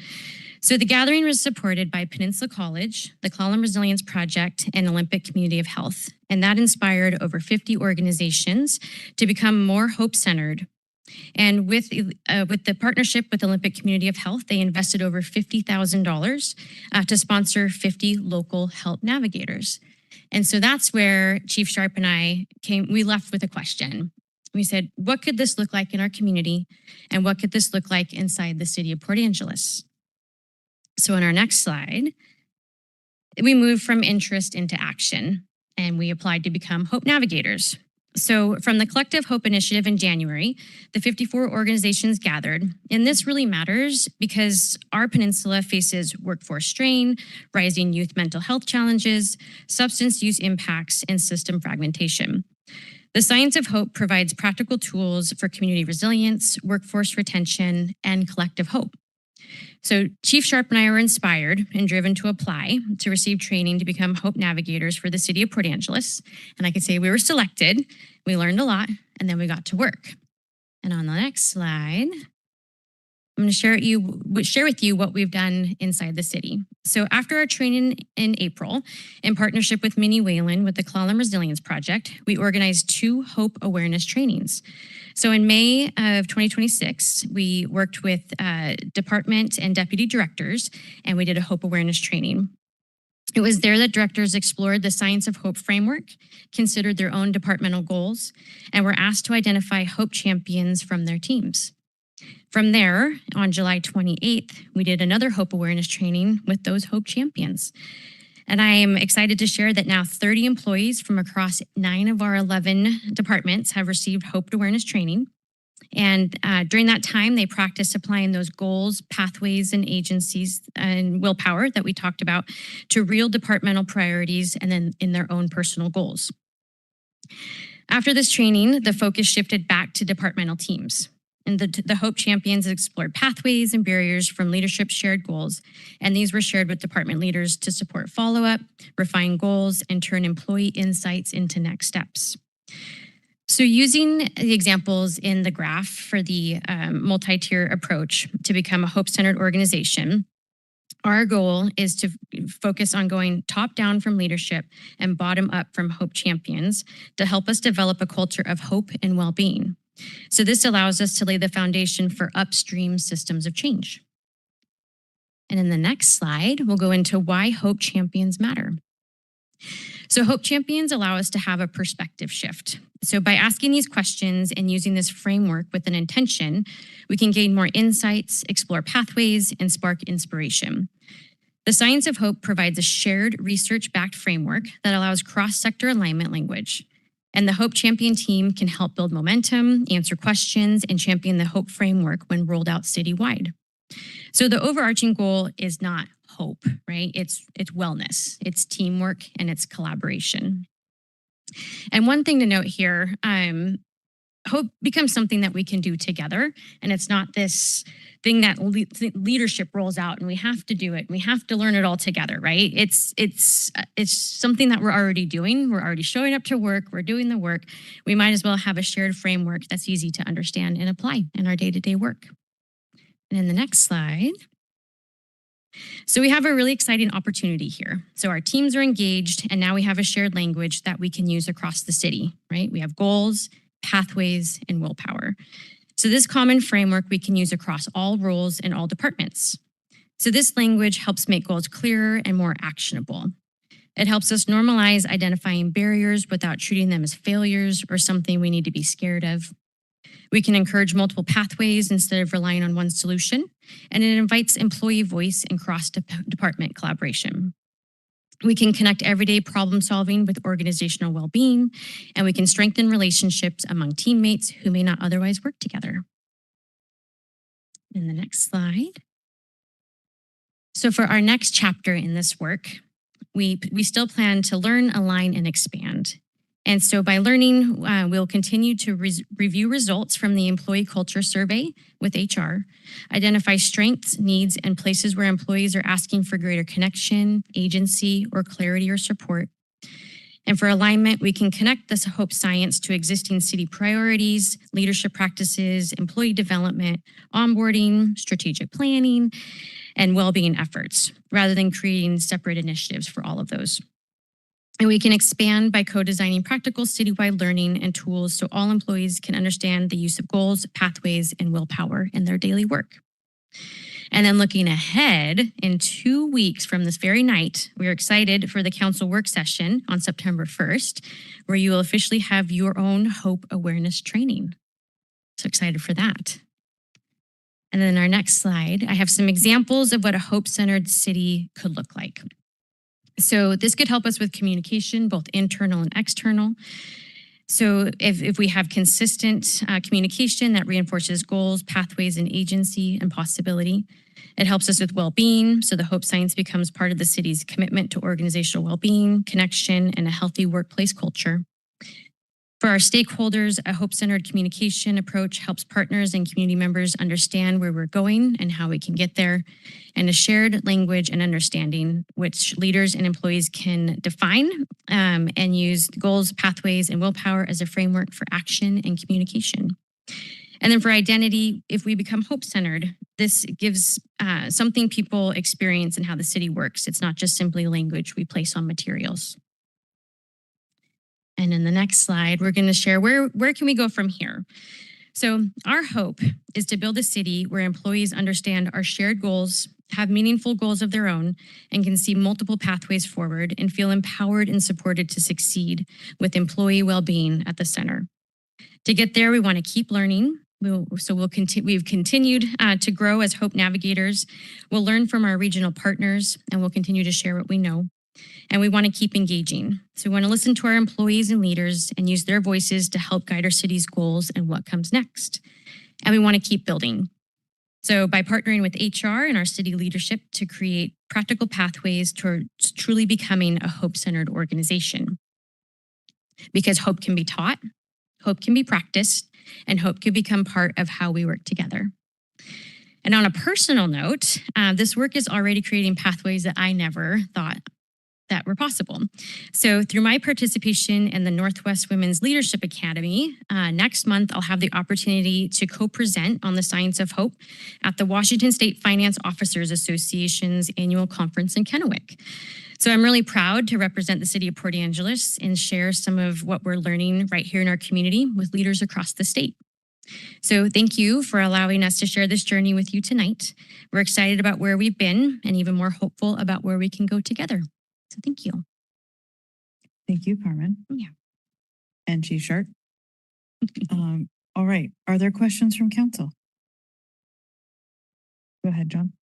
So the gathering was supported by Peninsula College, the Clallam Resilience Project, and Olympic Community of Health. And that inspired over 50 organizations to become more hope-centered. And with the partnership with Olympic Community of Health, they invested over $50,000 to sponsor 50 local help navigators. And so that's where Chief Sharp and I we left with a question. We said, what could this look like in our community? And what could this look like inside the city of Port Angeles? So in our next slide, we moved from interest into action, and we applied to become Hope Navigators. So from the Collective Hope Initiative in January, the 54 organizations gathered, and this really matters because our peninsula faces workforce strain, rising youth mental health challenges, substance use impacts, and system fragmentation. The Science of Hope provides practical tools for community resilience, workforce retention, and collective hope. So Chief Sharp and I were inspired and driven to apply to receive training to become Hope Navigators for the city of Port Angeles. And I could say we were selected, we learned a lot, and then we got to work. And on the next slide, I'm going to share with you what we've done inside the city. So after our training in April, in partnership with Minnie Whalen with the Clallam Resilience Project, we organized 2 Hope Awareness trainings. So in May of 2026, we worked with department and deputy directors, and we did a Hope Awareness training. It was there that directors explored the Science of Hope framework, considered their own departmental goals, and were asked to identify Hope champions from their teams. From there, on July 28th, we did another Hope Awareness training with those Hope champions. And I am excited to share that now 30 employees from across 9 of our 11 departments have received Hope Awareness training. And during that time, they practiced applying those goals, pathways, and agencies and willpower that we talked about to real departmental priorities and then in their own personal goals. After this training, the focus shifted back to departmental teams. And the Hope Champions explored pathways and barriers from leadership's shared goals, and these were shared with department leaders to support follow-up, refine goals, and turn employee insights into next steps. So using the examples in the graph for the multi-tier approach to become a hope-centered organization, our goal is to focus on going top-down from leadership and bottom-up from Hope Champions to help us develop a culture of hope and well-being. So this allows us to lay the foundation for upstream systems of change. And in the next slide, we'll go into why Hope Champions matter. So Hope Champions allow us to have a perspective shift. So by asking these questions and using this framework with an intention, we can gain more insights, explore pathways, and spark inspiration. The Science of Hope provides a shared research-backed framework that allows cross-sector alignment language. And the Hope Champion team can help build momentum, answer questions, and champion the Hope framework when rolled out citywide. So the overarching goal is not hope, right? It's wellness, it's teamwork, and it's collaboration. And one thing to note here, hope becomes something that we can do together, and it's not this thing that leadership rolls out and we have to do it and we have to learn it all together, right? It's something that we're already doing. We're already showing up to work. We're doing the work. We might as well have a shared framework that's easy to understand and apply in our day-to-day work. And in the next slide. So we have a really exciting opportunity here. So our teams are engaged, and now we have a shared language that we can use across the city, right? We have goals, pathways, and willpower. So this common framework we can use across all roles and all departments. So this language helps make goals clearer and more actionable. It helps us normalize identifying barriers without treating them as failures or something we need to be scared of. We can encourage multiple pathways instead of relying on one solution, and it invites employee voice and cross-department collaboration. We can connect everyday problem solving with organizational well-being, and we can strengthen relationships among teammates who may not otherwise work together. In the next slide. So for our next chapter in this work, we still plan to learn, align, and expand. And so by learning, we'll continue to review results from the employee culture survey with HR, identify strengths, needs, and places where employees are asking for greater connection, agency, or clarity or support. And for alignment, we can connect this Hope science to existing city priorities, leadership practices, employee development, onboarding, strategic planning, and well-being efforts, rather than creating separate initiatives for all of those. And we can expand by co-designing practical citywide learning and tools so all employees can understand the use of goals, pathways, and willpower in their daily work. And then looking ahead, in 2 weeks from this very night, we are excited for the council work session on September 1st, where you will officially have your own Hope awareness training. So excited for that. And then our next slide, I have some examples of what a Hope-centered city could look like. So this could help us with communication, both internal and external. So if we have consistent communication that reinforces goals, pathways, and agency and possibility, it helps us with well-being. So the Hope Science becomes part of the city's commitment to organizational well-being, connection, and a healthy workplace culture. For our stakeholders, a Hope-centered communication approach helps partners and community members understand where we're going and how we can get there, and a shared language and understanding which leaders and employees can define and use goals, pathways, and willpower as a framework for action and communication. And then for identity, if we become Hope-centered, this gives something people experience in how the city works. It's not just simply language we place on materials. And in the next slide, we're going to share where can we go from here? So our hope is to build a city where employees understand our shared goals, have meaningful goals of their own, and can see multiple pathways forward and feel empowered and supported to succeed with employee well-being at the center. To get there, we want to keep learning. We've continued to grow as Hope navigators. We'll learn from our regional partners, and we'll continue to share what we know. And we want to keep engaging. So we want to listen to our employees and leaders and use their voices to help guide our city's goals and what comes next. And we want to keep building. So by partnering with HR and our city leadership to create practical pathways towards truly becoming a Hope-centered organization. Because hope can be taught, hope can be practiced, and hope can become part of how we work together. And on a personal note, this work is already creating pathways that I never thought that were possible. So through my participation in the Northwest Women's Leadership Academy, next month I'll have the opportunity to co-present on the Science of Hope at the Washington State Finance Officers Association's annual conference in Kennewick. So I'm really proud to represent the city of Port Angeles and share some of what we're learning right here in our community with leaders across the state. So thank you for allowing us to share this journey with you tonight. We're excited about where we've been and even more hopeful about where we can go together. So thank you. Thank you, Carmen. Yeah. And Chief Sharp. All right. Are there questions from council? Go ahead, John.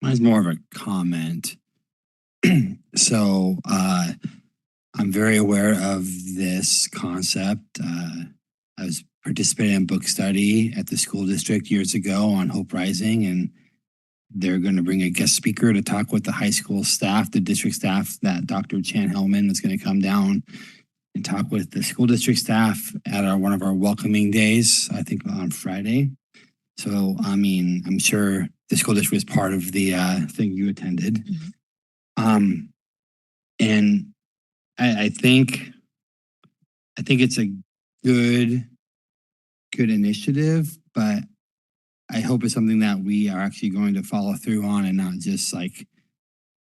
Mine's more of a comment. So I'm very aware of this concept. I was participating in book study at the school district years ago on Hope Rising, and they're going to bring a guest speaker to talk with the high school staff, the district staff, that Dr. Chan Hellman is going to come down and talk with the school district staff at one of our welcoming days, I think on Friday. So, I mean, I'm sure the school district was part of the thing you attended. And I think it's a good initiative, but I hope it's something that we are actually going to follow through on and not just like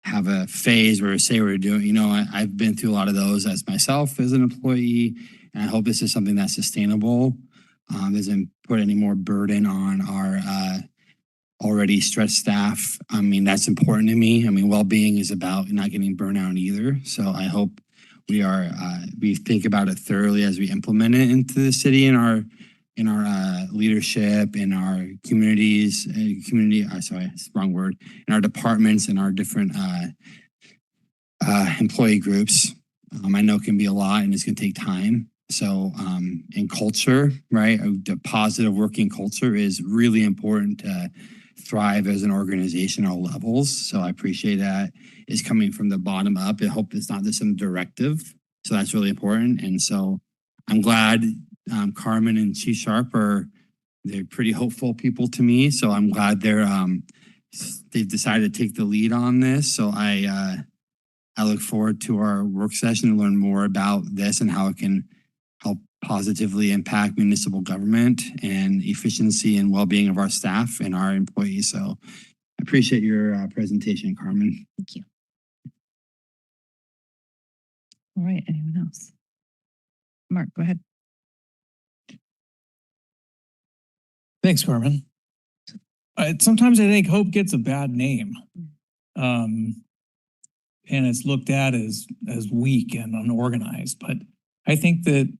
have a phase where say we're doing, I've been through a lot of those as myself as an employee, and I hope this is something that's sustainable. Doesn't put any more burden on our already stressed staff. I mean, that's important to me. I mean, well-being is about not getting burnout either. So I hope we think about it thoroughly as we implement it into the city in our leadership, in our communities, wrong word, in our departments and our different employee groups. I know it can be a lot and it's going to take time. So in culture, right, the positive working culture is really important to thrive as an organization at all levels. So I appreciate that it's coming from the bottom up. I hope it's not just some directive. So that's really important. And so I'm glad Carmen and Chief Sharp they're pretty hopeful people to me. So I'm glad they've decided to take the lead on this. So I look forward to our work session to learn more about this and how it can help positively impact municipal government and efficiency and well-being of our staff and our employees. So I appreciate your presentation, Carmen. Thank you. All right. Anyone else? Mark, go ahead. Thanks, Carmen. Sometimes I think hope gets a bad name. And it's looked at as weak and unorganized. But I think that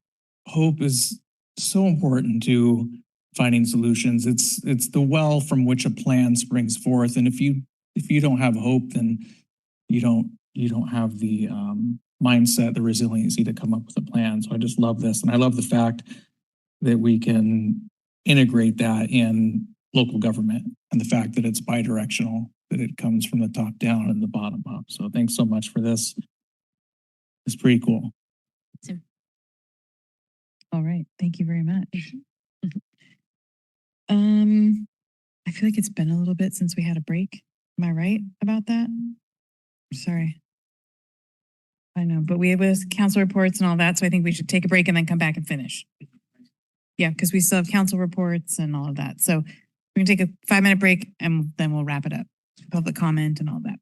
hope is so important to finding solutions. It's the well from which a plan springs forth. And if you don't have hope, then you don't have the mindset, the resiliency to come up with a plan. So I just love this. And I love the fact that we can integrate that in local government and the fact that it's bidirectional, that it comes from the top down and the bottom up. So thanks so much for this. It's pretty cool. All right. Thank you very much. I feel like it's been a little bit since we had a break. Am I right about that? Sorry. I know, but we have council reports and all that, so I think we should take a break and then come back and finish. Yeah, because we still have council reports and all of that. So we're gonna take a 5-minute break and then we'll wrap it up. Public comment and all that.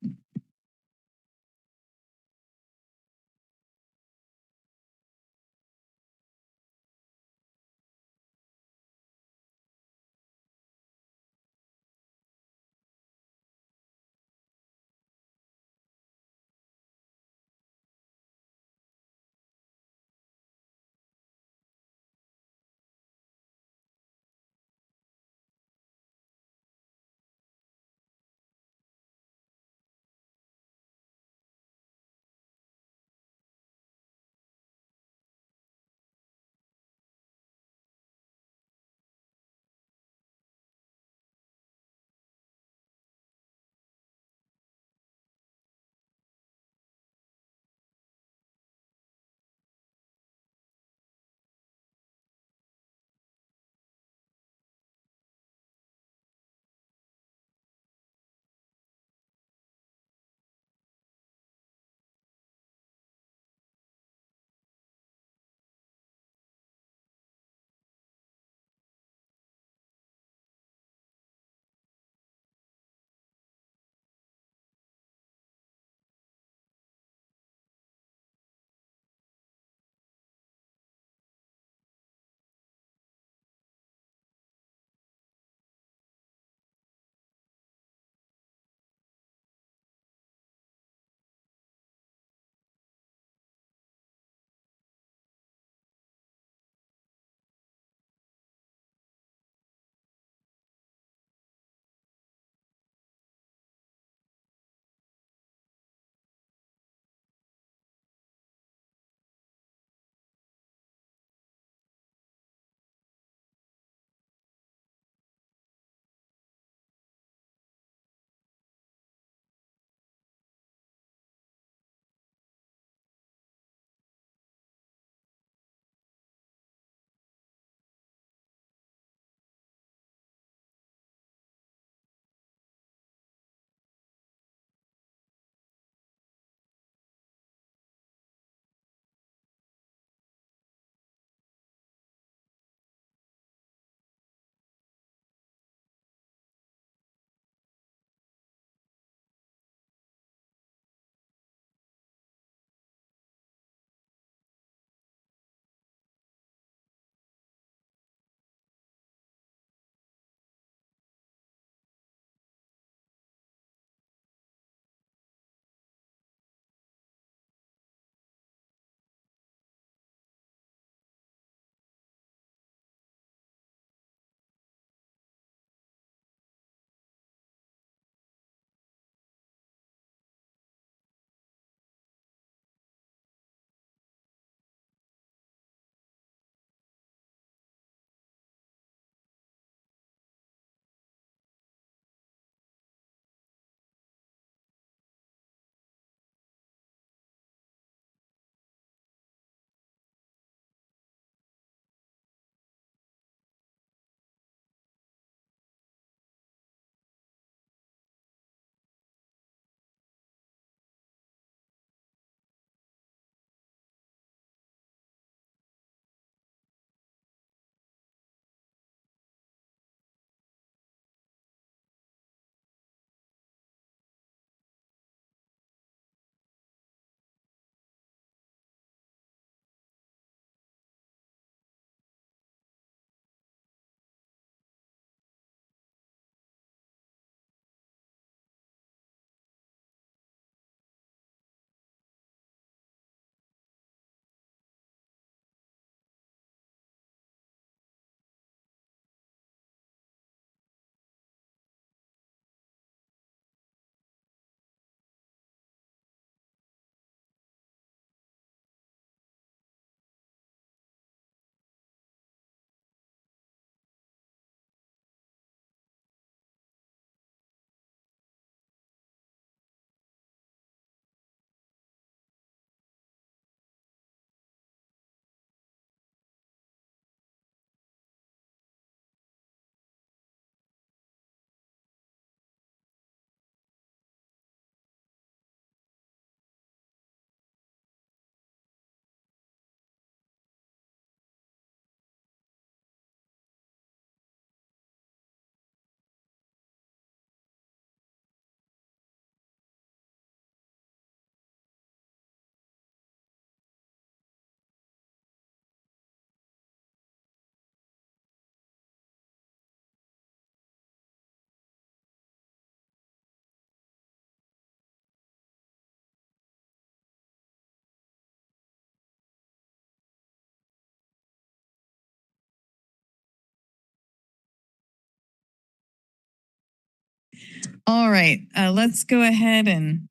All right, let's go ahead and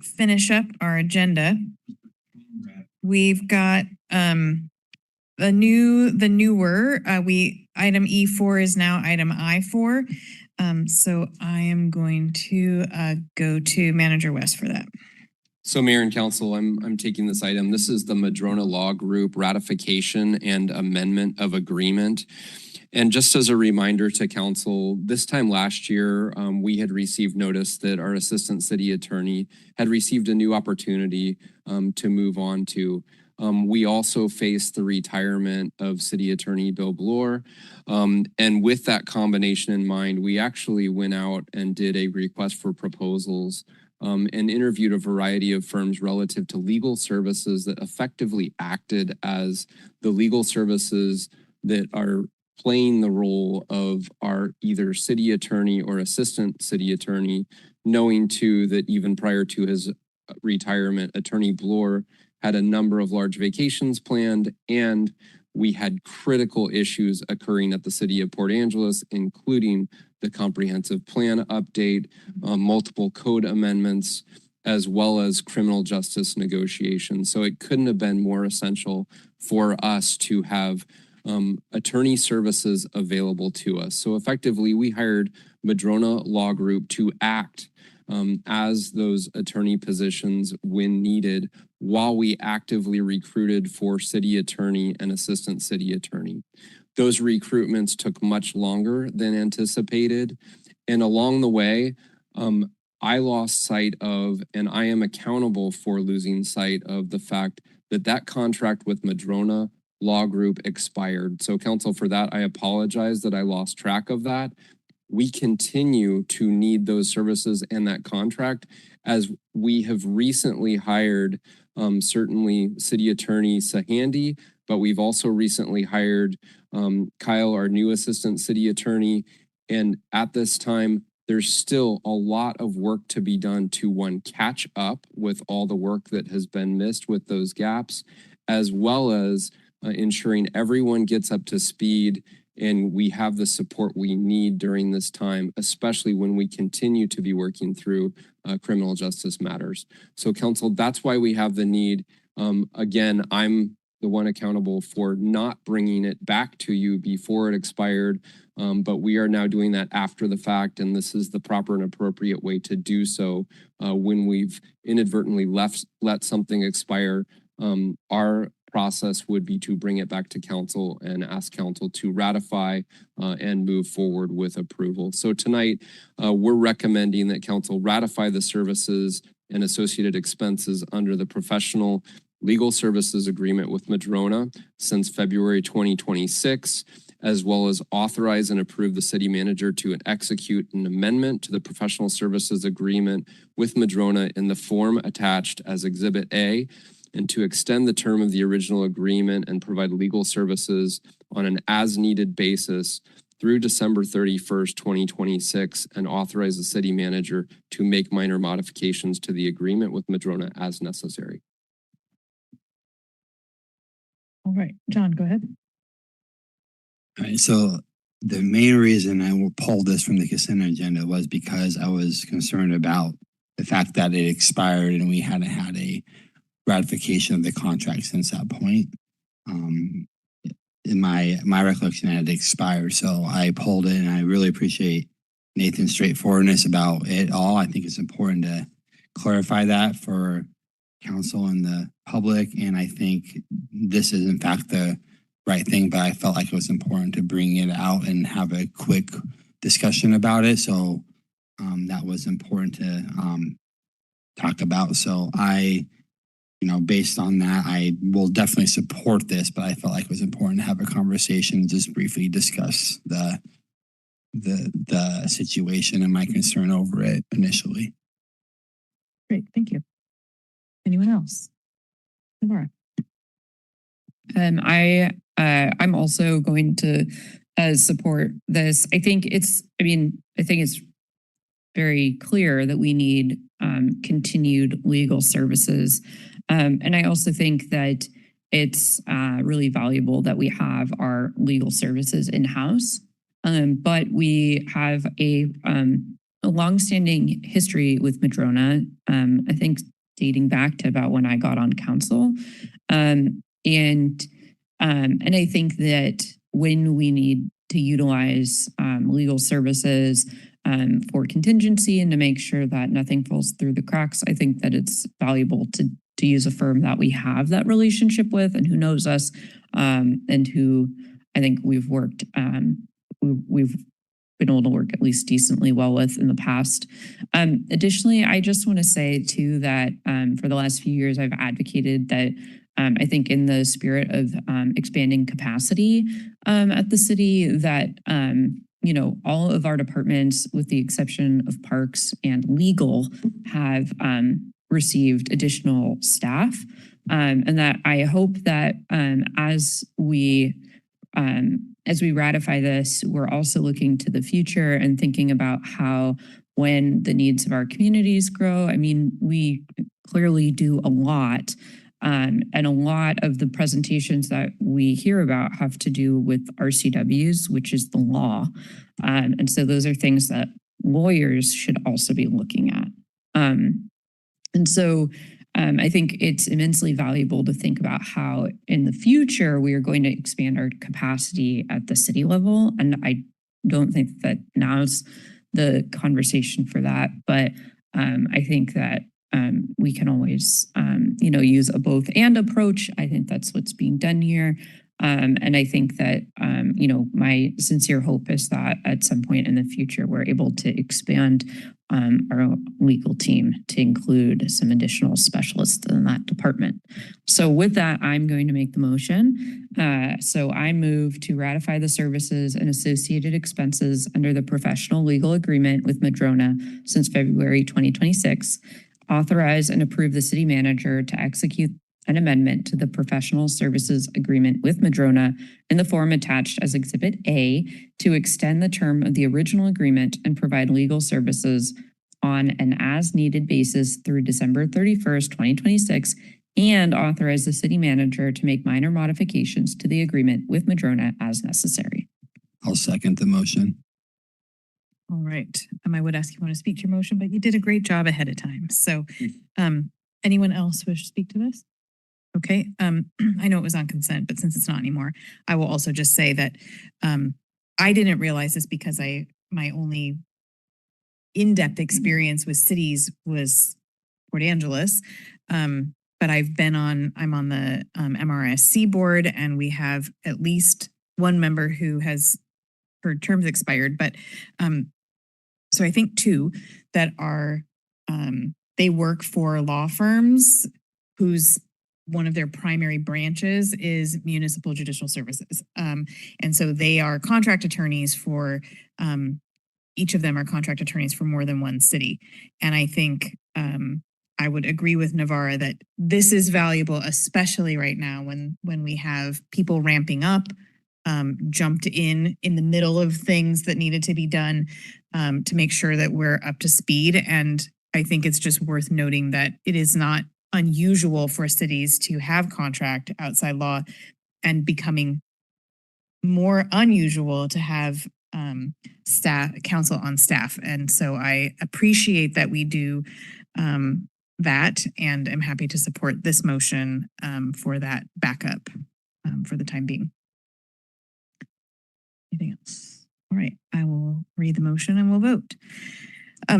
finish up our agenda. We've got the newer item E4 is now item I4. So I am going to go to Manager West for that. So Mayor and Council, I'm taking this item. This is the Madrona Law Group ratification and amendment of agreement. And just as a reminder to Council, this time last year, we had received notice that our Assistant City Attorney had received a new opportunity to move on to. We also faced the retirement of City Attorney Bill Bloor. And with that combination in mind, we actually went out and did a request for proposals and interviewed a variety of firms relative to legal services that effectively acted as the legal services that are playing the role of our either city attorney or assistant city attorney, knowing too that even prior to his retirement, Attorney Bloor had a number of large vacations planned, and we had critical issues occurring at the city of Port Angeles, including the comprehensive plan update, multiple code amendments, as well as criminal justice negotiations. So it couldn't have been more essential for us to have attorney services available to us. So effectively, we hired Madrona Law Group to act as those attorney positions when needed, while we actively recruited for city attorney and assistant city attorney. Those recruitments took much longer than anticipated. And along the way, I lost sight of, and I am accountable for losing sight of the fact that that contract with Madrona Law Group expired. So Council, for that, I apologize that I lost track of that. We continue to need those services and that contract, as we have recently hired certainly City Attorney Sahandi, but we've also recently hired Kyle, our new Assistant City Attorney. And at this time, there's still a lot of work to be done to, one, catch up with all the work that has been missed with those gaps, as well as ensuring everyone gets up to speed and we have the support we need during this time, especially when we continue to be working through criminal justice matters. So Council, that's why we have the need. Again, I'm the one accountable for not bringing it back to you before it expired, but we are now doing that after the fact, and this is the proper and appropriate way to do so when we've inadvertently let something expire. Our process would be to bring it back to Council and ask Council to ratify and move forward with approval. So tonight, we're recommending that Council ratify the services and associated expenses under the professional legal services agreement with Madrona since February 2026, as well as authorize and approve the city manager to execute an amendment to the professional services agreement with Madrona in the form attached as Exhibit A, and to extend the term of the original agreement and provide legal services on an as-needed basis through December 31st, 2026, and authorize the city manager to make minor modifications to the agreement with Madrona as necessary. All right, John, go ahead. All right, so the main reason I pulled this from the consent agenda was because I was concerned about the fact that it expired and we hadn't had a ratification of the contract since that point. In my recollection, it had expired, so I pulled it, and I really appreciate Nathan's straightforwardness about it all. I think it's important to clarify that for Council and the public, and I think this is in fact the right thing, but I felt like it was important to bring it out and have a quick discussion about it. So that was important to talk about. So based on that, I will definitely support this, but I felt like it was important to have a conversation, just briefly discuss the situation and my concern over it initially. Great, thank you. Anyone else? Laura. I'm also going to support this. I think it's very clear that we need continued legal services. And I also think that it's really valuable that we have our legal services in-house. But we have a a longstanding history with Madrona. I think dating back to about when I got on council. And I think that when we need to utilize legal services for contingency and to make sure that nothing falls through the cracks, I think that it's valuable to use a firm that we have that relationship with and who knows us, and who I think we've worked, we've been able to work at least decently well with in the past. Additionally, I just want to say too that for the last few years, I've advocated that I think in the spirit of expanding capacity at the city, that you know, all of our departments, with the exception of parks and legal, have received additional staff, and that I hope that as we ratify this, we're also looking to the future and thinking about how, when the needs of our communities grow, I mean, we clearly do a lot. And a lot of the presentations that we hear about have to do with RCWs, which is the law. And so those are things that lawyers should also be looking at. And so I think it's immensely valuable to think about how in the future we are going to expand our capacity at the city level. And I don't think that now's the conversation for that, but I think that we can always, you know, use a both and approach. I think that's what's being done here. And I think that, you know, my sincere hope is that at some point in the future, we're able to expand our legal team to include some additional specialists in that department. So with that, I'm going to make the motion. So I move to ratify the services and associated expenses under the professional legal agreement with Madrona since February 2026, authorize and approve the city manager to execute an amendment to the professional services agreement with Madrona in the form attached as Exhibit A to extend the term of the original agreement and provide legal services on an as-needed basis through December 31st, 2026, and authorize the city manager to make minor modifications to the agreement with Madrona as necessary. I'll second the motion. All right. I would ask you want to speak to your motion, but you did a great job ahead of time. So anyone else wish to speak to this? Okay. I know it was on consent, but since it's not anymore, I will also just say that I didn't realize this because my only in-depth experience with cities was Port Angeles. But I'm on the MRSC board, and we have at least one member who has her terms expired. But so I think two that are, they work for law firms whose one of their primary branches is municipal judicial services. And so they are contract attorneys for, each of them are contract attorneys for more than one city. And I think I would agree with Navarra that this is valuable, especially right now when we have people ramping up, jumped in the middle of things that needed to be done, to make sure that we're up to speed. And I think it's just worth noting that it is not unusual for cities to have contract outside law, and becoming more unusual to have counsel on staff. And so I appreciate that we do that, and I'm happy to support this motion for that backup for the time being. Anything else? All right, I will read the motion and we'll vote.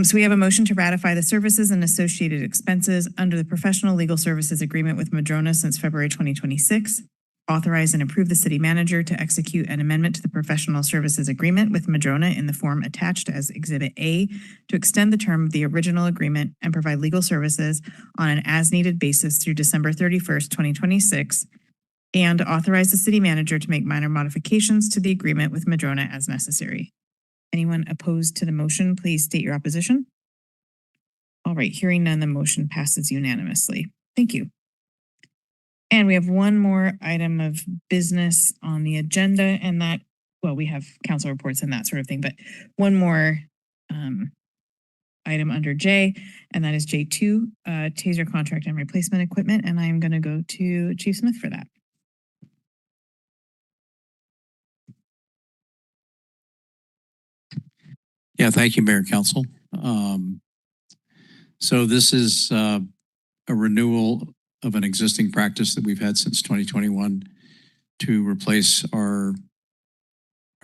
So we have a motion to ratify the services and associated expenses under the professional legal services agreement with Madrona since February 2026. Authorize and approve the city manager to execute an amendment to the professional services agreement with Madrona in the form attached as Exhibit A to extend the term of the original agreement and provide legal services on an as-needed basis through December 31st, 2026, and authorize the city manager to make minor modifications to the agreement with Madrona as necessary. Anyone opposed to the motion, please state your opposition. All right, hearing none, the motion passes unanimously. Thank you. And we have one more item of business on the agenda, and that, well, we have council reports and that sort of thing, but one more item under J, and that is J2, taser contract and replacement equipment. And I'm going to go to Chief Smith for that. Yeah, thank you, Mayor Council. So this is a renewal of an existing practice that we've had since 2021 to replace our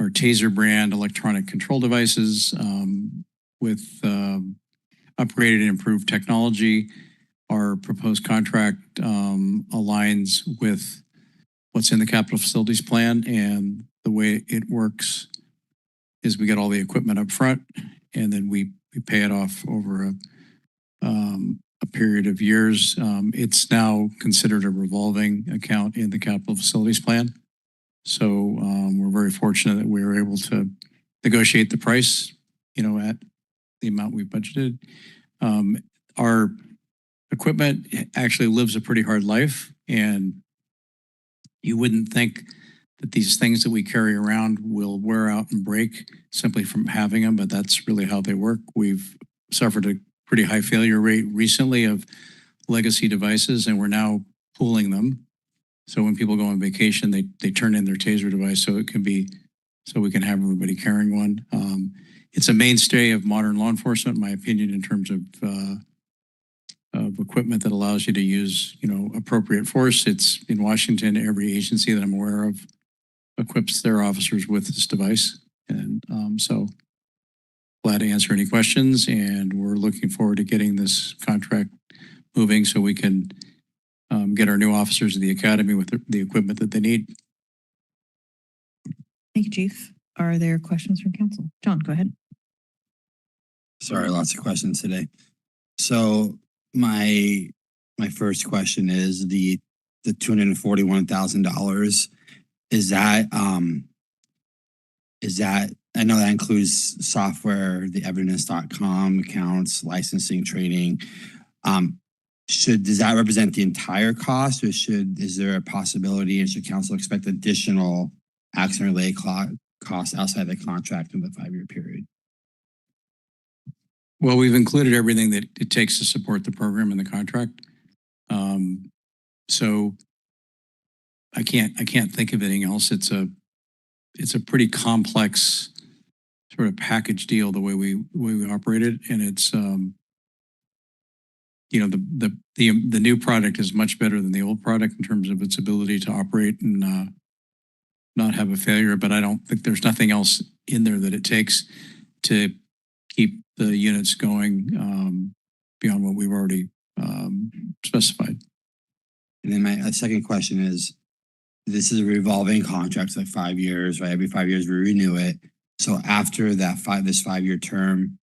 TASER brand electronic control devices with upgraded and improved technology. Our proposed contract aligns with what's in the capital facilities plan, and the way it works is we get all the equipment up front, and then we pay it off over a period of years. It's now considered a revolving account in the capital facilities plan. So we're very fortunate that we were able to negotiate the price, at the amount we budgeted. Our equipment actually lives a pretty hard life, and you wouldn't think that these things that we carry around will wear out and break simply from having them, but that's really how they work. We've suffered a pretty high failure rate recently of legacy devices, and we're now pooling them. So when people go on vacation, they turn in their TASER device so we can have everybody carrying one. It's a mainstay of modern law enforcement, in my opinion, in terms of equipment that allows you to use, appropriate force. It's in Washington. Every agency that I'm aware of equips their officers with this device. And so glad to answer any questions. And we're looking forward to getting this contract moving so we can get our new officers to the academy with the equipment that they need. Thank you, Chief. Are there questions from council? John, go ahead. Sorry, lots of questions today. So my first question is the $241,000. Is that I know that includes software, the evidence.com accounts, licensing, training. Does that represent the entire cost, or is there a possibility, and should council expect additional accident-related costs outside the contract in the 5-year period? Well, we've included everything that it takes to support the program in the contract. So I can't think of anything else. It's a pretty complex sort of package deal the way we operate it, and it's the new product is much better than the old product in terms of its ability to operate and not have a failure. But I don't think there's nothing else in there that it takes to keep the units going beyond what we've already specified. And then my second question is, this is a revolving contract, it's like 5 years, right? Every 5 years we renew it. So after this 5-year term,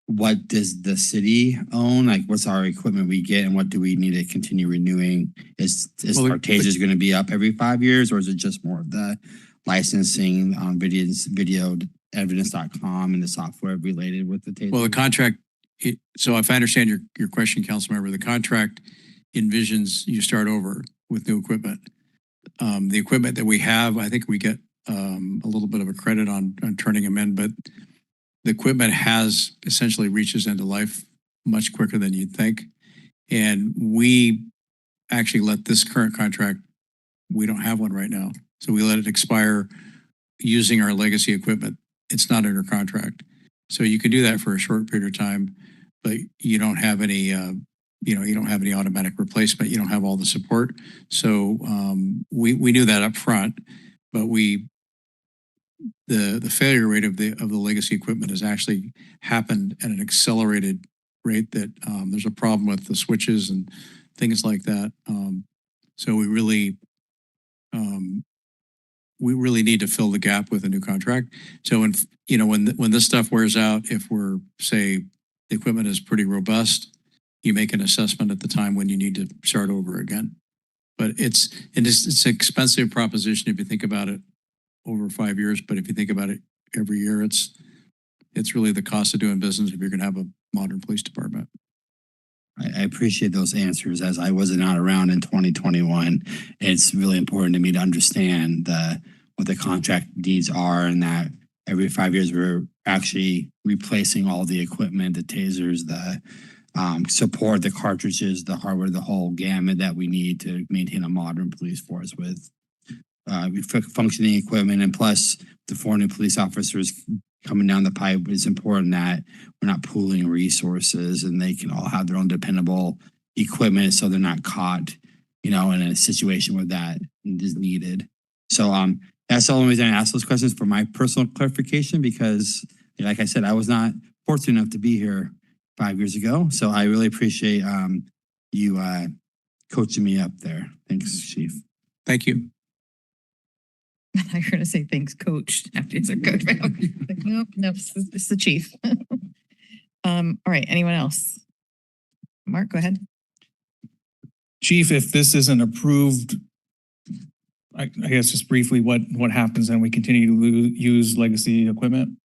what does the city own? Like, what's our equipment we get, and what do we need to continue renewing? Is our TASERs going to be up every 5 years, or is it just more of the licensing on video evidence.com and the software related with the TASER? Well, the contract. So if I understand your question, council member, the contract envisions you start over with new equipment. The equipment that we have, I think we get a little bit of a credit on turning them in, but the equipment has essentially reaches end of life much quicker than you'd think. And we actually let this current contract, we don't have one right now. So we let it expire using our legacy equipment. It's not under contract. So you can do that for a short period of time, but you don't have any, you don't have any automatic replacement. You don't have all the support. So we knew that up front, but the failure rate of the legacy equipment has actually happened at an accelerated rate that there's a problem with the switches and things like that. So we really need to fill the gap with a new contract. So when this stuff wears out, if we're say the equipment is pretty robust, you make an assessment at the time when you need to start over again. But it's an expensive proposition if you think about it over 5 years. But if you think about it every year, it's really the cost of doing business if you're going to have a modern police department. I appreciate those answers, as I was not around in 2021. It's really important to me to understand what the contract needs are, and that every 5 years we're actually replacing all the equipment, the TASERs, the support, the cartridges, the hardware, the whole gamut that we need to maintain a modern police force with functioning equipment. And plus, the 4 new police officers coming down the pipe, it's important that we're not pooling resources and they can all have their own dependable equipment so they're not caught, in a situation where that is needed. So that's the only reason I asked those questions, for my personal clarification, because like I said, I was not fortunate enough to be here 5 years ago. So I really appreciate you coaching me up there. Thanks, Chief. Thank you. I thought you were going to say thanks, coach. After it's a coach. Like, nope, this is the chief. All right. Anyone else? Mark, go ahead. Chief, if this isn't approved, I guess just briefly, what happens then? We continue to use legacy equipment?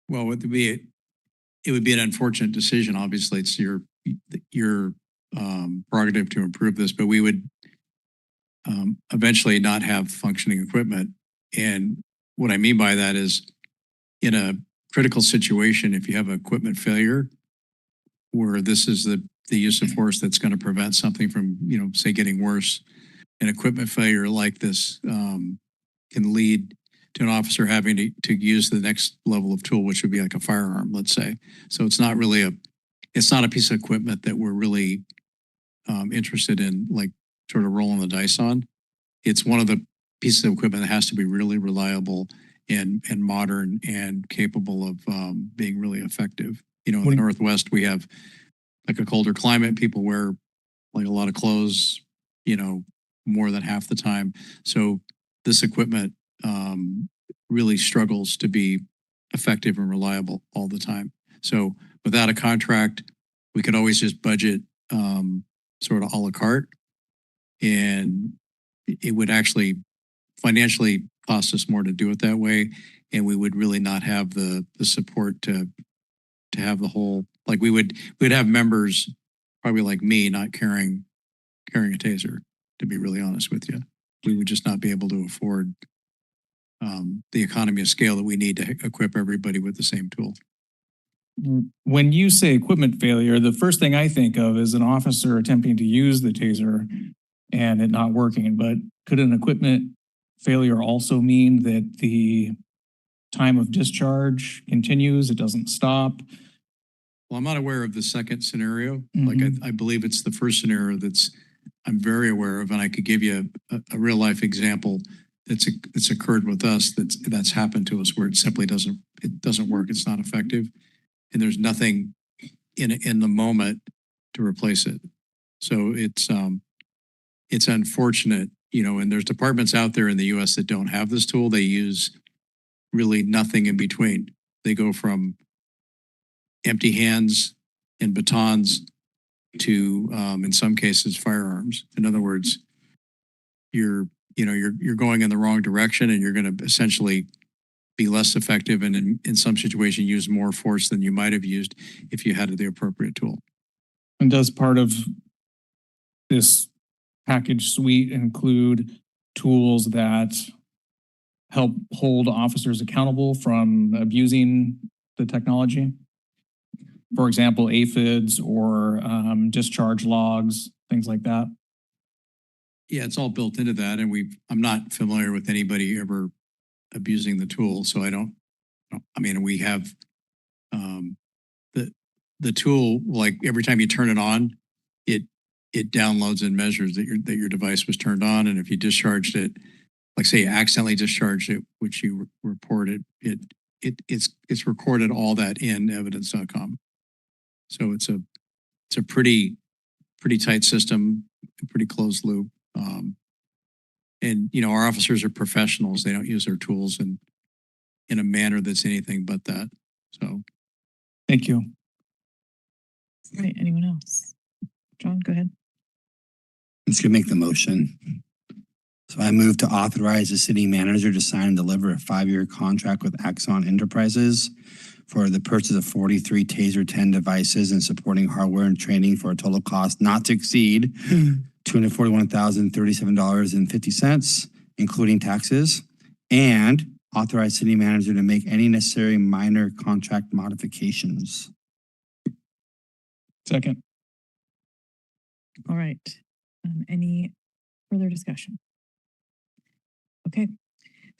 Well, it would be an unfortunate decision. Obviously, it's your prerogative to improve this, but we would eventually not have functioning equipment. And what I mean by that is, in a critical situation, if you have equipment failure, where this is the use of force that's going to prevent something from, say, getting worse, an equipment failure like this can lead to an officer having to use the next level of tool, which would be like a firearm, let's say. So it's not a piece of equipment that we're really interested in, like sort of rolling the dice on. It's one of the pieces of equipment that has to be really reliable and modern and capable of being really effective. In the Northwest, we have like a colder climate. People wear like a lot of clothes, more than half the time. So this equipment really struggles to be effective and reliable all the time. So without a contract, we could always just budget sort of a la carte, and it would actually financially cost us more to do it that way, and we would really not have the support to have the whole, like we'd have members probably like me not carrying a taser, to be really honest with you. We would just not be able to afford the economy of scale that we need to equip everybody with the same tool. When you say equipment failure, the first thing I think of is an officer attempting to use the taser and it not working. But could an equipment failure also mean that the time of discharge continues, it doesn't stop? Well, I'm not aware of the second scenario. Like I believe it's the first scenario I'm very aware of, and I could give you a real life example that's occurred with us that's happened to us, where it simply doesn't work. It's not effective, and there's nothing in the moment to replace it. So it's unfortunate, and there's departments out there in the U.S. that don't have this tool. They use really nothing in between. They go from empty hands and batons to, in some cases, firearms. In other words, you're going in the wrong direction, and you're going to essentially be less effective, and in some situation use more force than you might have used if you had the appropriate tool. And does part of this package suite include tools that help hold officers accountable from abusing the technology? For example, aphids or discharge logs, things like that? Yeah, it's all built into that, and I'm not familiar with anybody ever abusing the tool, so we have the tool, like every time you turn it on, it downloads and measures that your device was turned on, and if you discharged it, like say you accidentally discharged it, which you reported, it's recorded all that in evidence.com. So it's a pretty tight system, a pretty closed loop. And our officers are professionals. They don't use their tools in a manner that's anything but that. So thank you. All right, anyone else? John, go ahead. I'm just gonna make the motion. So I move to authorize the city manager to sign and deliver a 5-year contract with Axon Enterprises for the purchase of 43 TASER 10 devices and supporting hardware and training for a total cost not to exceed $241,037.50, including taxes, and authorize city manager to make any necessary minor contract modifications. Second. All right. Any further discussion? Okay.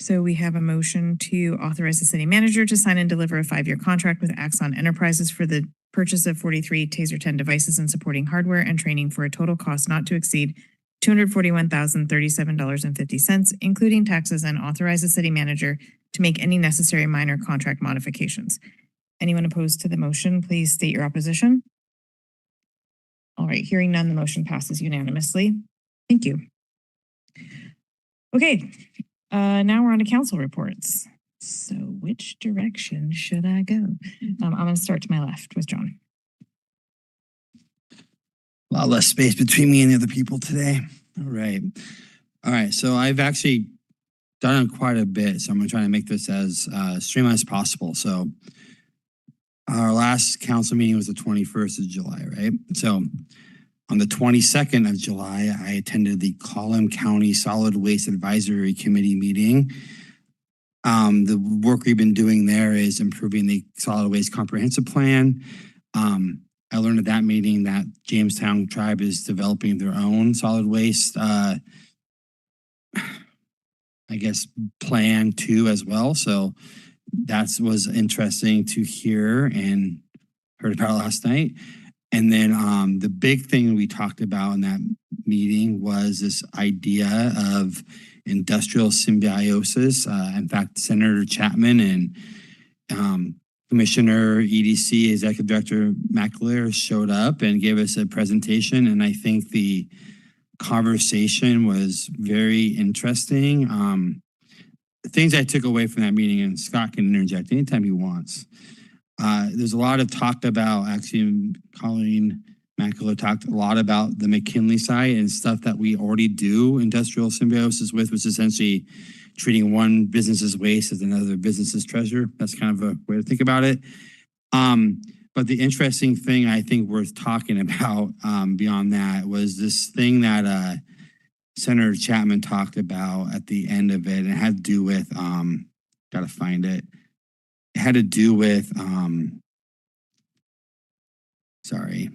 So we have a motion to authorize the city manager to sign and deliver a 5-year contract with Axon Enterprises for the purchase of 43 TASER 10 devices and supporting hardware and training for a total cost not to exceed $241,037.50, including taxes, and authorize the city manager to make any necessary minor contract modifications. Anyone opposed to the motion, please state your opposition. All right, hearing none, the motion passes unanimously. Thank you. Okay, now we're on to council reports. So which direction should I go? I'm going to start to my left with John. A lot less space between me and the other people today. All right. So I've actually done quite a bit. So I'm going to try to make this as streamlined as possible. So our last council meeting was the 21st of July, right? So on the 22nd of July, I attended the Collin County Solid Waste Advisory Committee meeting. The work we've been doing there is improving the solid waste comprehensive plan. I learned at that meeting that Jamestown Tribe is developing their own solid waste, I guess, plan too as well. So that was interesting to hear and heard about last night. And then the big thing we talked about in that meeting was this idea of industrial symbiosis. In fact, Senator Chapman and Commissioner EDC Executive Director McAleer showed up and gave us a presentation. And I think the conversation was very interesting. The things I took away from that meeting, and Scott can interject anytime he wants. There's a lot of talk about, actually, Colleen McAleer talked a lot about the McKinley site and stuff that we already do industrial symbiosis with, which is essentially treating one business's waste as another business's treasure. That's kind of a way to think about it. But the interesting thing I think worth talking about beyond that was this thing that Senator Chapman talked about at the end of it. And it had to do with, gotta find it. It had to do with, sorry,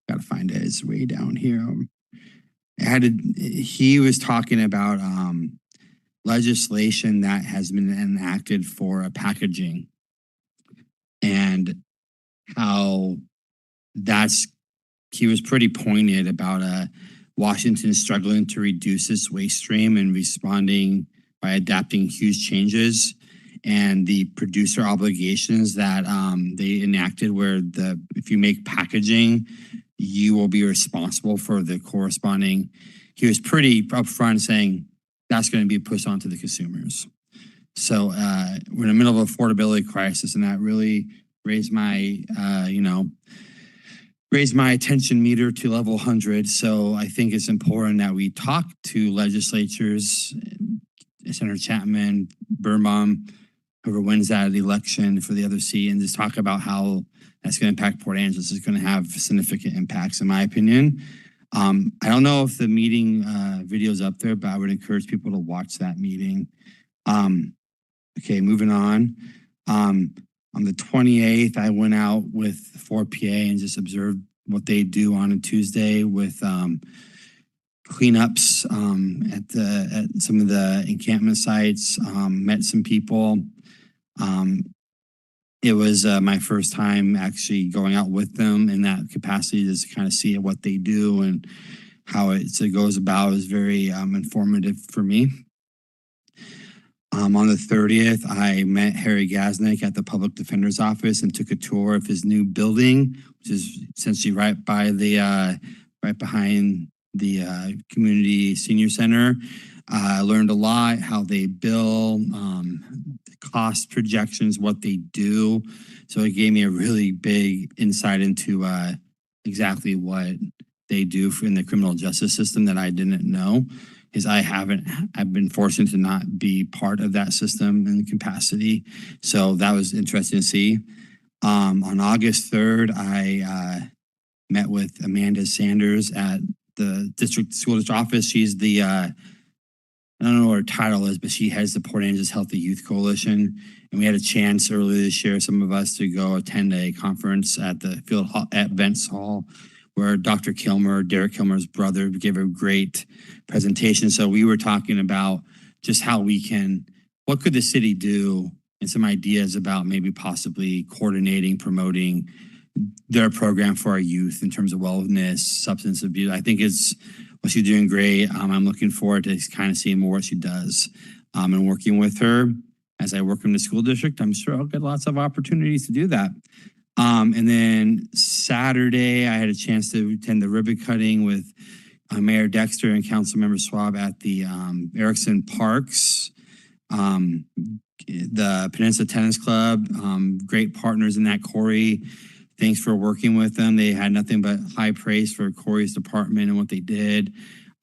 gotta find it. It's way down here. He was talking about legislation that has been enacted for packaging and how he was pretty pointed about Washington struggling to reduce its waste stream and responding by adapting huge changes, and the producer obligations that they enacted where if you make packaging, you will be responsible for the corresponding. He was pretty upfront saying that's going to be pushed onto the consumers. So we're in the middle of an affordability crisis, and that really raised my attention meter to level 100. So I think it's important that we talk to legislatures, Senator Chapman, Birnbaum, whoever wins that election for the other seat, and just talk about how that's going to impact Port Angeles. It's going to have significant impacts, in my opinion. I don't know if the meeting video is up there, but I would encourage people to watch that meeting. Okay, moving on. On the 28th, I went out with 4PA and just observed what they do on a Tuesday with cleanups at some of the encampment sites, met some people. It was my first time actually going out with them in that capacity, just to kind of see what they do and how it goes about. Is very informative for me. On the 30th, I met Harry Gasnick at the Public Defender's Office and took a tour of his new building, which is essentially right behind the Community Senior Center. I learned a lot, how they bill, the cost projections, what they do. So it gave me a really big insight into exactly what they do in the criminal justice system that I didn't know. Because I've been fortunate to not be part of that system in capacity. So that was interesting to see. On August 3rd, I met with Amanda Sanders at the school district office. She's the, I don't know what her title is, but she heads the Port Angeles Healthy Youth Coalition. And we had a chance earlier this year, some of us, to go attend a conference at the Field Hall, at Vents Hall, where Dr. Kilmer, Derek Kilmer's brother, gave a great presentation. So we were talking about just how we can, what could the city do, and some ideas about maybe possibly coordinating, promoting their program for our youth in terms of wellness, substance abuse. I think she's doing great. I'm looking forward to kind of seeing more what she does and working with her. As I work in the school district, I'm sure I'll get lots of opportunities to do that. And then Saturday, I had a chance to attend the ribbon cutting with Mayor Dexter and Councilmember Schwab at the Erickson Parks, the Peninsula Tennis Club. Great partners in that. Corey, thanks for working with them. They had nothing but high praise for Corey's department and what they did.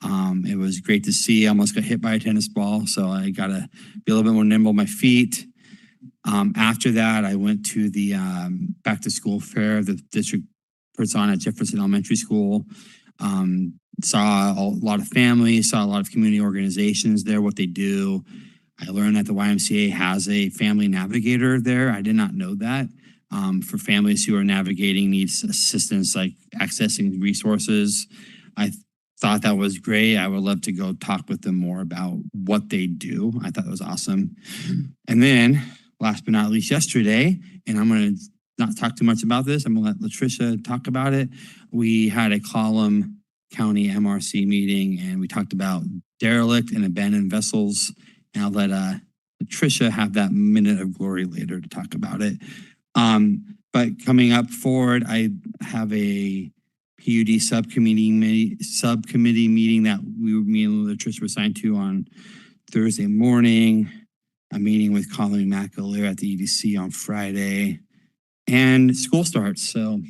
It was great to see. I almost got hit by a tennis ball, so I got to be a little bit more nimble on my feet. After that, I went to the back to school fair the district puts on at Jefferson Elementary School. Saw a lot of families, saw a lot of community organizations there, what they do. I learned that the YMCA has a family navigator there. I did not know that. For families who are navigating, needs assistance like accessing resources. I thought that was great. I would love to go talk with them more about what they do. I thought that was awesome. And then last but not least, yesterday, and I'm going to not talk too much about this. I'm going to let Latricia talk about it. We had a Column County MRC meeting and we talked about derelict and abandoned vessels. And I'll let Latricia have that minute of glory later to talk about it. But coming up forward, I have a PUD subcommittee meeting that me and Latricia were assigned to on Thursday morning. A meeting with Colleen McAleer at the EDC on Friday, and school starts. So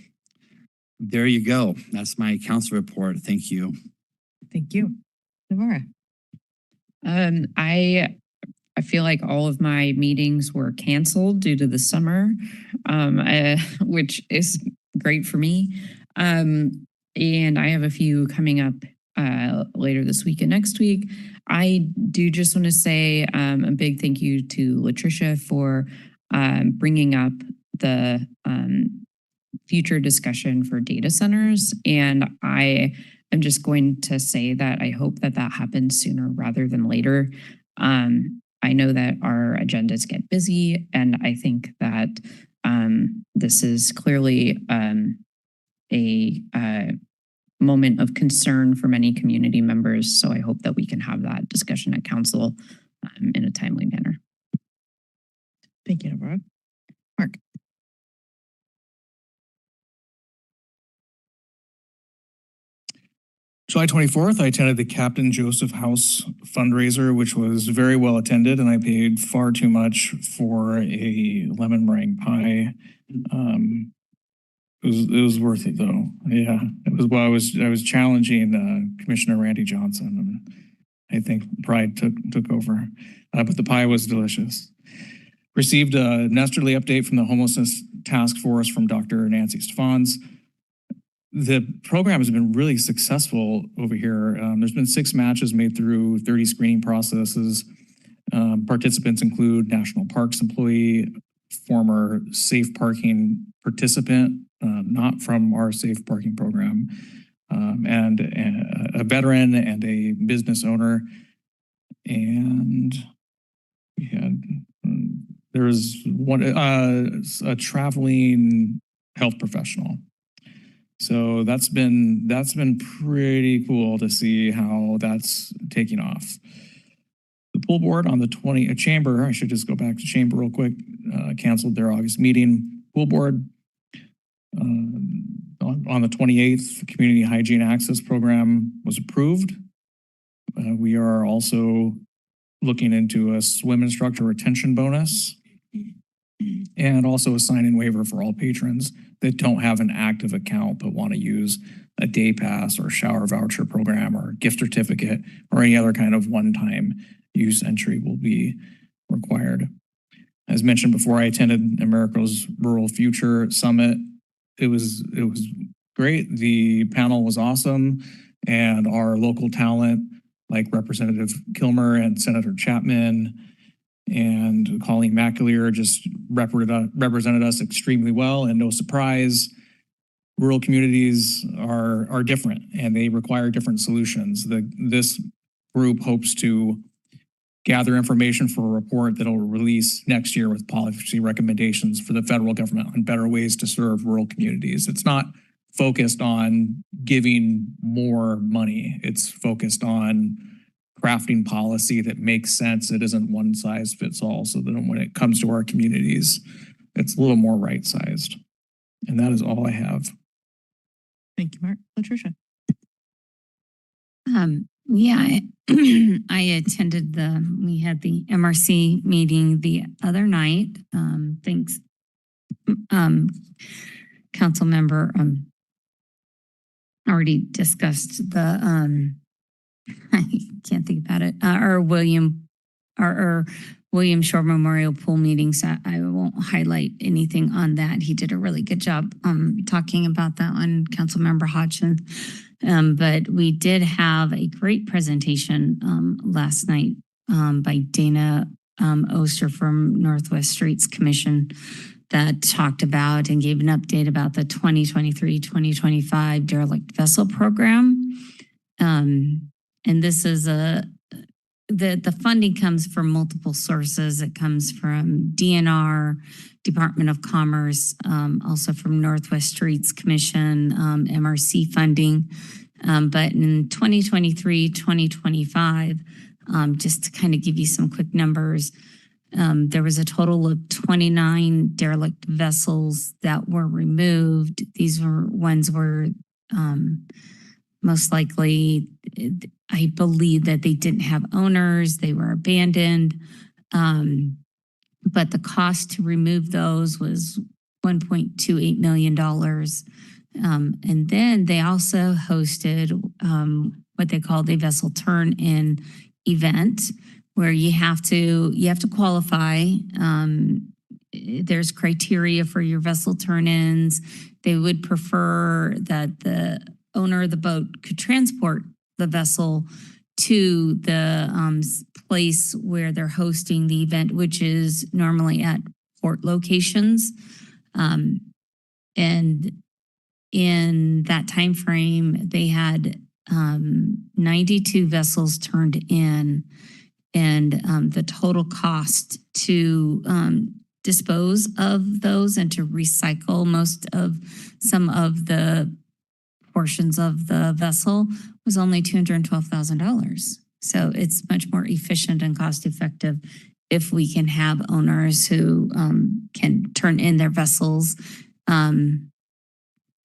there you go. That's my council report. Thank you. Thank you. Navarra. I feel like all of my meetings were canceled due to the summer, which is great for me. And I have a few coming up later this week and next week. I do just want to say a big thank you to Latricia for bringing up the future discussion for data centers. And I am just going to say that I hope that that happens sooner rather than later. I know that our agendas get busy, and I think that this is clearly a moment of concern for many community members. So I hope that we can have that discussion at council in a timely manner. Thank you, Navarra. Mark. July 24th, I attended the Captain Joseph House fundraiser, which was very well attended, and I paid far too much for a lemon meringue pie. It was worth it though. Yeah, it was. Well, I was challenging Commissioner Randy Johnson, and I think pride took over. But the pie was delicious. Received a Nesterly update from the homelessness task force from Dr. Nancy Stephans. The program has been really successful over here. There's been 6 matches made through 30 screening processes. Participants include National Parks employee, former safe parking participant, not from our safe parking program, and a veteran and a business owner. And we had, there was one, a traveling health professional. So that's been pretty cool to see how that's taking off. The pool board on the chamber, I should just go back to chamber real quick, canceled their August meeting. Pool board on the 28th, the community hygiene access program was approved. We are also looking into a swim instructor retention bonus and also a sign-in waiver for all patrons that don't have an active account but want to use a day pass or shower voucher program or gift certificate or any other kind of one-time use entry will be required. As mentioned before, I attended America's Rural Future Summit. It was great. The panel was awesome, and our local talent like Representative Kilmer and Senator Chapman and Colleen McAleer just represented us extremely well, and no surprise, rural communities are different and they require different solutions. This group hopes to gather information for a report that'll release next year with policy recommendations for the federal government on better ways to serve rural communities. It's not focused on giving more money. It's focused on crafting policy that makes sense. It isn't one size fits all. So that when it comes to our communities, it's a little more right-sized. And that is all I have. Thank you, Mark. Latricia. Yeah, I attended we had the MRC meeting the other night. Thanks, council member, already discussed the, I can't think about it, our William Shore Memorial Pool meeting. So I won't highlight anything on that. He did a really good job talking about that one, Councilmember Hodgson. But we did have a great presentation last night by Dana Oster from Northwest Streets Commission that talked about and gave an update about the 2023-2025 derelict vessel program. And this is the funding comes from multiple sources. It comes from DNR, Department of Commerce, also from Northwest Streets Commission, MRC funding. But in 2023-2025, just to kind of give you some quick numbers, there was a total of 29 derelict vessels that were removed. These ones were most likely, I believe that they didn't have owners, they were abandoned. But the cost to remove those was $1.28 million. And then they also hosted what they called a vessel turn-in event, where you have to qualify. There's criteria for your vessel turn-ins. They would prefer that the owner of the boat could transport the vessel to the place where they're hosting the event, which is normally at port locations. And in that time frame, they had 92 vessels turned in, and the total cost to dispose of those and to recycle some of the portions of the vessel was only $212,000. So it's much more efficient and cost effective if we can have owners who can turn in their vessels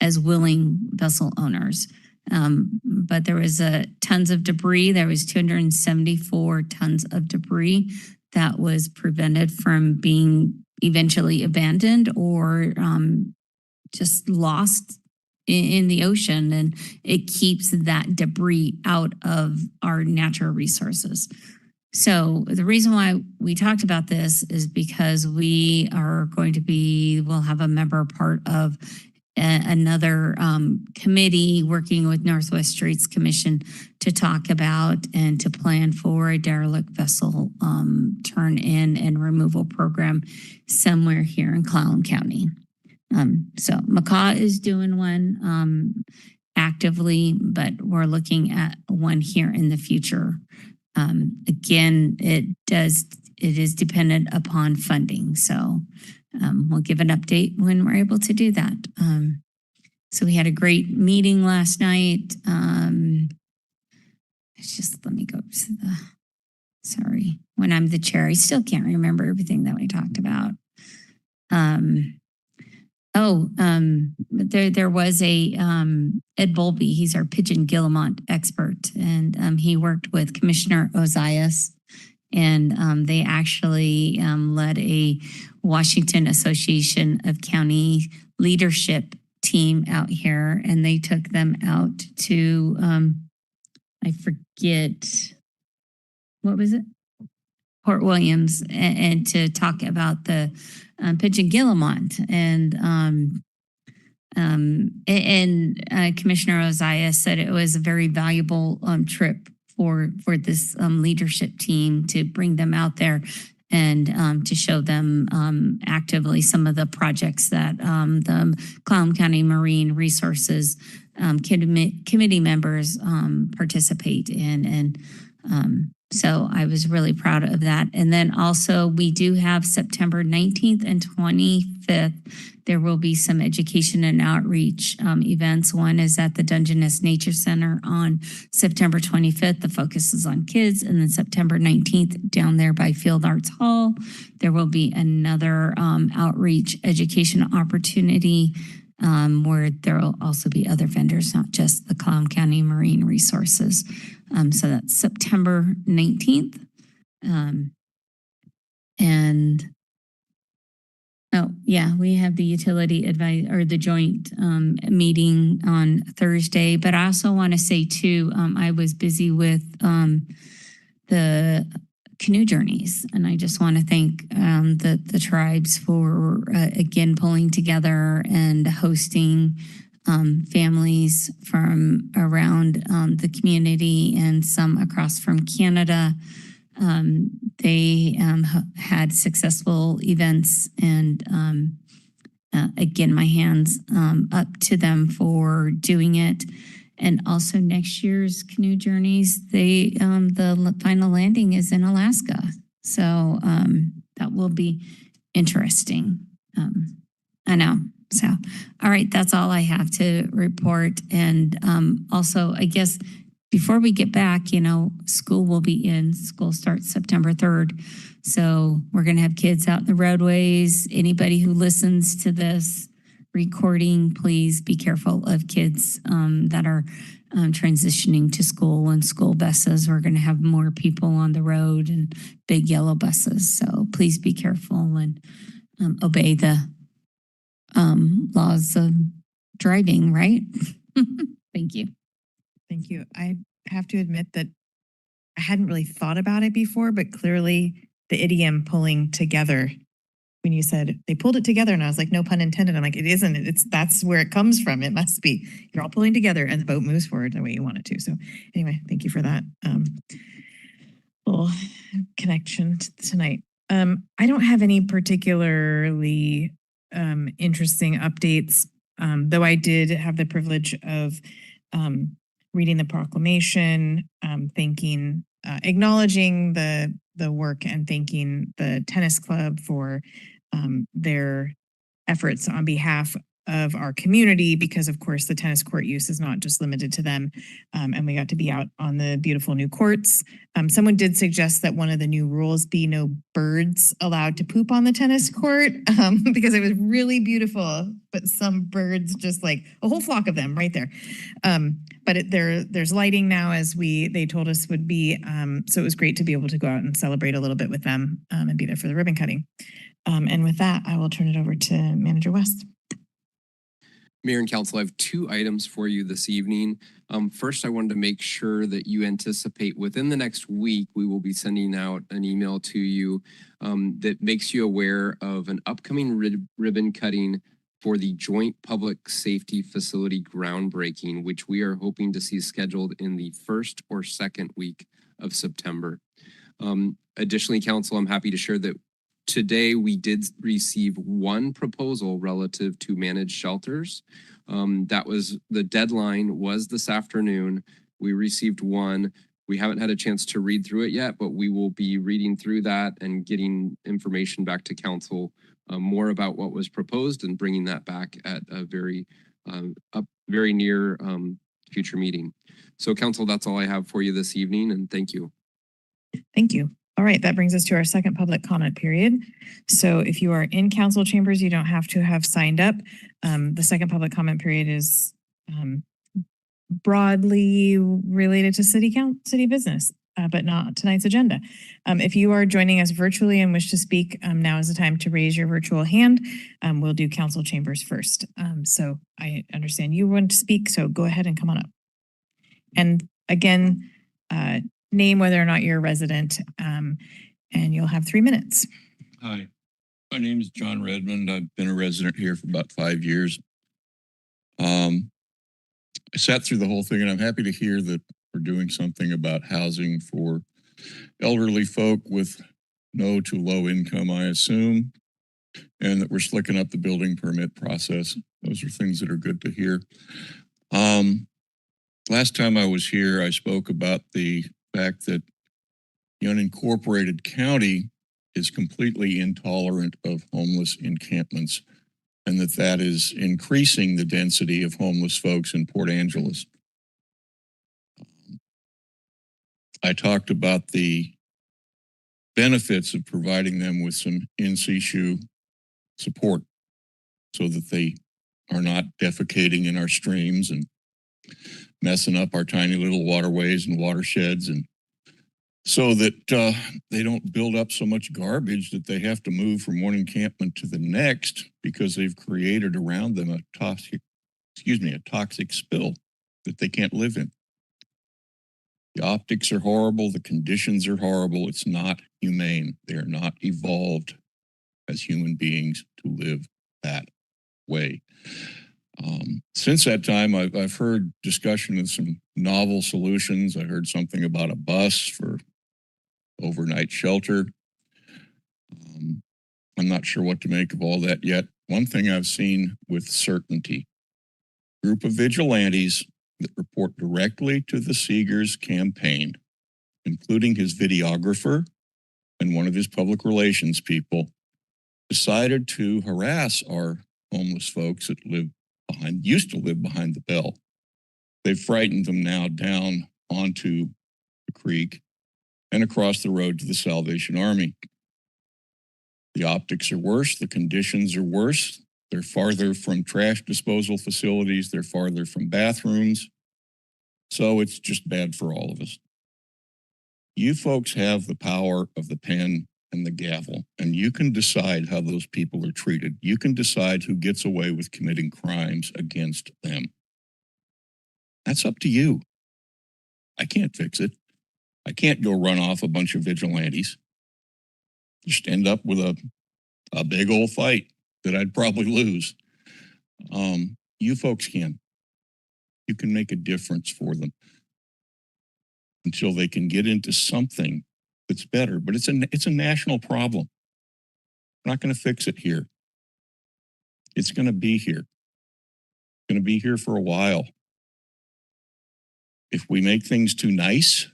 as willing vessel owners. But there was tons of debris. There was 274 tons of debris that was prevented from being eventually abandoned or just lost in the ocean, and it keeps that debris out of our natural resources. So the reason why we talked about this is because we'll have a member part of another committee working with Northwest Streets Commission to talk about and to plan for a derelict vessel turn-in and removal program somewhere here in Clallam County. So McCaw is doing one actively, but we're looking at one here in the future. Again, it is dependent upon funding. So we'll give an update when we're able to do that. So we had a great meeting last night. Let me go to sorry, when I'm the chair, I still can't remember everything that we talked about. There was a Ed Bolby. He's our Pigeon Guillemot expert, and he worked with Commissioner Ozias, and they actually led a Washington Association of County leadership team out here, and they took them out to I forget what was it, Port Williams, and to talk about the Pigeon Guillemot, and Commissioner Ozias said it was a very valuable trip for this leadership team to bring them out there and to show them actively some of the projects that the Clallam County Marine Resources committee members participate in. And So I was really proud of that. And then also we do have September 19th and 25th. There will be some education and outreach events. One is at the Dungeness Nature Center on September 25th. The focus is on kids. And then September 19th down there by Field Arts Hall, there will be another outreach education opportunity where there will also be other vendors, not just the Clallam County Marine Resources. So that's September 19th. And oh, yeah, we have the utility advice or the joint meeting on Thursday. But I also want to say too, I was busy with the canoe journeys, and I just want to thank the tribes for again pulling together and hosting families from around the community and some across from Canada. They had successful events, and again, my hands up to them for doing it. And also next year's canoe journeys, the final landing is in Alaska. So that will be interesting. I know. So, all right, that's all I have to report. And also, I guess before we get back, school will be in. School starts September 3rd. So we're going to have kids out in the roadways. Anybody who listens to this recording, please be careful of kids that are transitioning to school and school buses. We're going to have more people on the road and big yellow buses. So please be careful and obey the laws of driving, right? Thank you. Thank you. I have to admit that I hadn't really thought about it before, but clearly the idiom pulling together, when you said they pulled it together, and I was like, no pun intended. I'm like, it isn't. That's where it comes from. It must be. You're all pulling together and the boat moves forward the way you want it to. So anyway, thank you for that little connection tonight. I don't have any particularly interesting updates, though I did have the privilege of reading the proclamation, acknowledging the work and thanking the tennis club for their efforts on behalf of our community, because of course the tennis court use is not just limited to them. And we got to be out on the beautiful new courts. Someone did suggest that one of the new rules be no birds allowed to poop on the tennis court, because it was really beautiful, but some birds, just like a whole flock of them right there. But there's lighting now, as they told us would be. So it was great to be able to go out and celebrate a little bit with them and be there for the ribbon cutting. And with that, I will turn it over to Manager West. Mayor and Council, I have 2 items for you this evening. First, I wanted to make sure that you anticipate within the next week, we will be sending out an email to you that makes you aware of an upcoming ribbon cutting for the Joint Public Safety Facility groundbreaking, which we are hoping to see scheduled in the 1st or 2nd week of September. Additionally, Council, I'm happy to share that today, we did receive 1 proposal relative to managed shelters. The deadline was this afternoon. We received 1. We haven't had a chance to read through it yet, but we will be reading through that and getting information back to council more about what was proposed and bringing that back at a very near future meeting. So council, that's all I have for you this evening, and thank you. Thank you. All right, that brings us to our second public comment period. So if you are in council chambers, you don't have to have signed up. The second public comment period is broadly related to city business, but not tonight's agenda. If you are joining us virtually and wish to speak, now is the time to raise your virtual hand. We'll do council chambers first. So I understand you want to speak, so go ahead and come on up. And again, name whether or not you're a resident, and you'll have 3 minutes. Hi, my name is John Redmond. I've been a resident here for about 5 years. I sat through the whole thing, and I'm happy to hear that we're doing something about housing for elderly folk with no to low income, I assume, and that we're slicking up the building permit process. Those are things that are good to hear. Last time I was here, I spoke about the fact that the unincorporated county is completely intolerant of homeless encampments, and that is increasing the density of homeless folks in Port Angeles. I talked about the benefits of providing them with some in situ support so that they are not defecating in our streams and messing up our tiny little waterways and watersheds, and so that they don't build up so much garbage that they have to move from one encampment to the next because they've created around them a toxic spill that they can't live in. The optics are horrible. The conditions are horrible. It's not humane. They are not evolved as human beings to live that way. Since that time, I've heard discussion of some novel solutions. I heard something about a bus for overnight shelter. I'm not sure what to make of all that yet. One thing I've seen with certainty, a group of vigilantes that report directly to the Seegers campaign, including his videographer and one of his public relations people, decided to harass our homeless folks that used to live behind the bell. They've frightened them now down onto the creek and across the road to the Salvation Army. The optics are worse. The conditions are worse. They're farther from trash disposal facilities. They're farther from bathrooms. So it's just bad for all of us. You folks have the power of the pen and the gavel, and you can decide how those people are treated. You can decide who gets away with committing crimes against them. That's up to you. I can't fix it. I can't go run off a bunch of vigilantes. Just end up with a big old fight that I'd probably lose. You folks can. You can make a difference for them until they can get into something that's better. But it's a national problem. We're not going to fix it here. It's going to be here. It's going to be here for a while. If we make things too nice,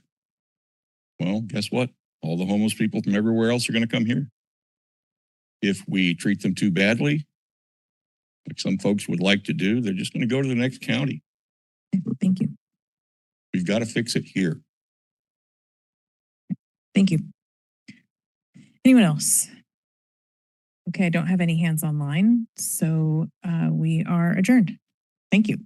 well, guess what? All the homeless people from everywhere else are going to come here. If we treat them too badly, like some folks would like to do, they're just going to go to the next county. Thank you. We've got to fix it here. Thank you. Anyone else? Okay, I don't have any hands online, so we are adjourned. Thank you.